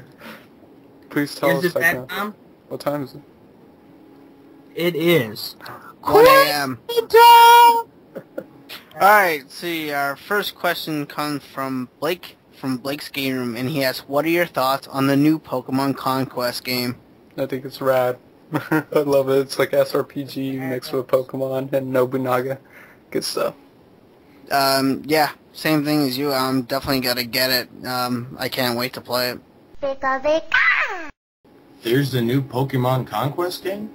Please tell us, Is it Techno. that time? What time is it? It is 1 a.m. Alright, see, our first question comes from Blake, from Blake's Game Room, and he asks, what are your thoughts on the new Pokemon Conquest game? I think it's rad. I love it. It's like SRPG mixed with Pokemon and Nobunaga. Good stuff. Yeah, same thing as you. I'm definitely gonna get it. I can't wait to play it. There's a new Pokemon Conquest game?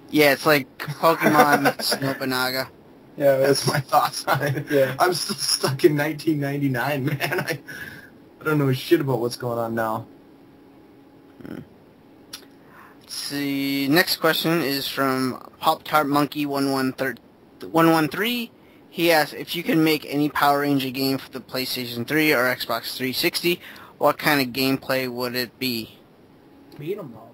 Yeah, it's like Pokemon Nobunaga. Yeah, that's my thoughts on it. Yeah. I'm still stuck in 1999, man. I don't know shit about what's going on now. Let's see. Next question is from Pop-Tart Monkey 113. He asks, if you can make any Power Ranger game for the PlayStation 3 or Xbox 360, what kind of gameplay would it be? Beat 'em all.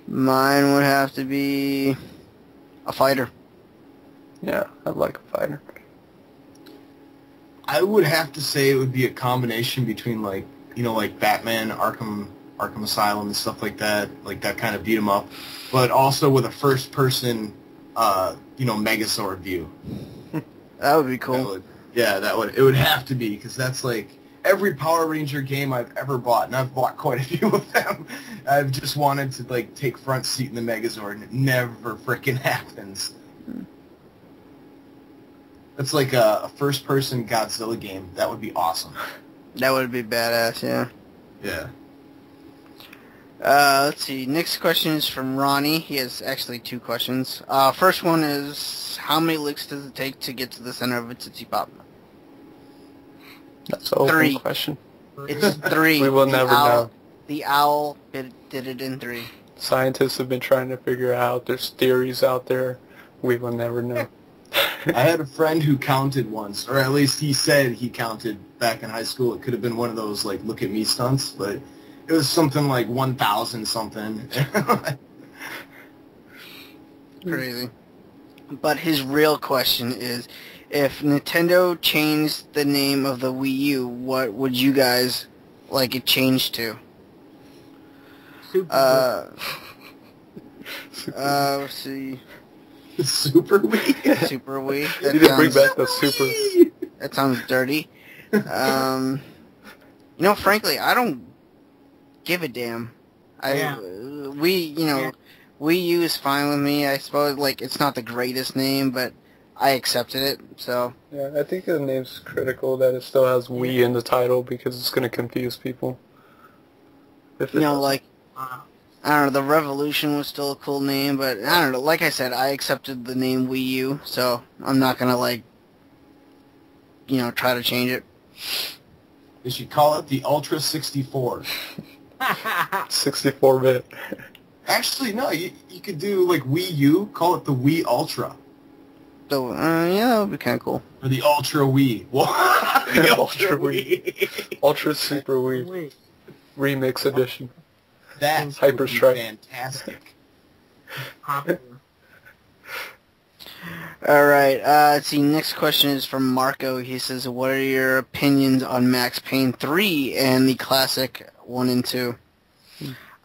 Mine would have to be a fighter. Yeah, I'd like a fighter. I would have to say it would be a combination between like Batman, Arkham Asylum and stuff like that kind of beat 'em up, but also with a first-person, Megazord view. That would be cool. It would have to be, because that's like every Power Ranger game I've ever bought, and I've bought quite a few of them. I've just wanted to take front seat in the Megazord, and it never frickin' happens. It's like a first-person Godzilla game. That would be awesome. That would be badass, yeah. Yeah. Let's see. Next question is from Ronnie. He has actually two questions. First one is, how many licks does it take to get to the center of a Tootsie Pop? That's an open question. It's 3. We will never know. The owl did it in 3. Scientists have been trying to figure out. There's theories out there. We will never know. I had a friend who counted once, or at least he said he counted back in high school. It could have been one of those, look at me stunts, but it was something like 1,000 something. Crazy. But his real question is, if Nintendo changed the name of the Wii U, what would you guys like it changed to? Let's see. Super Wii? Super Wii. You need to bring back the Super. That sounds dirty. Frankly, I don't give a damn. Wii U is fine with me. I suppose, it's not the greatest name, but I accepted it, so. Yeah, I think the name's critical that it still has Wii in the title because it's going to confuse people. I don't know, the Revolution was still a cool name, but I don't know, like I said, I accepted the name Wii U, so I'm not going to, try to change it. They should call it the Ultra 64. 64-bit. Actually, no, you could do, Wii U, call it the Wii Ultra. So, yeah, that would be kind of cool. Or the Ultra Wii. What? The Ultra Wii. Ultra Super Wii. Remix edition. That's Hyper Strike. Fantastic. popular. All right. Let's see. Next question is from Marco. He says, "What are your opinions on Max Payne 3 and the classic 1 and 2?"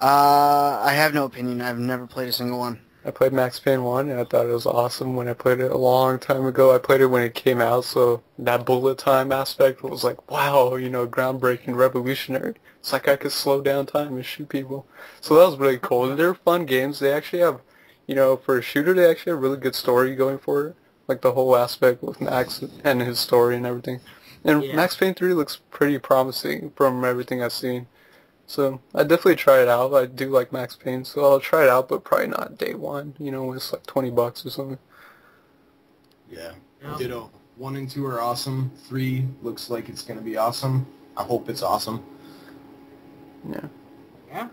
I have no opinion. I've never played a single one. I played Max Payne 1, and I thought it was awesome when I played it a long time ago. I played it when it came out, so that bullet time aspect was like, wow, you know, groundbreaking, revolutionary. It's like I could slow down time and shoot people. So that was really cool. And they're fun games. They actually have, you know, for a shooter, they actually have a really good story going for it. Like the whole aspect with Max and his story and everything. And Yeah. Max Payne 3 looks pretty promising from everything I've seen. So I definitely try it out. I do like Max Payne, so I'll try it out, but probably not day one. You know, when it's like $20 or something. Yeah. Ditto. 1 and 2 are awesome. 3 looks like it's gonna be awesome. I hope it's awesome. Yeah. Yeah.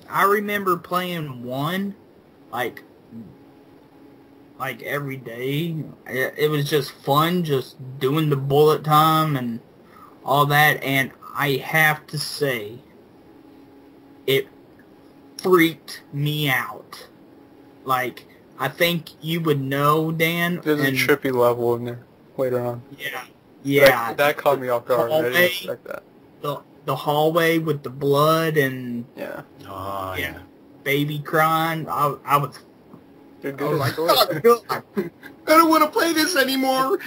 I remember playing 1, like every day. It was just fun, just doing the bullet time and all that, and I have to say, it freaked me out. Like, I think you would know, Dan. There's a trippy level in there later on. Yeah. That caught me off guard. I didn't expect that. The hallway with the blood and Yeah. Oh, yeah. baby crying. I was Dude, I was like, I don't want to play this anymore.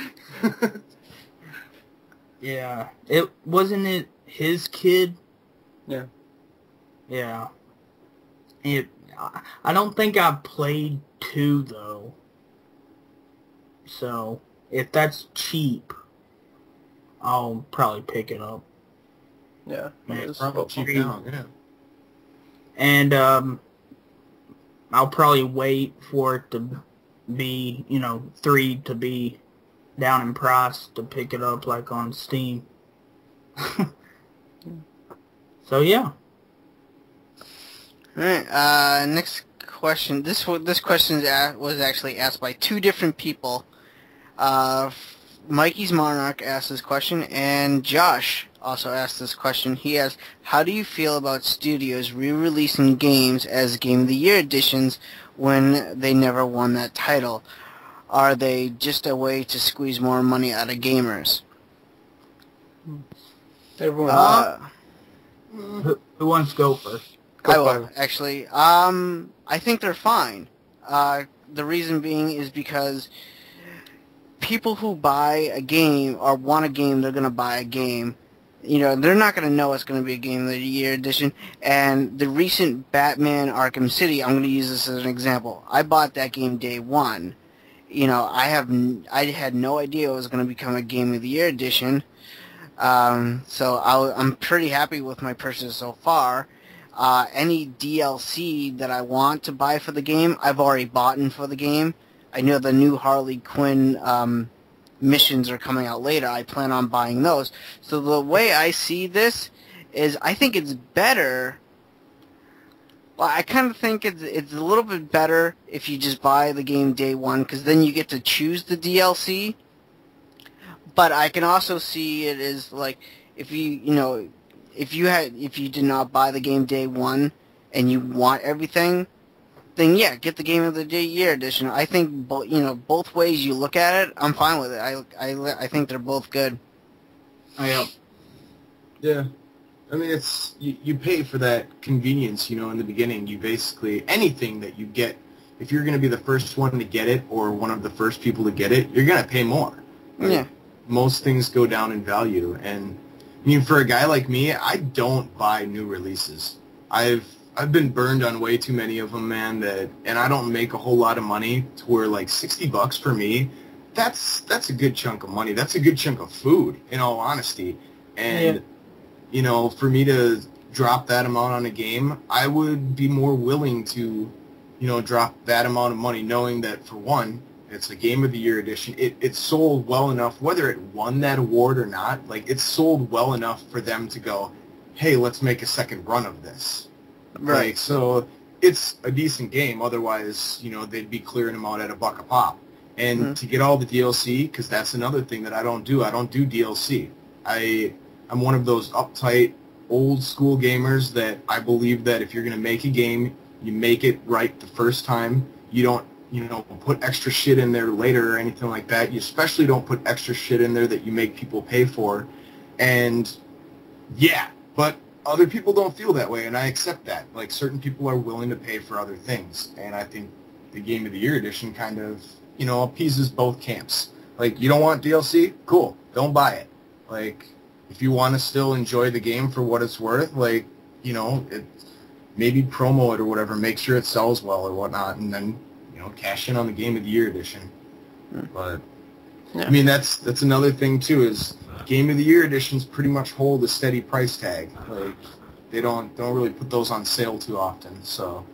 yeah. It wasn't it his kid. Yeah. Yeah. I don't think I played 2 though. So if that's cheap, I'll probably pick it up. Yeah. Man, It's Probably fun. cheap now, yeah. And I'll probably wait for it to be, 3 to be down in price to pick it up like on Steam. So yeah. All right. Next question. This question was actually asked by 2 different people. Mikey's Monarch asked this question, and Josh also asked this question. He asked, "How do you feel about studios re-releasing games as Game of the Year editions when they never won that title? Are they just a way to squeeze more money out of gamers?" Everyone. Who wants to go first? Go I will, Cliva. actually. I think they're fine. The reason being is because people who buy a game or want a game, they're going to buy a game. They're not going to know it's going to be a Game of the Year edition. And the recent Batman Arkham City, I'm going to use this as an example. I bought that game day one. I had no idea it was going to become a Game of the Year edition. So I'm pretty happy with my purchase so far. Any DLC that I want to buy for the game, I've already bought in for the game. I know the new Harley Quinn missions are coming out later. I plan on buying those. So the way I see this is I think it's better. Well, I kind of think it's a little bit better if you just buy the game day one, because then you get to choose the DLC. But I can also see it as like if you did not buy the game day one and you want everything, then yeah, get the Game of the Year edition. I think both ways you look at it, I'm fine with it. I think they're both good. Yeah. Yeah. I mean, it's you pay for that convenience, in the beginning. You basically, anything that you get, if you're going to be the first one to get it or one of the first people to get it, you're going to pay more. Right? Yeah. Most things go down in value, and I mean, for a guy like me, I don't buy new releases. I've been burned on way too many of them, man, and I don't make a whole lot of money to where like $60 for me, that's a good chunk of money. That's a good chunk of food, in all honesty. And for me to drop that amount on a game, I would be more willing to, drop that amount of money, knowing that for one, it's a Game of the Year edition. It sold well enough, whether it won that award or not. Like, it sold well enough for them to go, hey, let's make a second run of this. Right. Like, so it's a decent game. Otherwise, they'd be clearing them out at $1 a pop. And to get all the DLC, because that's another thing that I don't do. I don't do DLC. I'm one of those uptight, old school gamers that I believe that if you're going to make a game, you make it right the first time. You don't, put extra shit in there later or anything like that. You especially don't put extra shit in there that you make people pay for. And yeah, but other people don't feel that way, and I accept that. Like, certain people are willing to pay for other things, and I think the Game of the Year edition kind of, appeases both camps. Like, you don't want DLC? Cool. Don't buy it. Like, if you want to still enjoy the game for what it's worth, like, maybe promo it or whatever, make sure it sells well or whatnot, and then, cash in on the Game of the Year edition. But, yeah. I mean, that's another thing, too, is Game of the Year editions pretty much hold a steady price tag. Like, they don't really put those on sale too often, so...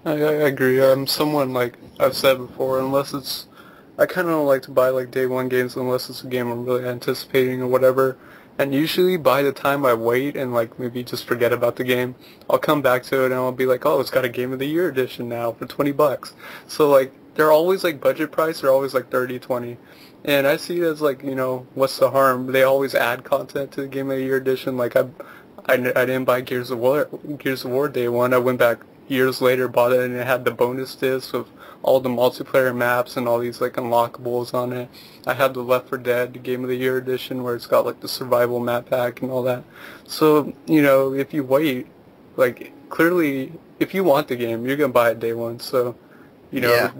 I agree. I'm someone, like I've said before, I kind of don't like to buy, like, day one games unless it's a game I'm really anticipating or whatever. And usually by the time I wait and, like, maybe just forget about the game, I'll come back to it and I'll be like, oh, it's got a Game of the Year edition now for $20. So, like, they're always, like, budget price. They're always, like, 30, 20. And I see it as, like, what's the harm? They always add content to the Game of the Year edition. Like, I didn't buy Gears of War day one. I went back years later, bought it, and it had the bonus disc with all the multiplayer maps and all these, like, unlockables on it. I had the Left 4 Dead Game of the Year edition where it's got, like, the survival map pack and all that. So, if you wait, like, clearly, if you want the game, you're going to buy it day one. So, yeah.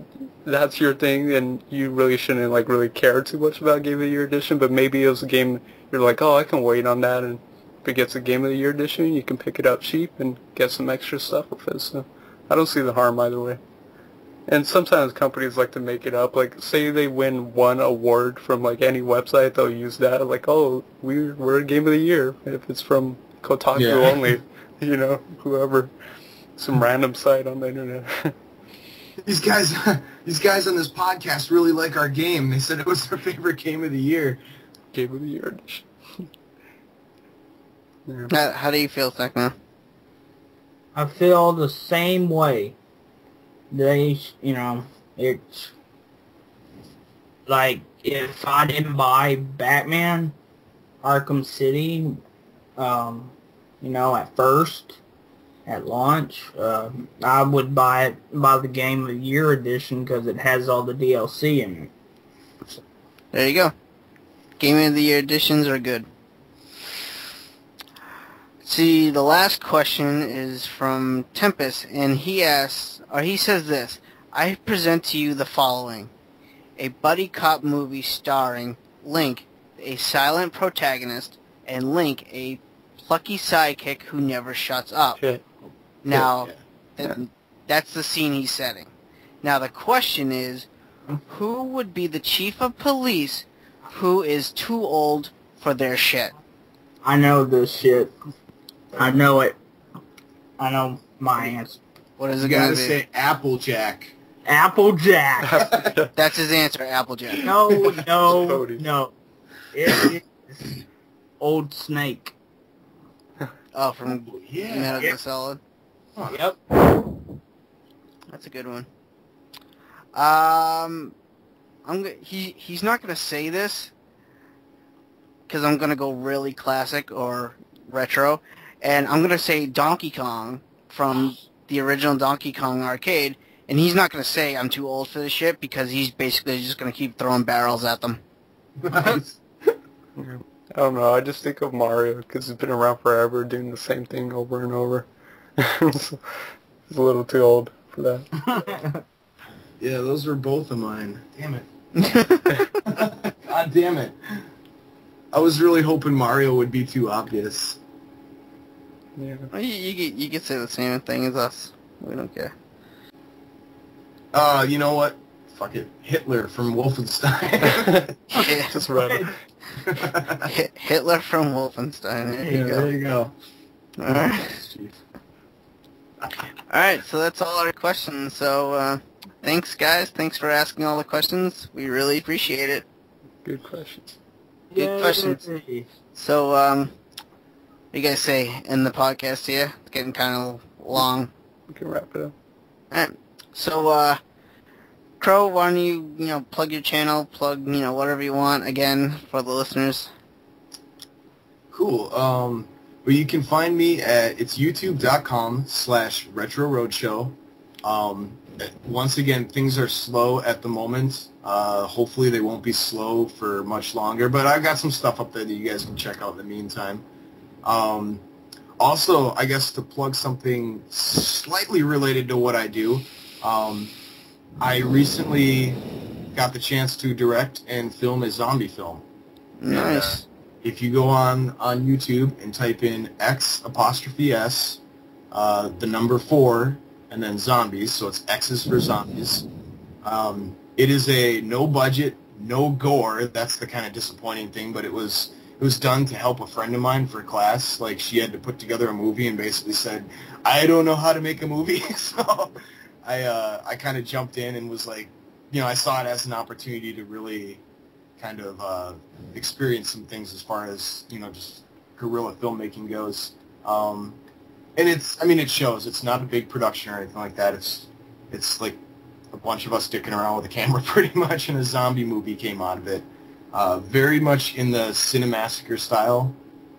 That's your thing, and you really shouldn't, like, really care too much about Game of the Year edition, but maybe it was a game you're like, oh, I can wait on that, and if it gets a Game of the Year edition, you can pick it up cheap and get some extra stuff with it. So I don't see the harm either way. And sometimes companies like to make it up. Like, say they win one award from, like, any website, they'll use that. Like, oh, we're a Game of the Year if it's from Kotaku only, whoever, some random site on the internet. These guys on this podcast really like our game. They said it was their favorite Game of the Year. Game of the Year edition. Yeah. How do you feel, Techno? I feel the same way. It's like if I didn't buy Batman Arkham City, at first, at launch, I would buy the Game of the Year edition because it has all the DLC in it. There you go. Game of the Year editions are good. See, the last question is from Tempest, and he says this: I present to you the following. A buddy cop movie starring Link, a silent protagonist, and Link, a plucky sidekick who never shuts up. Shit. Now, that's the scene he's setting. Now, the question is, who would be the chief of police who is too old for their shit? I know this shit. I know it. I know my answer. What is it You going gotta to be? say Applejack. Applejack. That's his answer, Applejack. No. It is Old Snake. Oh, from Metal Gear Yep. Solid? Huh. Yep. That's a good one. He's not going to say this, because I'm going to go really classic or retro, and I'm going to say Donkey Kong from the original Donkey Kong arcade, and he's not going to say I'm too old for this shit, because he's basically just going to keep throwing barrels at them. Nice. I don't know, I just think of Mario, because he's been around forever doing the same thing over and over. He's a little too old for that. Yeah, those were both of mine. Damn it. God damn it. I was really hoping Mario would be too obvious. Yeah. Well, you could say the same thing as us. We don't care. You know what? Fuck it. Hitler from Wolfenstein. Just run it. Hitler from Wolfenstein. There you go. Alright. Alright, so that's all our questions. So, thanks guys. Thanks for asking all the questions. We really appreciate it. Good questions. Good questions. So, what do you guys say in the podcast here? It's getting kind of long. We can wrap it up. Alright. So, Crow, why don't you, plug your channel, plug, whatever you want, again, for the listeners. Cool. Well, you can find me at, it's youtube.com/Retro Roadshow. Once again, things are slow at the moment. Hopefully they won't be slow for much longer, but I've got some stuff up there that you guys can check out in the meantime. Also, I guess to plug something slightly related to what I do, I recently got the chance to direct and film a zombie film. Nice. And, if you go on YouTube and type in X''S, the number 4, and then zombies, so it's X's for zombies. It is a no budget, no gore. That's the kind of disappointing thing, but it was done to help a friend of mine for class. Like, she had to put together a movie and basically said, I don't know how to make a movie. So I kind of jumped in and was like, you know, I saw it as an opportunity to really kind of experience some things as far as, you know, just guerrilla filmmaking goes. And it's, I mean, it shows. It's not a big production or anything like that. It's like a bunch of us dicking around with a camera pretty much, and a zombie movie came out of it. Very much in the Cinemassacre style.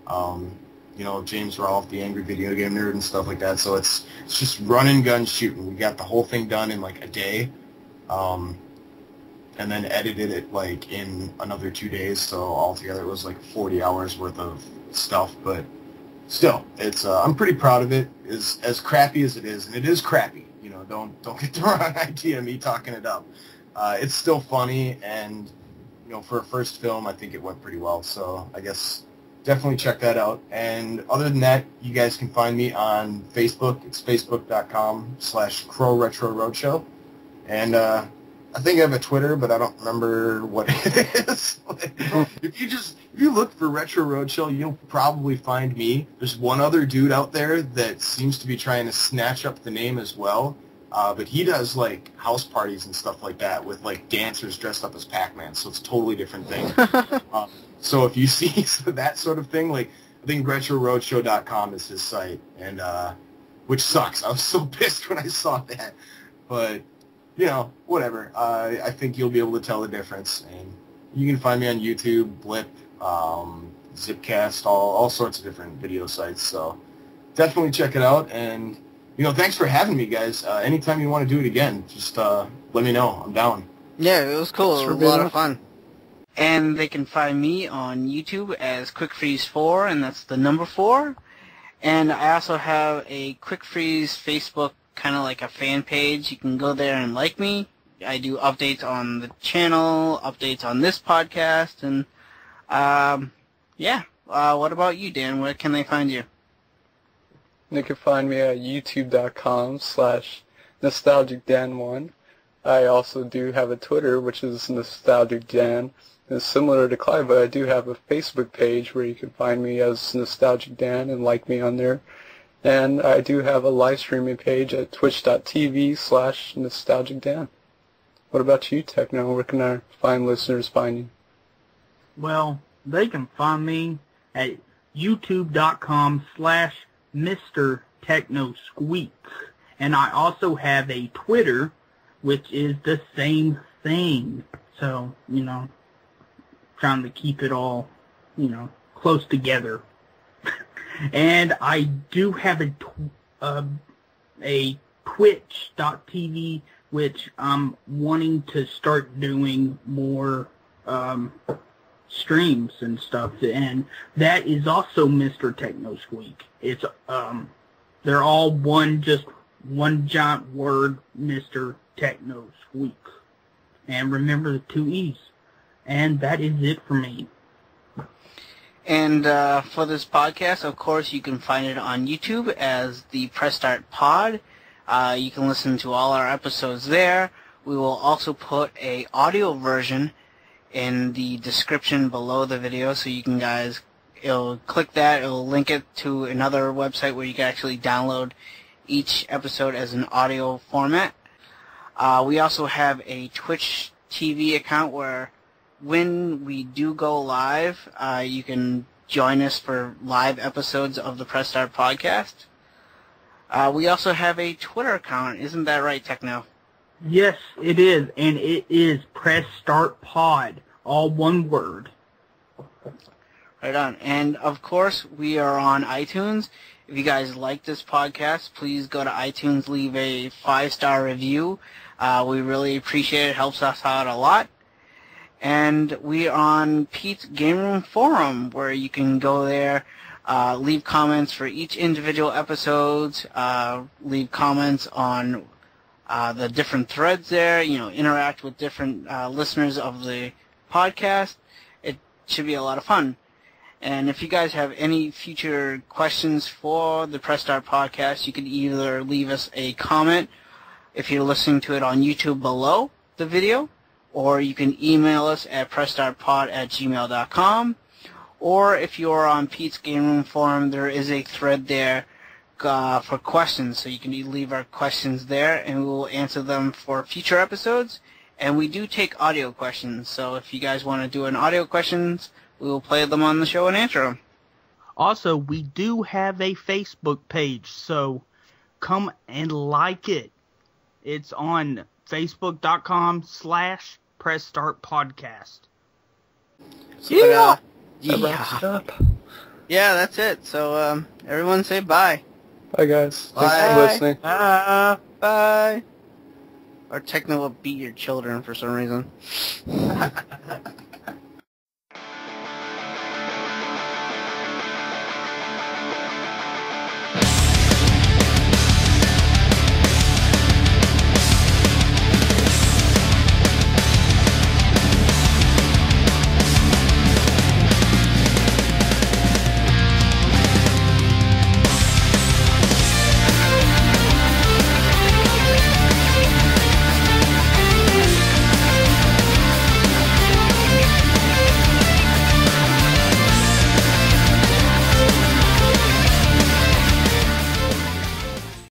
You know, James Rolfe, the angry video game nerd and stuff like that. So it's just run and gun shooting. We got the whole thing done in like a day. And then edited it like in another 2 days, so altogether it was like 40 hours worth of stuff, but still, it's I'm pretty proud of it. As crappy as it is, and it is crappy, you know, don't get the wrong idea of me talking it up. It's still funny, and you know, for a first film, I think it went pretty well, so I guess definitely check that out. And other than that, you guys can find me on Facebook. It's facebook.com/CrowRetroRoadshow, and I think I have a Twitter, but I don't remember what it is. If you look for Retro Roadshow, you'll probably find me. There's one other dude out there that seems to be trying to snatch up the name as well, but he does like house parties and stuff like that with like dancers dressed up as Pac-Man, so it's a totally different thing. So if you see that sort of thing, like I think RetroRoadshow.com is his site, and which sucks. I was so pissed when I saw that, but you know, whatever. I think you'll be able to tell the difference. And you can find me on YouTube, Blip, Zipcast, all sorts of different video sites. So definitely check it out. And, you know, thanks for having me, guys. Anytime you want to do it again, just let me know. I'm down. Yeah, it was cool. It was a lot of fun. And they can find me on YouTube as QuickFreeze4, and that's the number 4. And I also have a QuickFreeze Facebook, kind of like a fan page. You can go there and like me. I do updates on the channel, updates on this podcast, and yeah. What about you, Dan? Where can they find you? You can find me at youtube.com/NostalgicDan1. I also do have a Twitter, which is NostalgicDan. And similar to Cliva, I do have a Facebook page where you can find me as NostalgicDan and like me on there. And I do have a live streaming page at twitch.tv/NostalgicDan. What about you, Techno? Where can our fine listeners find you? Well, they can find me at youtube.com/MrTechnoSqueek. And I also have a Twitter, which is the same thing. So, you know, trying to keep it all, you know, close together. And I do have a Twitch.tv, which I'm wanting to start doing more streams and stuff, and that is also MrTechnoSqueek. It's they're all one giant word, MrTechnoSqueek. And remember the 2 E's. And that is it for me. And for this podcast, of course, you can find it on YouTube as the Press Start Pod. You can listen to all our episodes there. We will also put a audio version in the description below the video, so you can it'll click that, it'll link it to another website where you can actually download each episode as an audio format. We also have a Twitch TV account where when we do go live, you can join us for live episodes of the Press Start podcast. We also have a Twitter account. Isn't that right, Techno? Yes, it is. And it is Press Start Pod. All one word. Right on. And, of course, we are on iTunes. If you guys like this podcast, please go to iTunes, leave a 5-star review. We really appreciate it. It helps us out a lot. And we are on Pete's Game Room Forum, where you can go there, leave comments for each individual episodes, leave comments on the different threads there, interact with different listeners of the podcast. It should be a lot of fun. And if you guys have any future questions for the Press Start podcast, you can either leave us a comment if you're listening to it on YouTube below the video, or you can email us at pressstartpod@gmail.com, or if you're on Pete's Game Room Forum, there is a thread there for questions, so you can leave our questions there, and we will answer them for future episodes. And we do take audio questions, so if you guys want to do an audio questions, we will play them on the show and answer them. Also, we do have a Facebook page, so come and like it. It's on facebook.com/PressStartPodcast. Yeah. Yeah, that's it. So, everyone say bye. Bye, guys. Bye. Thanks for listening. Bye. Or Techno will beat your children for some reason.